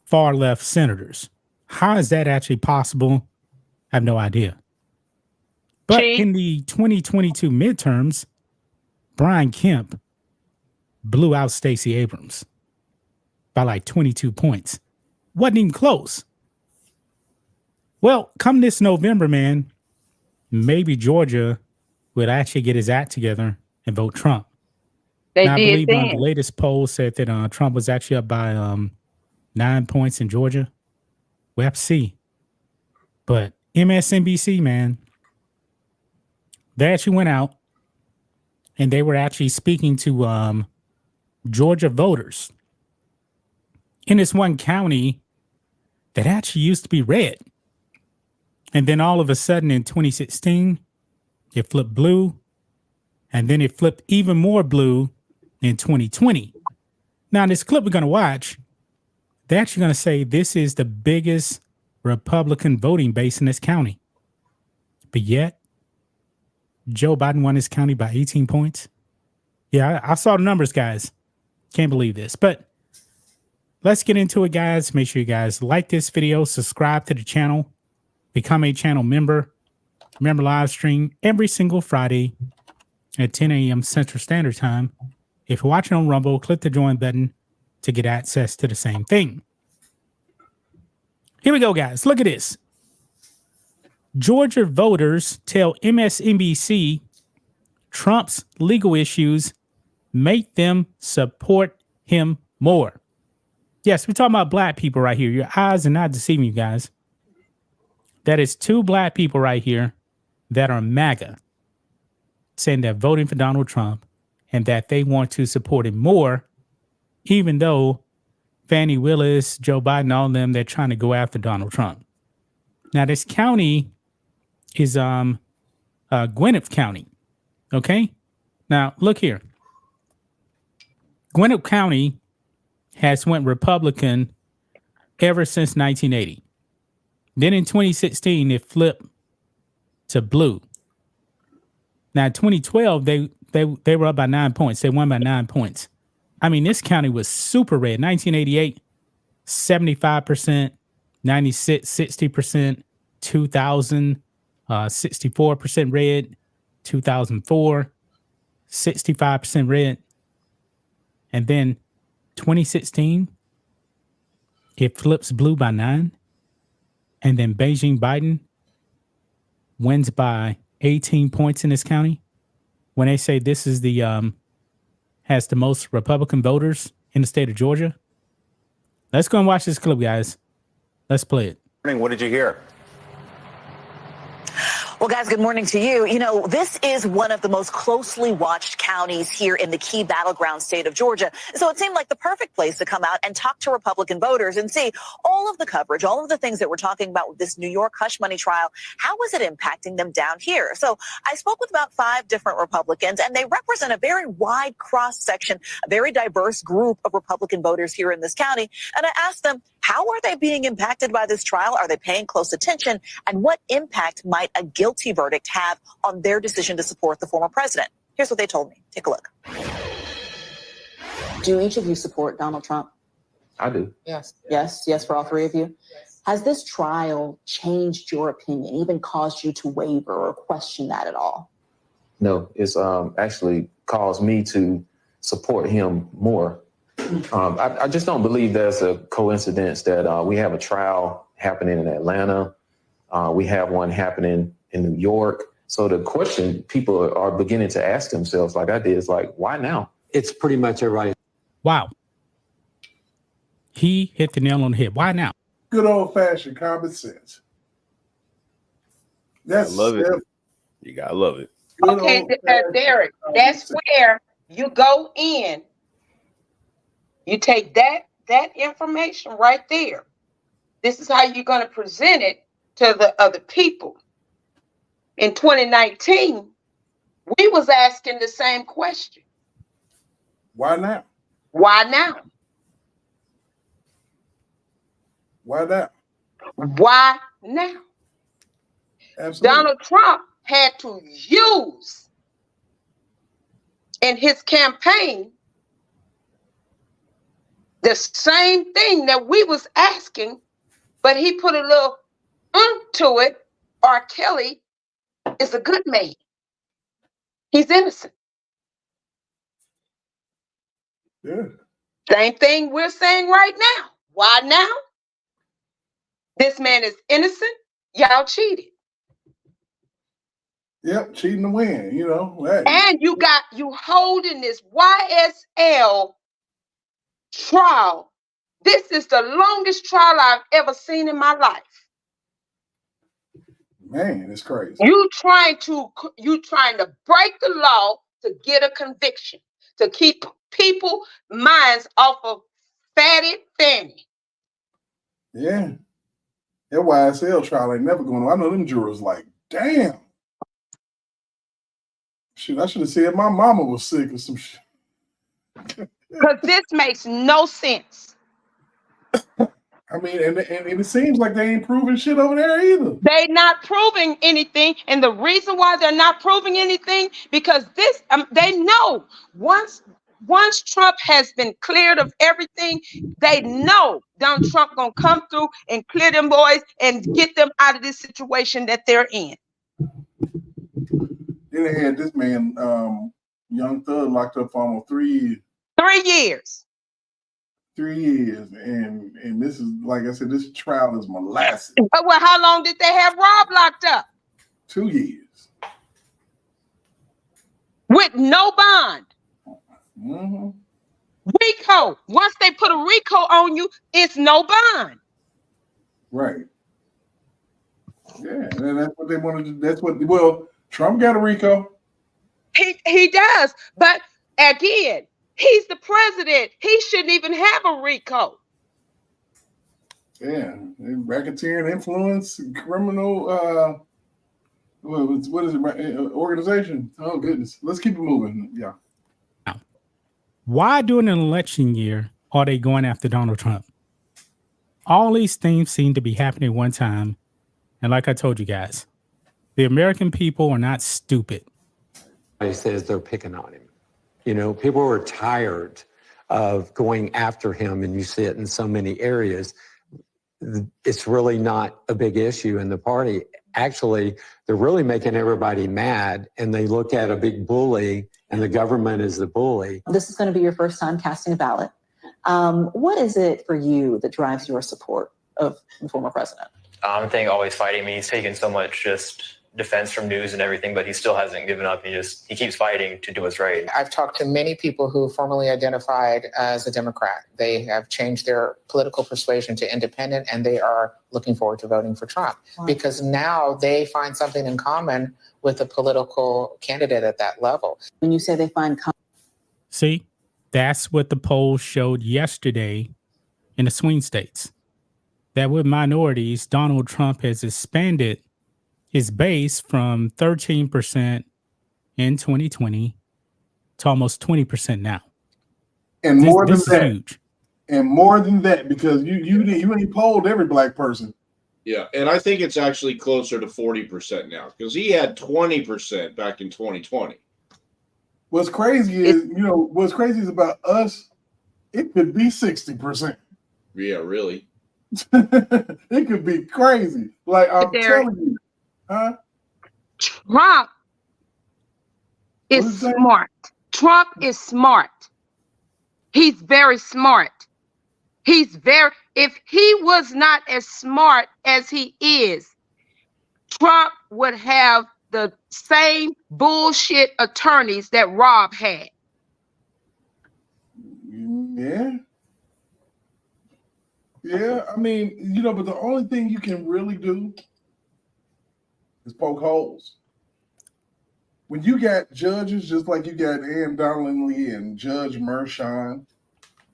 far left senators. How is that actually possible? I have no idea. But in the 2022 midterms, Brian Kemp blew out Stacey Abrams by like 22 points. Wasn't even close. Well, come this November, man, maybe Georgia would actually get his act together and vote Trump. They now, did I believe then. the latest poll said that Trump was actually up by 9 points in Georgia. We'll have to see. But MSNBC, man, they actually went out and they were actually speaking to Georgia voters in this one county that actually used to be red. And then all of a sudden in 2016, it flipped blue. And then it flipped even more blue in 2020. Now, this clip we're going to watch, they're actually going to say this is the biggest Republican voting base in this county. But yet, Joe Biden won his county by 18 points. Yeah, I saw the numbers, guys. Can't believe this. But let's get into it, guys. Make sure you guys like this video, subscribe to the channel, become a channel member. Remember, live stream every single Friday at 10 a.m. Central Standard Time. If you're watching on Rumble, click the join button to get access to the same thing. Here we go, guys. Look at this. Georgia voters tell MSNBC Trump's legal issues make them support him more. Yes, we're talking about black people right here. Your eyes are not deceiving you guys. That is 2 black people right here that are MAGA, saying they're voting for Donald Trump and that they want to support him more, even though Fannie Willis, Joe Biden, all of them, they're trying to go after Donald Trump. Now, this county is Gwinnett County. Okay? Now, look here. Gwinnett County has went Republican ever since 1980. Then in 2016, it flipped to blue. Now, in 2012, they were up by 9 points. They won by 9 points. I mean, this county was super red. 1988, 75%, 96, 60%, 2000, 64% red, 2004, 65% red. And then 2016, it flips blue by 9. And then Beijing Biden wins by 18 points in this county. When they say this is the has the most Republican voters in the state of Georgia. Let's go and watch this clip, guys. Let's play it. What did you hear? Well, guys, good morning to you. You know, this is one of the most closely watched counties here in the key battleground state of Georgia. So it seemed like the perfect place to come out and talk to Republican voters and see all of the coverage, all of the things that we're talking about with this New York hush money trial. How is it impacting them down here? So I spoke with about 5 different Republicans, and they represent a very wide cross section, a very diverse group of Republican voters here in this county. And I asked them, how are they being impacted by this trial? Are they paying close attention? And what impact might a guilty verdict have on their decision to support the former president? Here's what they told me. Take a look. Do each of you support Donald Trump? I do. Yes. Yes, for all 3 of you? Yes. Has this trial changed your opinion, even caused you to waver or question that at all? No, it's actually caused me to support him more. I just don't believe there's a coincidence that we have a trial happening in Atlanta. We have one happening in New York. So the question people are beginning to ask themselves, like I did, is like, why now? It's pretty much everybody. Wow. He hit the nail on the head. Why now? Good old-fashioned common sense. I love it. You gotta love it. Okay, Derek, that's where you go in. You take that information right there. This is how you're going to present it to the other people. In 2019, we was asking the same question. Why now? Why now? Why now? Why now? Absolutely. Donald Trump had to use in his campaign the same thing that we was asking, but he put a little to it. R. Kelly is a good man. He's innocent. Yeah. Same thing we're saying right now. Why now? This man is innocent. Y'all cheated. Yep, cheating to win, you know. Hey. And you holding this YSL trial. This is the longest trial I've ever seen in my life. Man, it's crazy. You trying to break the law to get a conviction, to keep people minds off of Fatty Fanny. Yeah. That YSL trial ain't never going to. I know them jurors like, damn. Shit, I should have said my mama was sick or some shit. Because this makes no sense. I mean, and it seems like they ain't proving shit over there either. They not proving anything, and the reason why they're not proving anything, because they know once Trump has been cleared of everything, they know Donald Trump gonna come through and clear them boys and get them out of this situation that they're in. Then they had this man, Young Thug, locked up for almost 3 years. 3 years. 3 years, and this is, like I said, this trial is molasses. Well, how long did they have Rob locked up? 2 years. With no bond. Mm-hmm. RICO. Once they put a RICO on you, it's no bond. Right. Yeah, and that's what they wanted to. Well, Trump got a RICO. He does, but again, he's the president. He shouldn't even have a RICO. Yeah, racketeering, influence, criminal. What is it? Organization. Oh goodness. Let's keep it moving. Yeah. Why during an election year are they going after Donald Trump? All these things seem to be happening at one time. And like I told you guys, the American people are not stupid. He says they're picking on him. You know, people are tired of going after him, and you see it in so many areas. It's really not a big issue in the party. Actually, they're really making everybody mad, and they look at a big bully, and the government is the bully. This is going to be your first time casting a ballot. What is it for you that drives your support of the former president? I think always fighting me. He's taken so much just defense from news and everything, but he still hasn't given up. He keeps fighting to do what's right. I've talked to many people who formerly identified as a Democrat. They have changed their political persuasion to independent, and they are looking forward to voting for Trump because now they find something in common with a political candidate at that level. When you say they find See, that's what the poll showed yesterday in the swing states. That with minorities, Donald Trump has expanded his base from 13% in 2020 to almost 20% now. And more than this that, is huge. And more than that, because you ain't polled every black person. Yeah, and I think it's actually closer to 40% now because he had 20% back in 2020. What's crazy is, what's crazy is about us, it could be 60%. Yeah, really. It could be crazy. Like I'm telling you. Huh? Trump is smart. Trump is smart. He's very smart. If he was not as smart as he is, Trump would have the same bullshit attorneys that Rob had. Yeah. Yeah, I mean, but the only thing you can really do is poke holes. When you got judges, just like you got Ann Donnelly and Judge Mershon,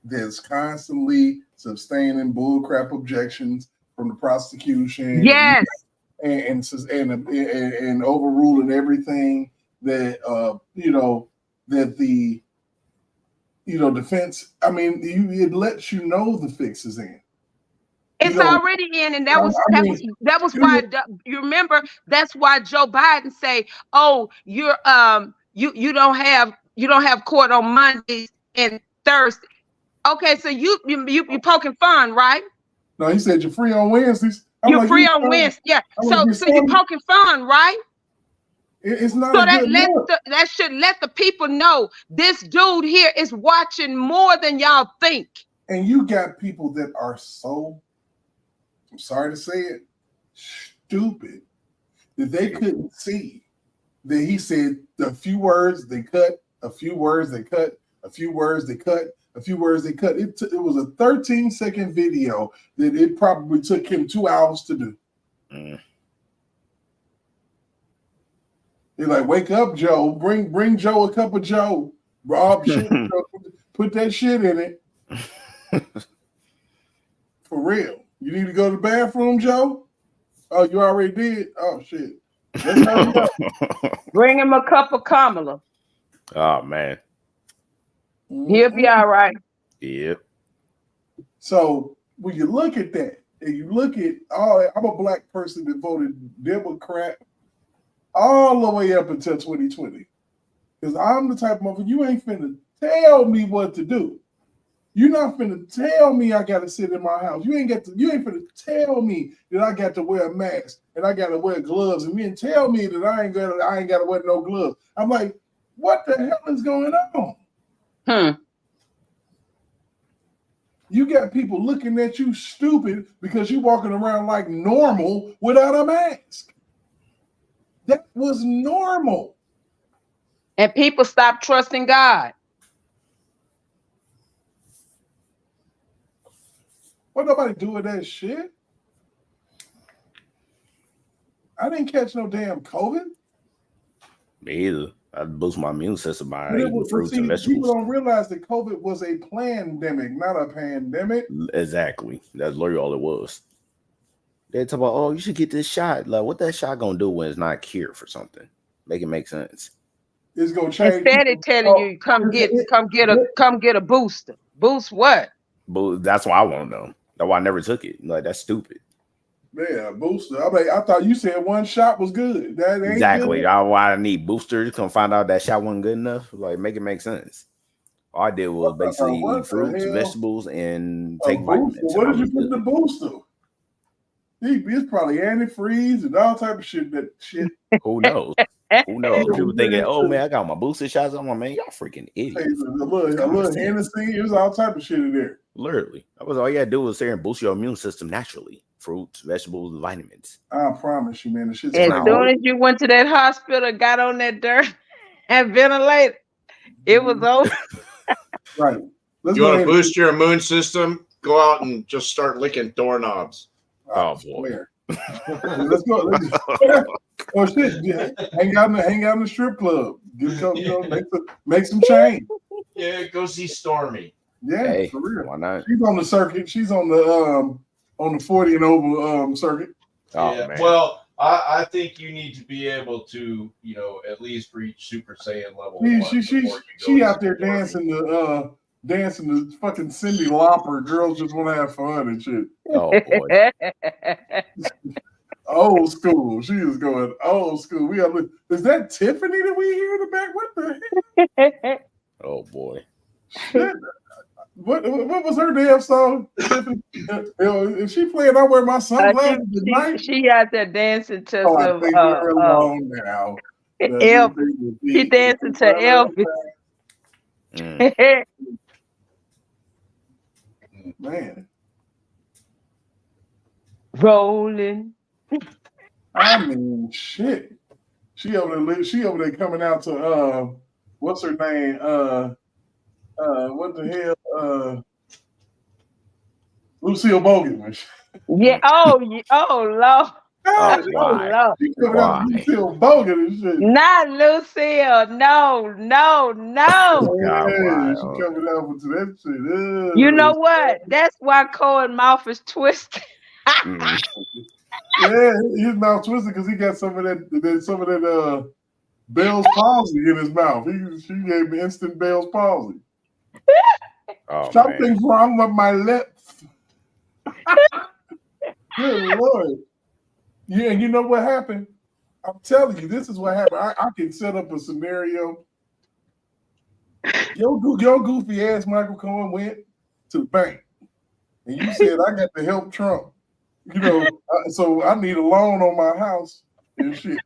that's constantly sustaining bullcrap objections from the prosecution. Yes. And overruling everything that that the defense. I mean, it lets you know the fix is in. It's already in, and that was why you remember. That's why Joe Biden say, "Oh, you don't have court on Mondays and Thursdays." Okay, so you poking fun, right? No, he said you're free on Wednesdays. You're free on Wednesdays, yeah. So you're poking fun, right? It's not. So that should let the people know this dude here is watching more than y'all think. And you got people that are so, I'm sorry to say it, stupid that they couldn't see that he said a few words they cut, a few words they cut, a few words they cut, a few words they cut. It was a 13-second video that it probably took him 2 hours to do. They're like, wake up, Joe. Bring Joe a cup of Joe. Rob shit, put that shit in it. For real. You need to go to the bathroom, Joe? Oh, you already did? Oh, shit. Bring him a cup of Kamala. Oh, man. He'll be all right. Yep. So when you look at that, and you look at I'm a black person that voted Democrat all the way up until 2020. Because I'm the type of motherfucker, you ain't finna tell me what to do. You're not finna tell me I gotta sit in my house. You ain't finna tell me that I got to wear a mask and I gotta wear gloves, and you ain't tell me that I ain't gotta wear no gloves. I'm like, what the hell is going on? You got people looking at you stupid because you walking around like normal without a mask. That was normal. And people stopped trusting God. What nobody doing that shit? I didn't catch no damn COVID. Me either. I boost my immune system by But eating fruits and vegetables. People don't realize that COVID was a pandemic, not a pandemic. Exactly. That's literally all it was. They talk about, oh, you should get this shot. Like, what that shot gonna do when it's not a cure for something? Make it make sense. It's gonna change. Instead of telling you, come get a booster. Boost what? But that's why I want to know. That's why I never took it. Like, that's stupid. Yeah, booster. I thought you said one shot was good. That ain't Exactly. good. That's why I need boosters. Come find out that shot wasn't good enough. Like, make it make sense. All I did was basically eat fruits, vegetables, and take vitamins. What did you put in the booster? It's probably antifreeze and all type of shit. Who knows? Who knows? People thinking, oh man, I got my booster shots. I'm like, man, y'all freaking idiots. A little Hennessy. It was all type of shit in there. Literally. That was all you had to do was sit here and boost your immune system naturally. fruits, vegetables, and vitamins. I promise you, man. The shit's As crazy. soon as you went to that hospital, got on that dirt and ventilated, it was over. Right. Let's You go want to ahead. boost your immune system? Go out and just start licking doorknobs. Oh boy. Let's go. Oh shit! Yeah. Hang out in the strip club. Get some, make some change. Yeah, go see Stormy. Yeah, Hey, for real. why not? She's on the circuit. She's on the 40 and over circuit. Oh Yeah, man. well, I think you need to be able to, at least reach Super Saiyan level 1. She out there dancing the fucking Cyndi Lauper. Girls just want to have fun and shit. Oh boy. Old school. She is going old school. We are. Is that Tiffany that we hear in the back? What the heck? Oh boy. Shit. What was her damn song? Tiffany? Is she playing I Wear My Sunglasses Tonight? She out there dancing to Oh, I some think we're alone now. Elvis. She dancing to Elvis. Man. Rolling. I mean, shit. She over there coming out to what's her name? What the hell? Lucille Bogan. Yeah. Oh, Lord. Oh, Lord. She coming out to Lucille Bogan and shit. Not Lucille. No. Yeah, she coming out to that shit. You know what? That's why Cohen's mouth is twisted. Yeah, his mouth twisted because he got some of that Bell's palsy in his mouth. She gave me instant Bell's palsy. Oh, Something's wrong with my lips. Good Lord. Yeah, you know what happened? I'm telling you, this is what happened. I can set up a scenario. Your goofy ass Michael Cohen went to the bank, and you said, I got to help Trump. So I need a loan on my house and shit.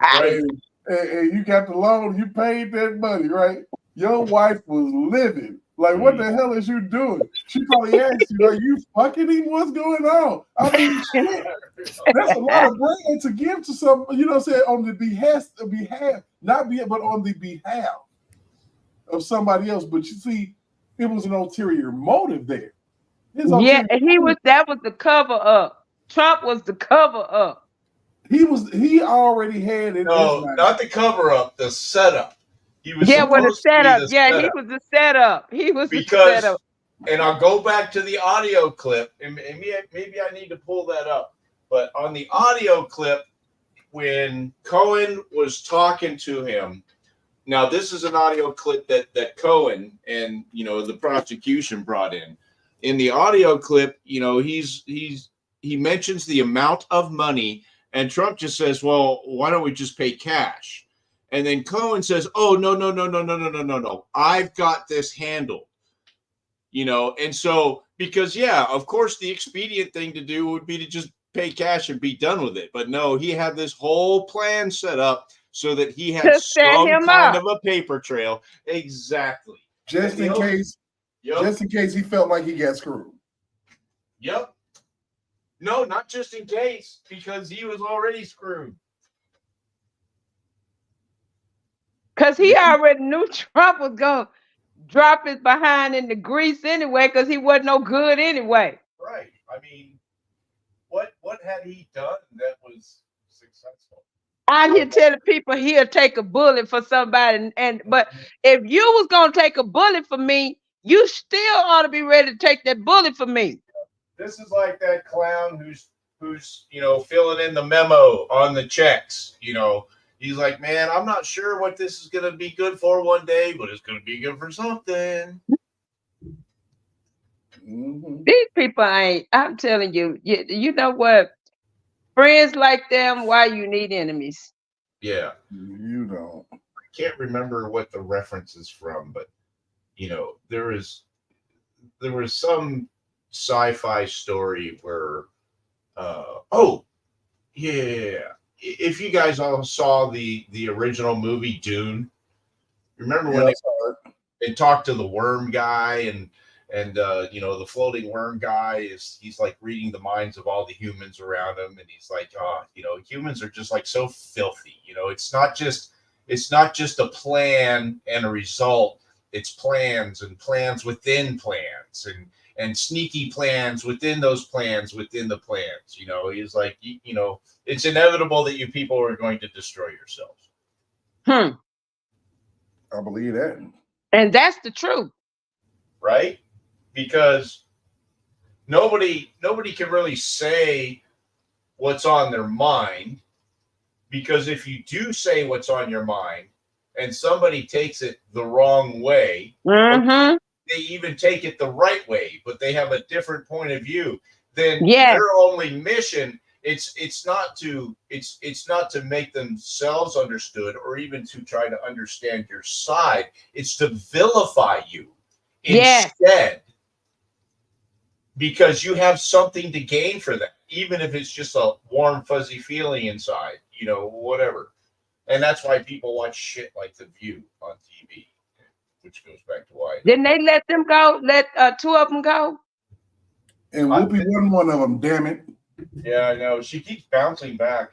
Right? And you got the loan, you paid that money, right? Your wife was livid. Like, what the hell is you doing? She probably asked you, are you fucking him? What's going on? I mean, shit. That's a lot of brain to give to some, on the behalf, but on the behalf of somebody else. But you see, it was an ulterior motive there. That was the cover up. Trump was the cover up. He already had it. No, not the cover up, the setup. He was the setup. The Yeah, setup. he was the setup. The setup. And I'll go back to the audio clip, and maybe I need to pull that up. But on the audio clip, when Cohen was talking to him, now this is an audio clip that Cohen and the prosecution brought in. In the audio clip, he mentions the amount of money, and Trump just says, "Well, why don't we just pay cash?" And then Cohen says, "Oh, no. I've got this handled." And so because of course the expedient thing to do would be to just pay cash and be done with it. But no, he had this whole plan set up so that he had some kind of a paper trail. Exactly. Just in case he felt like he got screwed. Yep. No, not just in case, because he was already screwed. Because he already knew Trump was going to drop his behind in the grease anyway, because he wasn't no good anyway. Right. I mean, what had he done that was successful? Out here telling people he'll take a bullet for somebody, but if you was gonna take a bullet for me, you still ought to be ready to take that bullet for me. This is like that clown who's filling in the memo on the checks. He's like, man, I'm not sure what this is gonna be good for one day, but it's gonna be good for something. These people ain't. I'm telling you. You know what? Friends like them, why you need enemies? Yeah. You don't. I can't remember what the reference is from, but there was some sci-fi story where if you guys all saw the original movie Dune, remember when they talked to the worm guy And the floating worm guy he's like reading the minds of all the humans around him, and he's like, humans are just like so filthy. It's not just a plan and a result. It's plans and plans within plans and sneaky plans within those plans within the plans. He's like, it's inevitable that you people are going to destroy yourselves. I believe that. And that's the truth. Right? Because nobody can really say what's on their mind, because if you do say what's on your mind and somebody takes it the wrong way, they even take it the right way, but they have a different point of view, then their only mission it's not to make themselves understood or even to try to understand your side. It's to vilify you instead. Because you have something to gain for that, even if it's just a warm, fuzzy feeling inside, whatever. And that's why people watch shit like The View on TV, which goes back to why. Didn't they let them go? Let two of them go? And Whoopi wasn't one of them, damn it. Yeah, I know. She keeps bouncing back.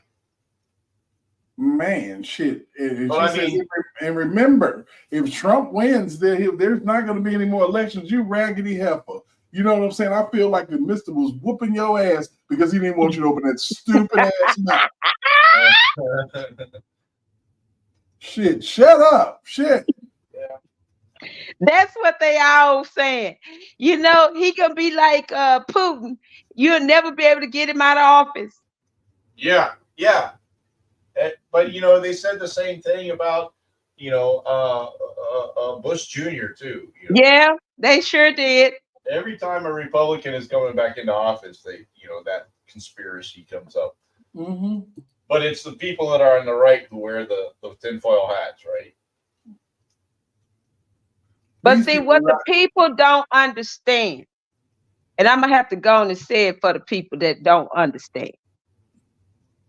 Man, shit. Well, and remember, if Trump wins, there's not going to be any more elections. You raggedy heifer. You know what I'm saying? I feel like the mister was whooping your ass because he didn't want you to open that stupid ass mouth. Shit, shut up. Shit. That's what they all saying. He gonna be like Putin. You'll never be able to get him out of office. Yeah. But they said the same thing about Bush Jr. too. Yeah, they sure did. Every time a Republican is coming back into office, that conspiracy comes up. But it's the people that are on the right who wear the tinfoil hats, right? But see, what the people don't understand, and I'm gonna have to go on and say it for the people that don't understand.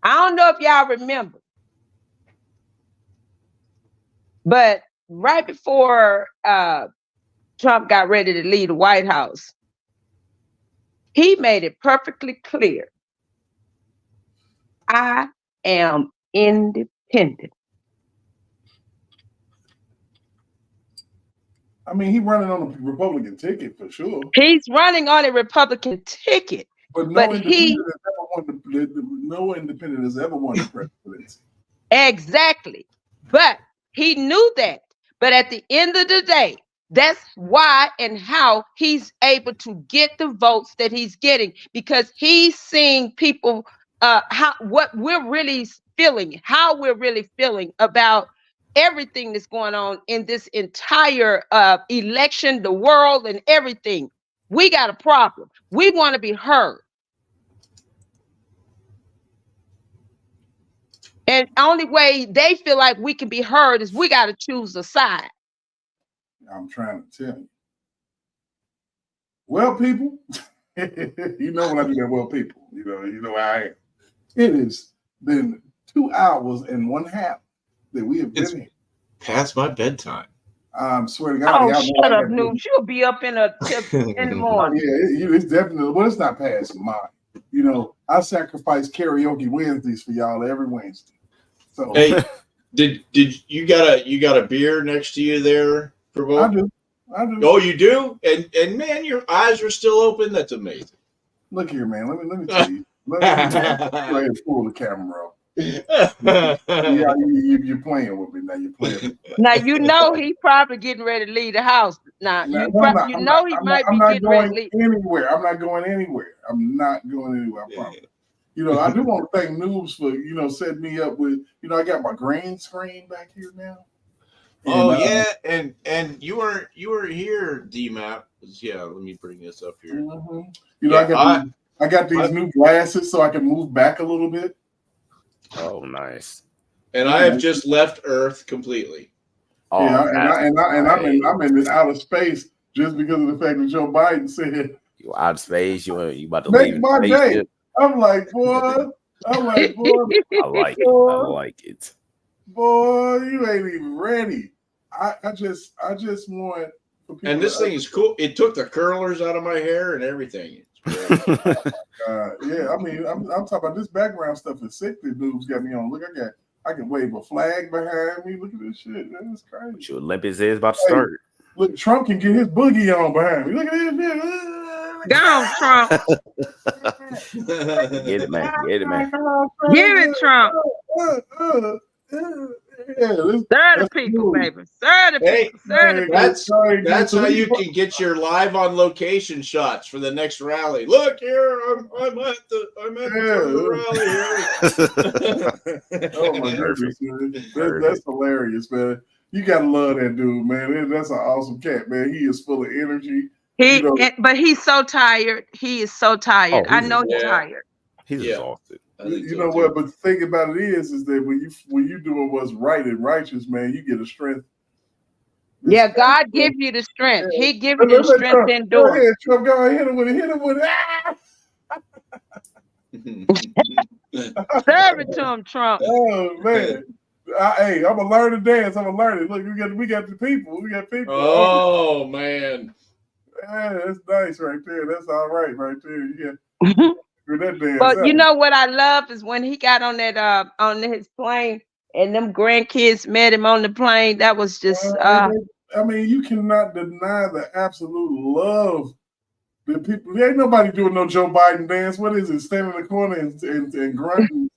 I don't know if y'all remember, but right before Trump got ready to leave the White House, he made it perfectly clear. I am independent. I mean, he's running on a Republican ticket for sure. He's running on a Republican ticket, but no independent has ever won the presidency. Exactly. But he knew that. But at the end of the day, that's why and how he's able to get the votes that he's getting, because he's seeing people what we're really feeling, how we're really feeling about everything that's going on in this entire election, the world and everything. We got a problem. We want to be heard. And only way they feel like we can be heard is we got to choose a side. I'm trying to tell you. Well, people, you know when I do that, well, people, you know how I am. It has been 2 hours and 1/2 that we have been here. Past my bedtime. I swear to God. Oh, shut up, Noob. She'll be up in the morning. Yeah, it's definitely, well, it's not past mine. I sacrifice karaoke Wednesdays for y'all every Wednesday. So hey, did you got a beer next to you there, Provoke? I do. Oh, you do? And man, your eyes are still open. That's amazing. Look here, man. Let me tell you. Let me go ahead and pull the camera up. Yeah, you're playing with me now. You're playing with me. Now he probably getting ready to leave the house. Now he might be getting ready to leave. Anywhere. I'm not going anywhere. I promise. I do want to thank Noobs for setting me up with. I got my green screen back here now. And, and you were here, DMAP. Yeah, let me bring this up here. I got these new glasses so I can move back a little bit. Oh, nice. And I have just left Earth completely. Oh, yeah, I'm in this outer space just because of the fact that Joe Biden said you out of space. You about to make leave my day. I'm like, boy. I like it. Boy, you ain't even ready. I just want And this thing is cool. It took the curlers out of my hair and everything. Yeah, I mean, I'm talking about this background stuff is sick. The dudes got me on. Look, I can wave a flag behind me. Look at this shit. That's crazy. Your Olympics is about to start. Look, Trump can get his boogie on behind me. Look at this shit. Go on, Trump. Get it, man. Get it, man. Give it, Trump. Serve the people, baby. Serve the people. Serve the people. That's how you can get your live on location shots for the next rally. Look here, I'm at the rally. Oh my goodness, man. That's hilarious, man. You gotta love that dude, man. That's an awesome cat, man. He is full of energy. But he's so tired. He is so tired. I know he's tired. He's exhausted. You know what? But the thing about it is that when you doing what's right and righteous, man, you get a strength. Yeah, God give you the strength. He give you the strength to endure. Go ahead, Trump. Go ahead, hit him with it. Serve it to him, Trump. Oh man. Hey, I'm gonna learn to dance. I'm gonna learn it. Look, we got the people. We got people. Oh man. Yeah, that's nice right there. That's all right there. Yeah. That dance. But you know what I love is when he got on that on his plane and them grandkids met him on the plane. That was just I mean, you cannot deny the absolute love. The people, there ain't nobody doing no Joe Biden dance. What is it? Standing in the corner and grunting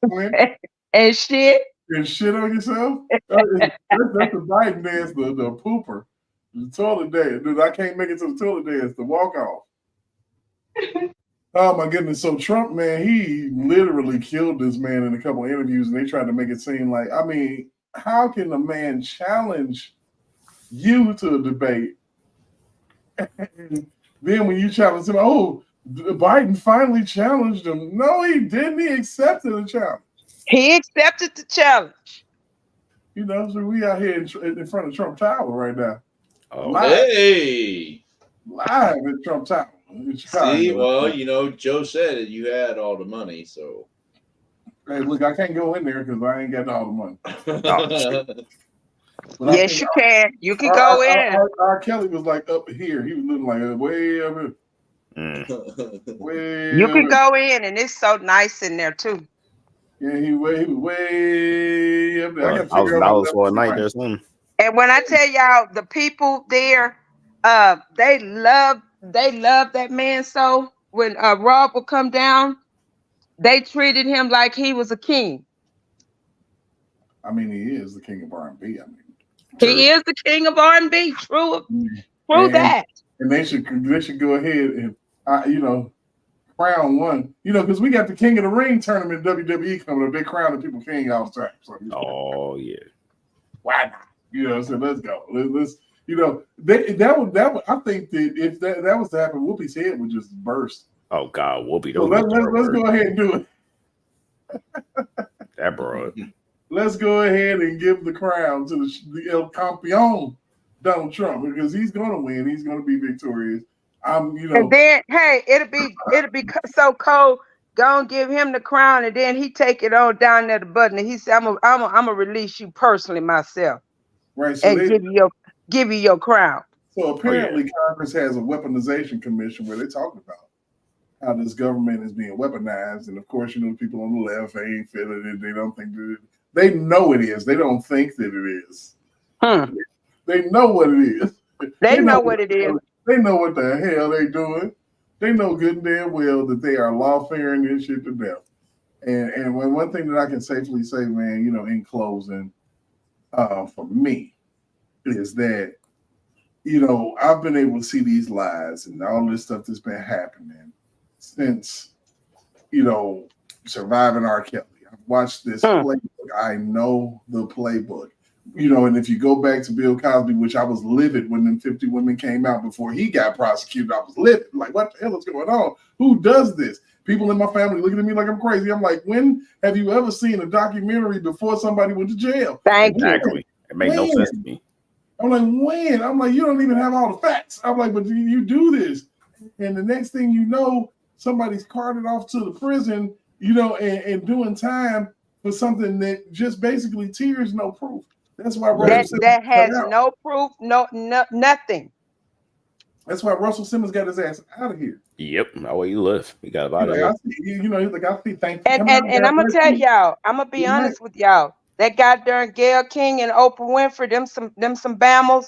and shit. And shit on yourself? That's the Biden dance, the pooper. The toilet dance. Dude, I can't make it to the toilet dance, the walk off. Oh my goodness. So Trump, man, he literally killed this man in a couple of interviews, and they tried to make it seem like, I mean, how can a man challenge you to a debate? And then when you challenge him, oh, Biden finally challenged him. No, he didn't. He accepted the challenge. He accepted the challenge. You know, so we out here in front of Trump Tower right now. Oh, hey. Live at Trump Tower. See, well, you know, Joe said that you had all the money, so. Hey, look, I can't go in there because I ain't got all the money. Yes, you can. You can go in. R. Kelly was like up here. He was looking like way up here. You can go in, and it's so nice in there too. Yeah, he was way up there. $1,000 for a night or something. And when I tell y'all, the people there, they love that man. So when Rob would come down, they treated him like he was a king. I mean, he is the king of R&B. I mean, he is the king of R&B. True that. And they should go ahead and crown one. You know, because we got the King of the Ring tournament WWE coming up. They crown the people king all the time. So, oh yeah. Why not? You know, so let's go. Let's you know, that would I think that if that was to happen, Whoopi's head would just burst. Oh God, Whoopi. So let's go ahead and do it. That bro. Let's go ahead and give the crown to the El Campeon, Donald Trump, because he's going to win. He's going to be victorious. And then, hey, it'll be so cold. Go and give him the crown, and then he take it on down there the button, and he said, "I'm gonna release you personally myself, right? So and give you your crown." So apparently, Congress has a weaponization commission where they're talking about how this government is being weaponized, and of course, you know, the people on the left, they ain't feeling it. They don't think that they know it is. They don't think that it is. They know what it is. They know what it is. They know what the hell they doing. They know good and damn well that they are lawfaring this shit to death. And one thing that I can safely say, man, you know, in closing, for me, is that, you know, I've been able to see these lies and all this stuff that's been happening since, you know, surviving R. Kelly. I've watched this playbook. I know the playbook. You know, and if you go back to Bill Cosby, which I was livid when them 50 women came out before he got prosecuted, I was livid. Like, what the hell is going on? Who does this? People in my family looking at me like I'm crazy. I'm like, when have you ever seen a documentary before somebody went to jail? Exactly. It made no sense to me. I'm like, when? I'm like, you don't even have all the facts. I'm like, but you do this. And the next thing you know, somebody's carted off to the prison, you know, and doing time for something that just basically tears no proof. That's why that has no proof, no nothing. That's why Russell Simmons got his ass out of here. Yep, how you live. He got about it. He's like, I see. Thank you. And I'm gonna tell y'all, I'm gonna be honest with y'all. That goddamn Gayle King and Oprah Winfrey, them some Bammels,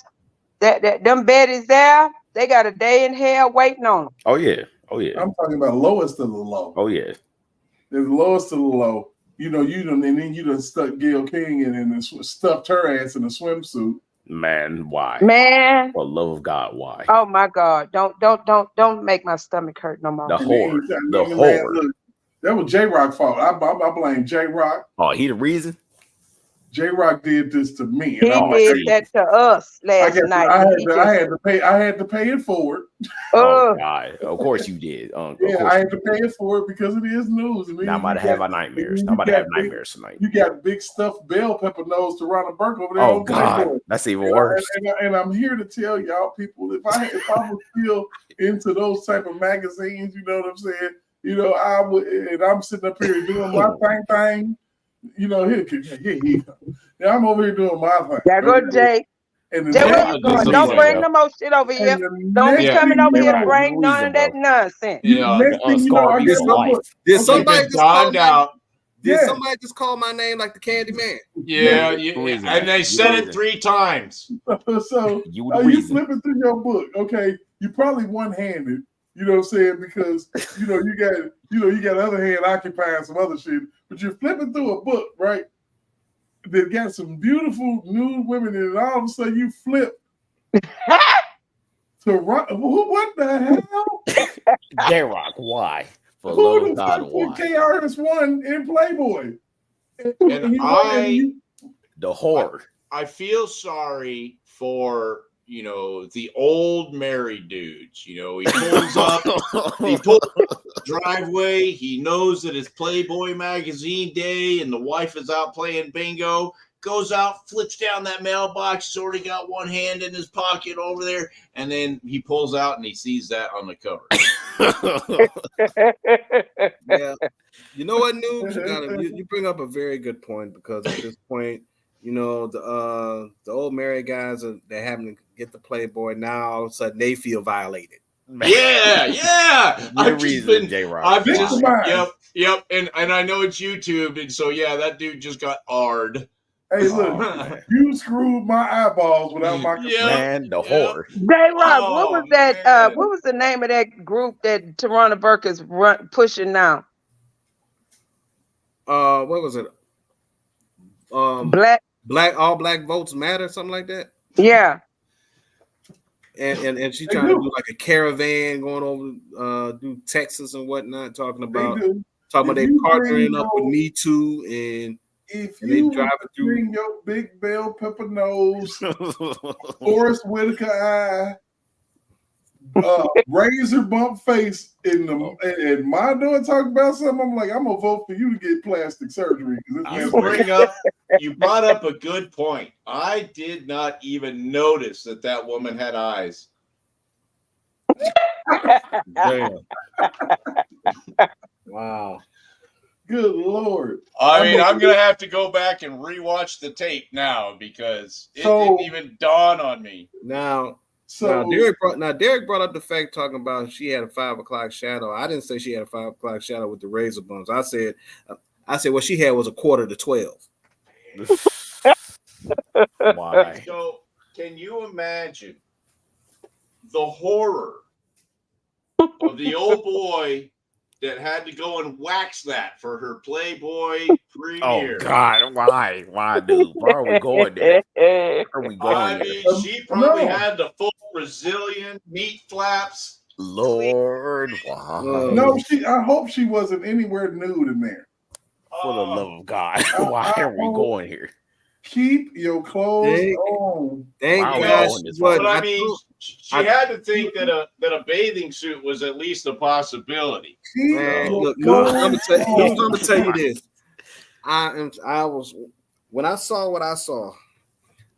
that them Betty's there. They got a day in hell waiting on them. Oh yeah. I'm talking about lowest of the low. Oh yeah. There's lowest of the low. You done stuck Gayle King and stuffed her ass in a swimsuit. Man, why? Man, for the love of God, why? Oh my God! Don't make my stomach hurt no more. The horror. Look, that was J-Rock's fault. I blame J-Rock. Oh, he the reason? J-Rock did this to me. He did that to us last night. I had to pay it forward. Oh God! Of course you did. I had to pay it forward because it is news. Now I'm about to have nightmares. I'm about to have nightmares tonight. You got big stuffed bell pepper nose to Ronald Burke over there. Oh God, that's even worse. And I'm here to tell y'all people, if I was still into those type of magazines, you know what I'm saying? I would, and I'm sitting up here doing my thing. Here. Yeah, I'm over here doing my thing. There go Jay. Jay, where you going? Don't bring no more shit over here. Don't be coming over here to bring none of that nonsense. Did somebody just call out? Did somebody just call my name like the Candy Man? Yeah, and they said it 3 times. So you flipping through your book, okay? You probably one-handed. You know what I'm saying? Because you got other hand occupying some other shit, but you're flipping through a book, right? That got some beautiful nude women in it, and all of a sudden you flip to rock. What the hell? J-Rock, why? For Who love the of God, fuck why? put KRS-One in Playboy? The horror. I feel sorry for the old married dudes. He pulls up, the driveway. He knows that it's Playboy magazine day, and the wife is out playing bingo. Goes out, flips down that mailbox. He's already got one hand in his pocket over there, and then he pulls out and he sees that on the cover. Yeah, you know what, Noob? You bring up a very good point, because at this point, the old married guys they're having to get the Playboy now. All of a sudden, they feel violated. Yeah. I've just been J-Rock. Yep. And I know it's YouTube, and so that dude just got R'd. Hey, look, you screwed my eyeballs without my man. The horror. J-Rock, what was that? What was the name of that group that Tarana Burke is pushing now? What was it? All black votes matter, something like that. Yeah. And she's trying to do like a caravan going over do Texas and whatnot, talking about they partnering up with Me Too, and if they you driving bring your big bell pepper nose, Forrest Whitaker eye, razor bump face in my door talking about something, I'm like, I'm gonna vote for you to get plastic surgery. You brought up a good point. I did not even notice that woman had eyes. Damn. Wow. Good Lord. I mean, I'm going to have to go back and rewatch the tape now, because it didn't even dawn on me. Now Derek brought up the fact, talking about she had a 5 o'clock shadow. I didn't say she had a 5 o'clock shadow with the razor bumps. I said what she had was a 11:45. Why? So, can you imagine the horror of the old boy that had to go and wax that for her Playboy premiere? Oh God, why, dude? Why are we going there? Where are we going? I mean, she probably had the full Brazilian meat flaps. Lord, wow. No, I hope she wasn't anywhere nude in there. For the love of God, why are we going here? Keep your clothes on. Thank God. But I mean, she had to think that a bathing suit was at least a possibility. Look, I'm gonna tell you this. When I saw what I saw,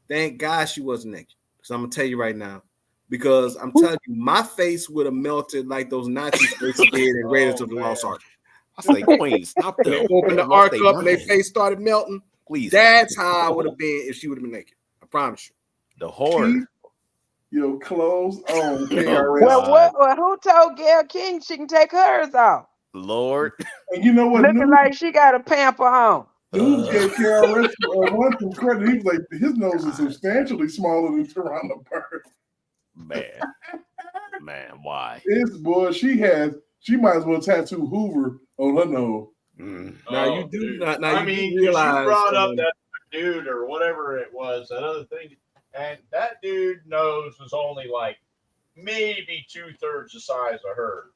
thank God she wasn't naked. So I'm gonna tell you right now, because I'm telling you, my face would have melted like those Nazi faces did in Raiders of the Lost Ark. I say, Queen, stop They opened the ark up and their face started melting. Please, that's how I would have been if she would have been naked. I promise you. The horror. your clothes on KRS. Well, who told Gayle King she can take hers off? Lord. And you know what? Looking like she got a pamper on. News gave KRS one some credit. He was like, his nose is substantially smaller than Toronto Bird. Man, why? This boy, she might as well tattoo Hoover on her nose. Now you do not. Now I you mean, do realize you brought up that dude or whatever it was, that other thing, and that dude nose was only like maybe 2/3 the size of hers.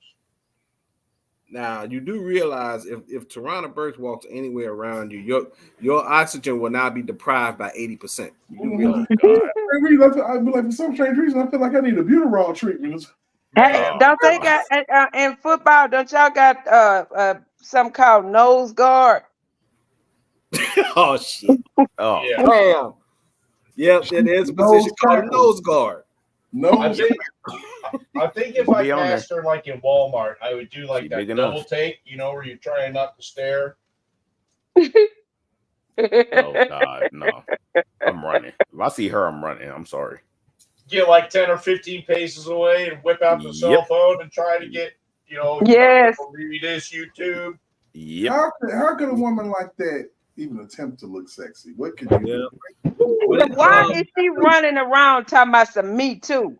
Now you do realize if Toronto Burks walks anywhere around you, your oxygen will now be deprived by 80%. You do realize. I be like, for some strange reason, I feel like I need a Buterol treatment. Hey, don't they got in football? Don't y'all got something called nose guard? Oh shit! Oh Yeah. damn! Yep, it is a position called nose guard. I think if I passed her like in Walmart, I would do like that double take, where you're trying not to stare. Oh God, no! I'm running. If I see her, I'm running. I'm sorry. Get like 10 or 15 paces away and whip out the cell phone and try to get, yes, read this YouTube. Yep. How could a woman like that even attempt to look sexy? What could you do? Why is she running around talking about some Me Too?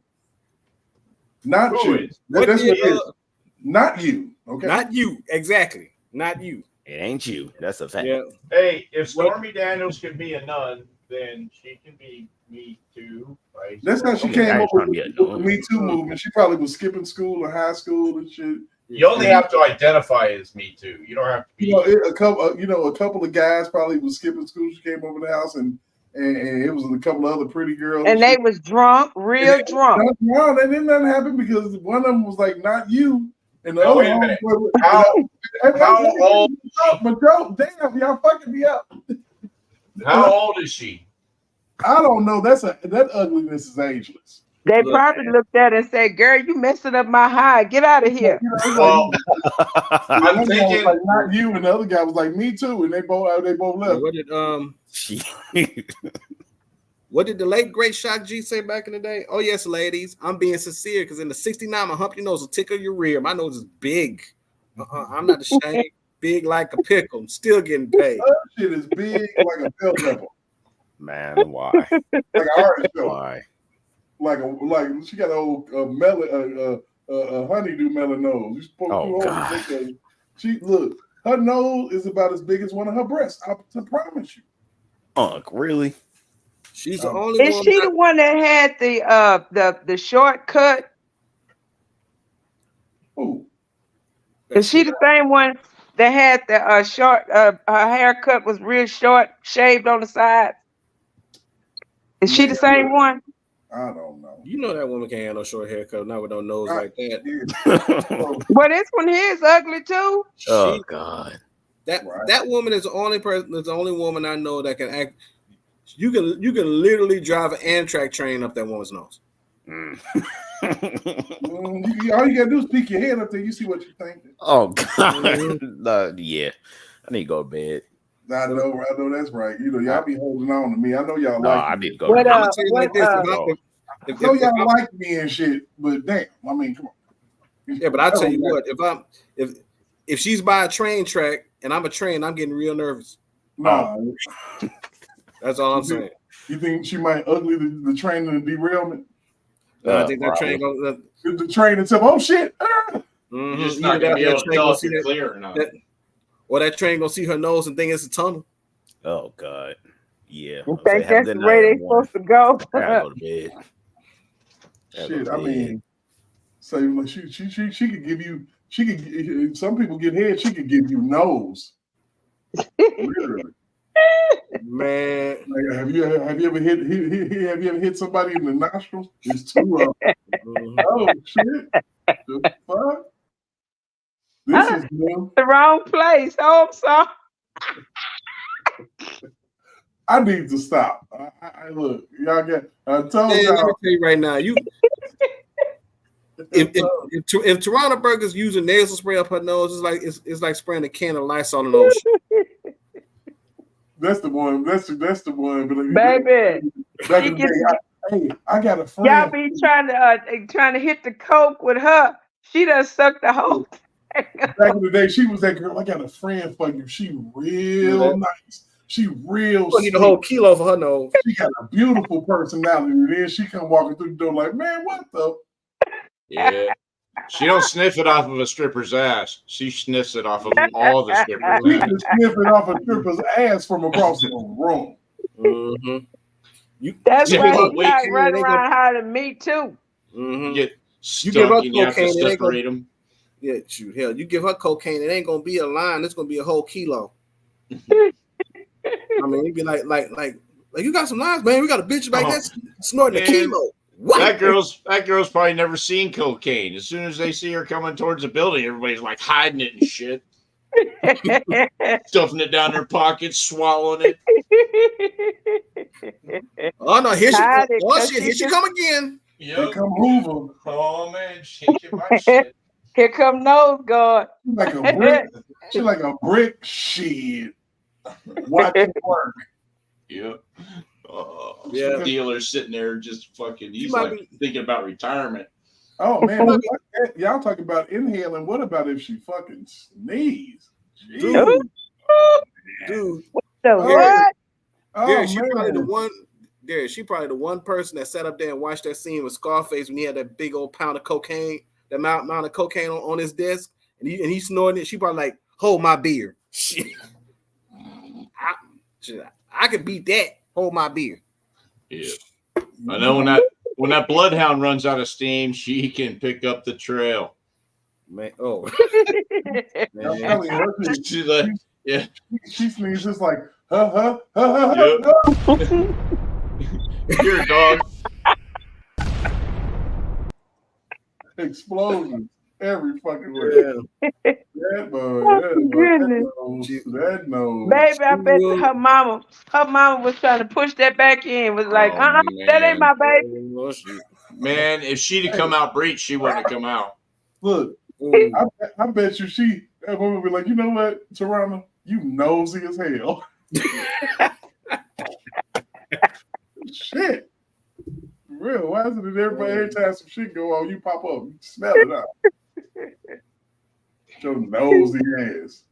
Not you. That's what it is. Not you. Okay. Not you. Exactly. Not you. It ain't you. That's a fact. Yeah. Hey, if Stormy Daniels can be a nun, then she can be Me Too. Right? That's how she came up with the Me Too movement. She probably was skipping school or high school and shit. You only have to identify as Me Too. You don't have to be. A couple of guys probably was skipping school. She came over the house and it was a couple of other pretty girls. And they was drunk, real drunk. No, that didn't nothing happen because one of them was like, "Not you," and the other wait a one minute. was, How old? But damn, y'all fucking me up. How old is she? I don't know. That ugliness is ageless. They probably looked at it and said, "Girl, you messing up my high. Get out of here." Well, I'm thinking like, not you, and the other guy was like, "Me too," and they both left. What did the late great Shock G say back in the day? Oh yes, ladies, I'm being sincere because in the '69, my hump your nose will tickle your rear. My nose is big. I'm not ashamed. Big like a pickle. I'm still getting paid. That shit is big like a bell pepper. Man, why? Like an artichoke. Why? Like she got an old honeydew melon nose. You Oh God. She look. Her nose is about as big as one of her breasts. I promise you. Really? She's the only Is one. she the one that had the shortcut? Who? Is she the same one that had the short? Her haircut was real short, shaved on the side. Is she the same one? I don't know. You know that woman can't have no short haircut, not with no nose like that. Well, this one here is ugly too. Oh God. That woman is the only person. Is the only woman I know that can act. You can literally drive an Amtrak train up that woman's nose. All you gotta do is peek your head up there. You see what you're thinking. Oh God. Yeah. I need to go to bed. I know that's right. Y'all be holding on to me. I know y'all No, like I me. need to go to bed. I'm gonna tell you like this. I know y'all like me and shit, but damn, I mean, come on. Yeah, but I tell you what, if she's by a train track and I'm a train, I'm getting real nervous. Nah. That's all I'm saying. You think she might ugly the train in the derailment? I think that train goes. The train itself. Oh shit! You're just not gonna be able to tell if you're clear or not. Or that train gonna see her nose and think it's a tunnel. Oh God. Yeah. You think that's the way they're supposed to go? I gotta go to bed. Shit, I mean, so like she could give you. She could. Some people get head. She could give you nose. Literally. Man, like, have you ever hit somebody in the nostrils? It's too rough. Oh shit! The fuck? This is new. The wrong place. Oh, I'm sorry. I need to stop. I look, y'all get. I told Let me y'all. tell you right now, if Toronto Burger's using nasal spray up her nose, it's like spraying a can of Lysol in the ocean. That's the one. That's the one. But Baby, back in the day, Hey, I got a Y'all friend. be trying to hit the coke with her. She done sucked the whole thing. Back in the day, she was that girl. I got a friend for you. She real nice. She real You need a whole sweet. kilo for her nose. She got a beautiful personality. And then she come walking through the door like, man, what the? Yeah. She don't sniff it off of a stripper's ass. She sniffs it off of all the strippers' She ass. can sniff it off a stripper's ass from across the room. Mm-hmm. That's Yeah, why but he wait, like running around hollering me too. Mm-hmm. Get You give her stunk and you have to cocaine, it ain't gonna, separate them. yeah, shoot, hell, you give her cocaine, it ain't gonna be a line, it's gonna be a whole kilo. I mean, you'd be like, you got some lines, man. We got a bitch like that snorting a Man, kilo. What? That girl's probably never seen cocaine. As soon as they see her coming towards the building, everybody's like hiding it and shit. Stuffing it down their pockets, swallowing it. Oh no, here she Hide it, oh 'cause shit, she here she just- come again. Here come Hoover. Oh man, shaking my shit. Here come nose guard. She's like a brick. She's like a brick shit. Watch it work. Yep. Oh, Yeah. The dealer's sitting there just fucking. He's might like thinking about retirement. Oh man, y'all talking about inhaling. What about if she fucking sneezes? Dude. Dude. The what? Oh Derek, she probably the man. one. Derek, she probably the one person that sat up there and watched that scene with Scarface when he had that big old pound of cocaine, the amount of cocaine on his desk, and he snorting it. She probably like, hold my beer. Shit. I could beat that. Hold my beer. Yeah. I know when that bloodhound runs out of steam, she can pick up the trail. Man, oh. I'm telling you, her She's like, yeah. She sneezes just like, huh. You're a dog. Explosions every fucking way. That nose. Baby, I bet you her mama was trying to push that back in, was like, that ain't my baby. Man, if she'd have come out breech, she wouldn't have come out. Look, I bet you that woman would be like, you know what, Toronto, you nosy as hell. Shit. For real, why is it that every time some shit go on, you pop up, you smell it out? Your nosy ass.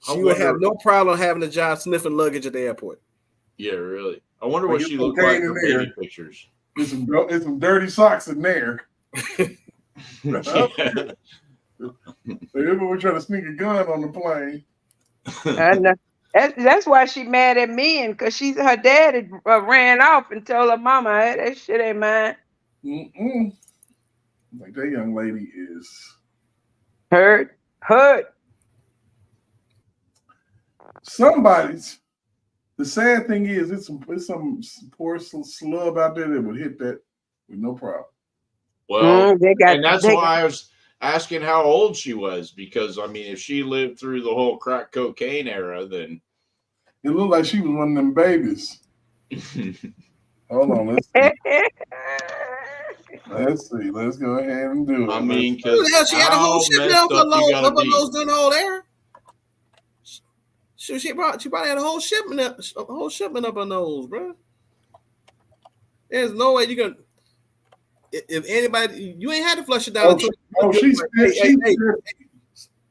She would have no problem having a job sniffing luggage at the airport. Yeah, really. I wonder Well, what get she some looked like cane for in there. baby pictures. There's some dirty socks in there. We're trying to sneak a gun on the plane. I know. That's why she mad at me, and because her daddy ran off and told her mama, hey, that shit ain't mine. Like that young lady is hurt. Somebody's. The sad thing is, it's some poor slub out there that would hit that with no problem. Well, and that's why I was asking how old she was, because I mean, if she lived through the whole crack cocaine era, then it looked like she was one of them babies. Hold on, let's see. Let's go ahead and do it. I mean, She had a whole shipment of her nose during the whole era. She probably had a whole shipment up her nose, bro. There's no way you can. If anybody, you ain't had to flush it down.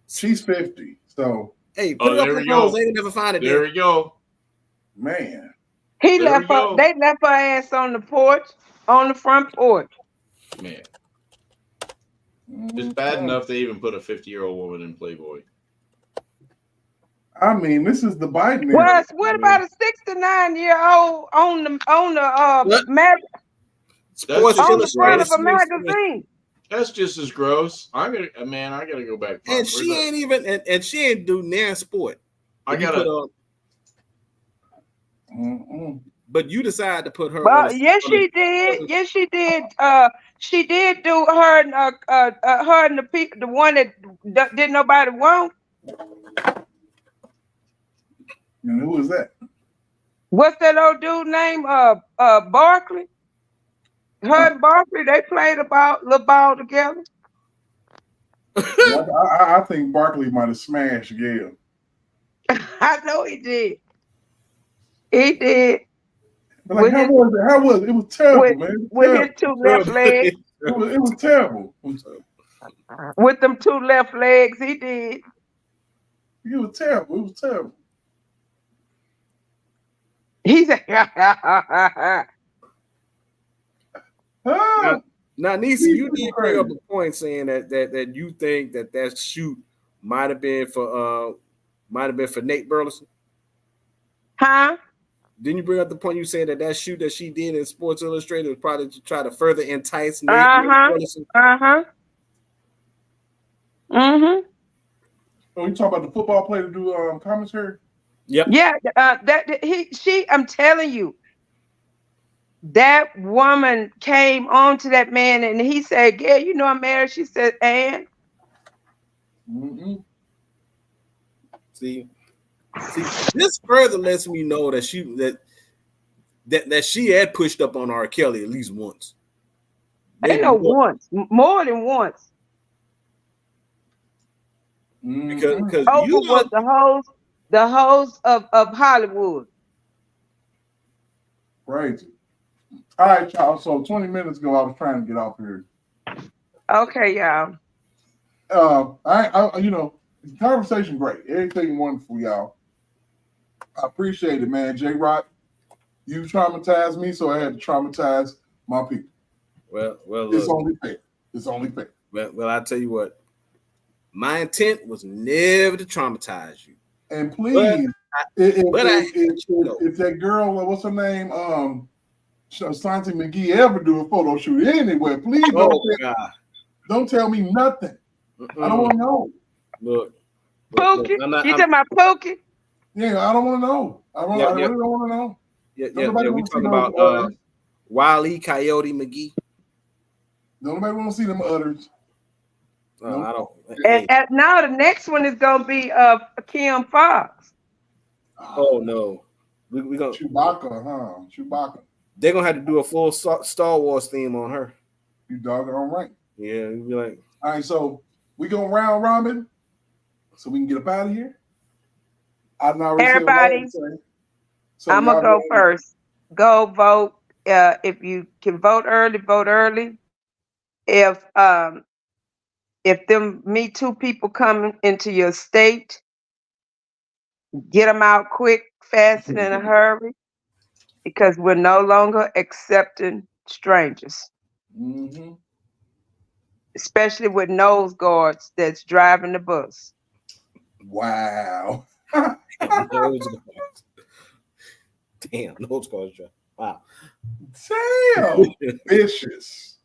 She's 50. So hey, put it up her nose. They never find it. There we go. Man, they left her ass on the porch, on the front porch. Man, it's bad enough they even put a 50-year-old woman in Playboy. I mean, this is the Biden era. What about a 69-year-old on the front of a magazine? That's just as gross. I gotta go back. And she ain't even, and she ain't do near sport. But you decide to put her. Well, yes, she did. Yes, she did. She did do her and the one that didn't nobody want. And who was that? What's that old dude name? Barkley. Her and Barkley, they played little ball together. I think Barkley might have smashed Gail. I know he did. He did. But like, how was it? How was it? It was terrible, man. With his two left legs. It was terrible. With them two left legs, he did. It was terrible. It was terrible. He's a Now, Nisi, you did bring up a point saying that you think that shoot might have been for Nate Burleson. Huh? Didn't you bring up the point you said that shoot that she did in Sports Illustrated was probably to try to further entice Nate Burleson? Oh, you talking about the football player to do commentary? Yep. Yeah, I'm telling you, that woman came on to that man and he said, "Yeah, you know I'm married." She said, "And?" See, this further lets me know that she had pushed up on R. Kelly at least once. Ain't no once, more than once. Because Oprah was the host of Hollywood. Crazy. All right, y'all. So 20 minutes ago, I was trying to get off here. Okay, y'all. I you know, conversation great. Everything wonderful, y'all. I appreciate it, man. J-Rock, you traumatized me, so I had to traumatize my people. Well, it's only fair. It's only fair. Well, I tell you what, my intent was never to traumatize you. And please, if that girl, what's her name, Santi McGee, ever do a photo shoot anywhere, please don't tell me nothing. I don't want to know. Look, Pookie, you talking about Pookie? Yeah, I don't want to know. I really don't want to know. Yeah. We talking about Wile E. Coyote McGee. Nobody want to see them udders. No, I don't. And now the next one is gonna be Kim Fox. Oh no, we gonna Chewbacca, huh? Chewbacca. They're gonna have to do a full Star Wars theme on her. You doggone right. Yeah, you'd be like, all right, so we go round robin, so we can get up out of here. Everybody, I'm gonna go first. Go vote. If you can vote early, vote early. If them Me Too people come into your state, get them out quick, fast, and in a hurry, because we're no longer accepting strangers. Mm-hmm. Especially with nose guards that's driving the bus. Wow. Damn, nose guards drive. Wow. Damn. Vicious.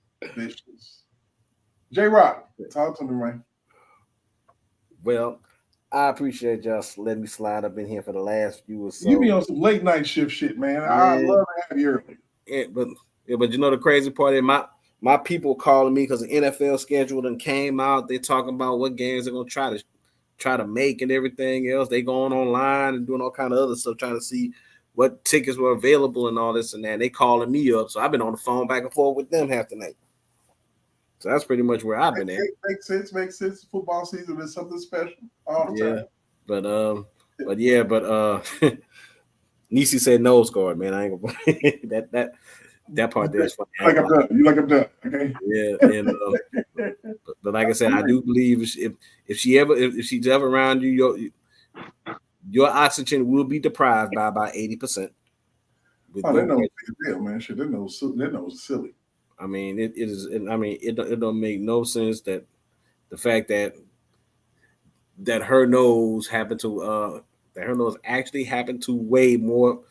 J-Rock, talk to me, man. Well, I appreciate y'all letting me slide up in here for the last few or so. You be on some late night shift shit, man. I love to have you early. But you know the crazy part is my people calling me because the NFL schedule done came out. They talking about what games they're gonna try to make and everything else. They going online and doing all kind of other stuff, trying to see what tickets were available and all this and that. They calling me up, so I've been on the phone back and forth with them half the night. So that's pretty much where I've been at. Makes sense. Football season is something special all the time. But Nisi said nose guard, man. I ain't gonna that part there is funny. Like I'm done. You like I'm done. Okay. Yeah, and but like I said, I do believe if she's ever around you, your oxygen will be deprived by about 80%. Oh, that nose is deal, man. Shit, that nose is silly. I mean, it don't make no sense that the fact that her nose actually happened to weigh more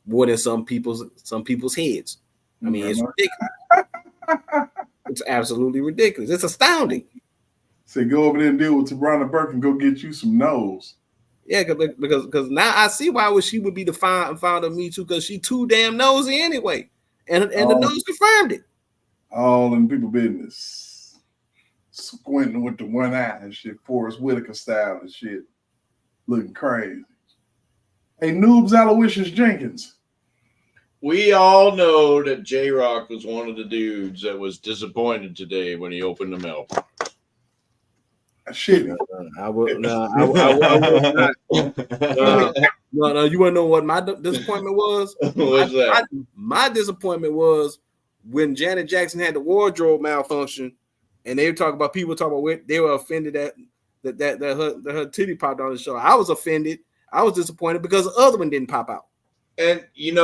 than some people's heads. I mean, it's ridiculous. It's absolutely ridiculous. It's astounding. Say, go over there and deal with Tabrana Burke and go get you some nose. Yeah, because now I see why she would be the founder of Me Too, because she too damn nosy anyway, and the nose confirmed it. All in people business, squinting with the one eye and shit, Forrest Whitaker style and shit, looking crazy. Hey, Noobs Aloysius Jenkins. We all know that J-Rock was one of the dudes that was disappointed today when he opened the mail. Shit. I would not. No, you want to know what my disappointment was? What's that? My disappointment was when Janet Jackson had the wardrobe malfunction, and they were talking about they were offended that her titty popped on the show. I was offended. I was disappointed because the other one didn't pop out. And in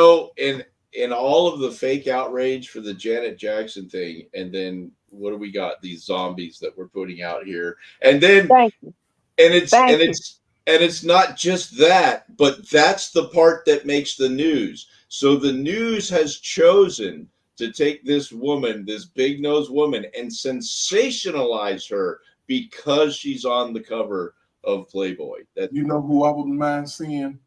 all of the fake outrage for the Janet Jackson thing, and then what do we got? These zombies that we're putting out here, and then it's not just that, but that's the part that makes the news. So the news has chosen to take this woman, this big nose woman, and sensationalize her because she's on the cover of Playboy. That you know who I wouldn't mind seeing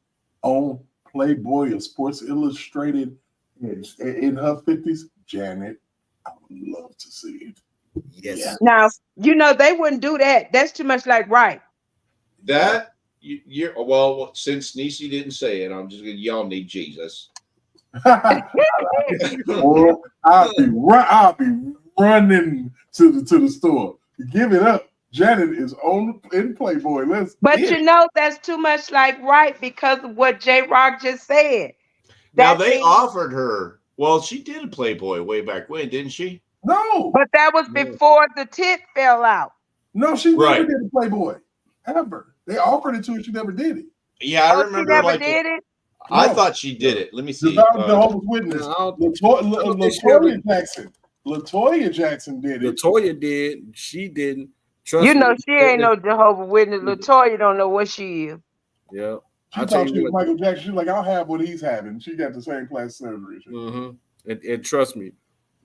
on Playboy or Sports Illustrated in her 50s? Janet. I would love to see it. Yes. Yeah. Now, they wouldn't do that. That's too much like right. That well, since Niecy didn't say it, I'm just gonna y'all need Jesus. Or I'll be running to the store. Give it up. Janet is in Playboy. That's too much like right because of what J Rock just said. Now they offered her. Well, she did a Playboy way back when, didn't she? No. But that was before the tit fell out. No, she never did a Playboy. Ever. They offered it to her. She never did it. Yeah, I remember. She never did it? I thought she did it. Let me see. Jehovah's Witness. Latoya Jackson. Latoya Jackson did it. Latoya did. She didn't. Trust me. She ain't no Jehovah's Witness. Latoya don't know what she is. Yeah. She thought she was Michael Jackson. She's like, I'll have what he's having. She got the same plastic surgery. And trust me,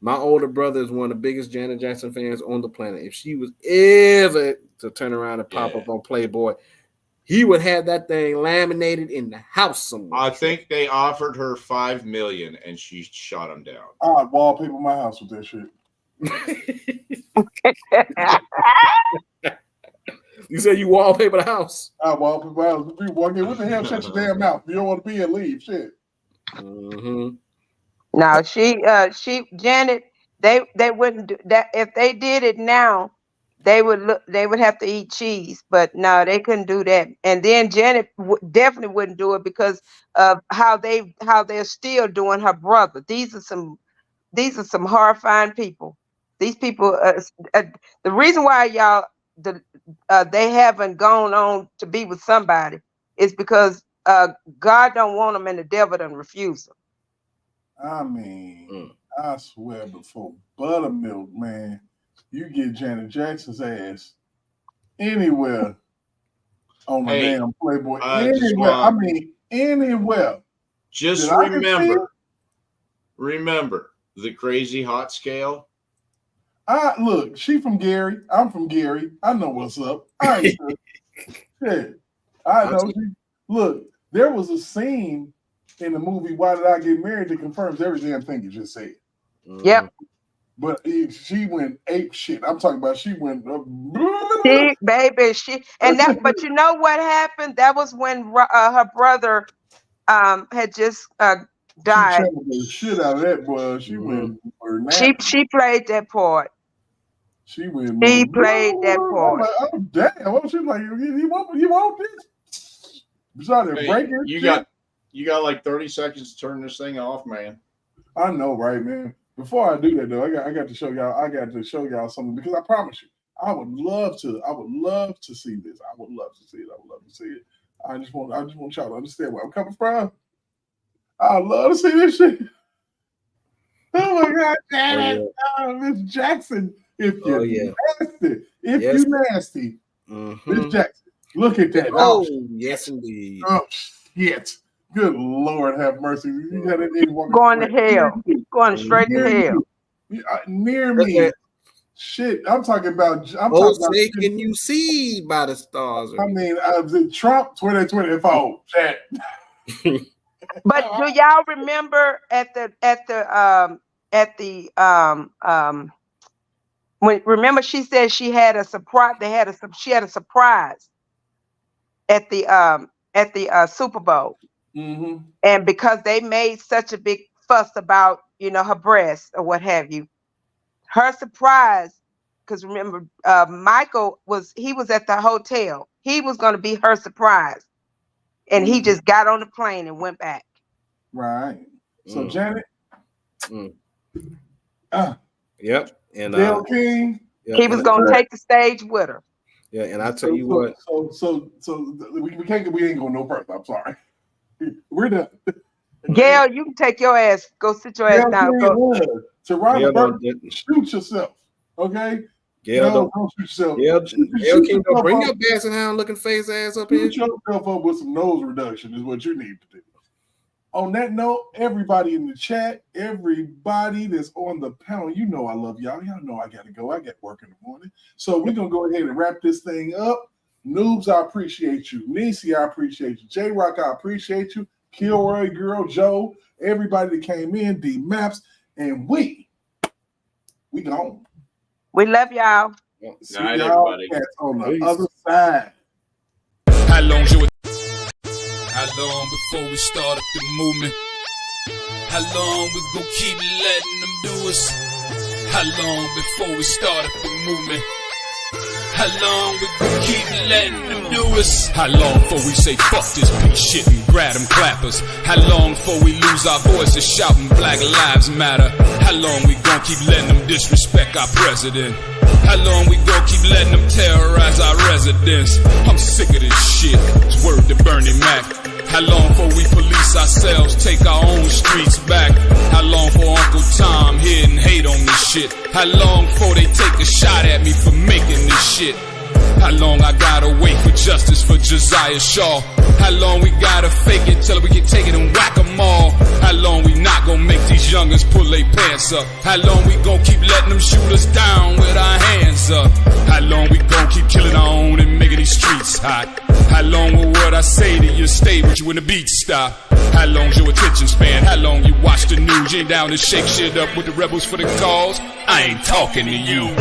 my older brother is one of the biggest Janet Jackson fans on the planet. If she was ever to turn around and pop up on Playboy, he would have that thing laminated in the house somewhere. I think they offered her $5 million and she shot him down. I'd wallpaper my house with that shit. You said you wallpaper the house. I wallpaper my house. People walk in, what the hell? Shut your damn mouth. You don't want to be and leave. Shit. Now Janet, they wouldn't do that. If they did it now, they would have to eat cheese, but no, they couldn't do that. And then Janet definitely wouldn't do it because of how they're still doing her brother. These are some horrifying people. These people, the reason why they haven't gone on to be with somebody is because God don't want them and the devil done refuse them. I mean, I swear before buttermilk, man, you get Janet Jackson's ass anywhere on the damn Playboy. Anywhere. Just remember the crazy hot scale. Look, she from Gary. I'm from Gary. I know what's up. I ain't shit. I know. Look, there was a scene in the movie Why Did I Get Married that confirms every damn thing you just said. Yep. But she went ape shit. I'm talking about she went but you know what happened? That was when her brother had just died. She the shit out of that boy. She went. She played that part. She went. She played that part. Like, oh damn! Well, she's like, you want this? You got like 30 seconds to turn this thing off, man. I know, right, man. Before I do that, though, I got to show y'all. I got to show y'all something because I promise you, I would love to see this. I would love to see it. I just want y'all to understand where I'm coming from. I love to see this shit. Oh my God, damn it, Miss Jackson! If you're nasty, Miss Jackson, look at that. Oh, yes, indeed. Oh shit! Good Lord, have mercy. You got it going to hell. Going straight to hell. Near me. Shit, I'm talking about. Can you see by the stars? I mean, Trump 2024. Chat. But do y'all remember remember she said she had a surprise? She had a surprise at the Super Bowl. Mm-hmm. And because they made such a big fuss about, her breasts or what have you, her surprise because remember, Michael was at the hotel. He was going to be her surprise, and he just got on the plane and went back. Right. So Janet. Yep. And Dale King. He was going to take the stage with her. Yeah, and I tell you what. So we ain't going no further. I'm sorry. We're done. Gail, you can take your ass. Go sit your ass down. Go. Shoot yourself. Okay. Gail, don't shoot yourself. Gail King, don't bring your Basset Hound looking face ass up here. Shoot yourself up with some nose reduction is what you need to do. On that note, everybody in the chat, everybody that's on the panel, you know I love y'all. Y'all know I gotta go. I got work in the morning. So we're gonna go ahead and wrap this thing up. Noobs, I appreciate you. Nisi, I appreciate you. J-Rock, I appreciate you. Kilroy Girl, Joe, everybody that came in, D Maps, and we gone. We love y'all. See y'all on the other side. How long before we start up the movement? How long we gon' keep letting them do us? How long before we start up the movement? How long we gon' keep letting them do us? How long before we say fuck this piece shit and grab them clappers? How long before we lose our voices shouting Black Lives Matter? How long we gon' keep letting them disrespect our president? How long we gon' keep letting them terrorize our residents? I'm sick of this shit. It's word to Bernie Mac. How long before we police ourselves, take our own streets back? How long for Uncle Tom here and hate on this shit? How long before they take a shot at me for making this shit? How long I gotta wait for justice for Josiah Shaw? How long we gotta fake it till we can take it and whack 'em all? How long we not gonna make these youngers pull their pants up? How long we gonna keep letting them shoot us down with our hands up? How long we gonna keep killing our own and making these streets hot? How long will what I say to you stay with you when the beat stop? How long's your attention span? How long you watch the news? You ain't down to shake shit up with the rebels for the cause? I ain't talking to you.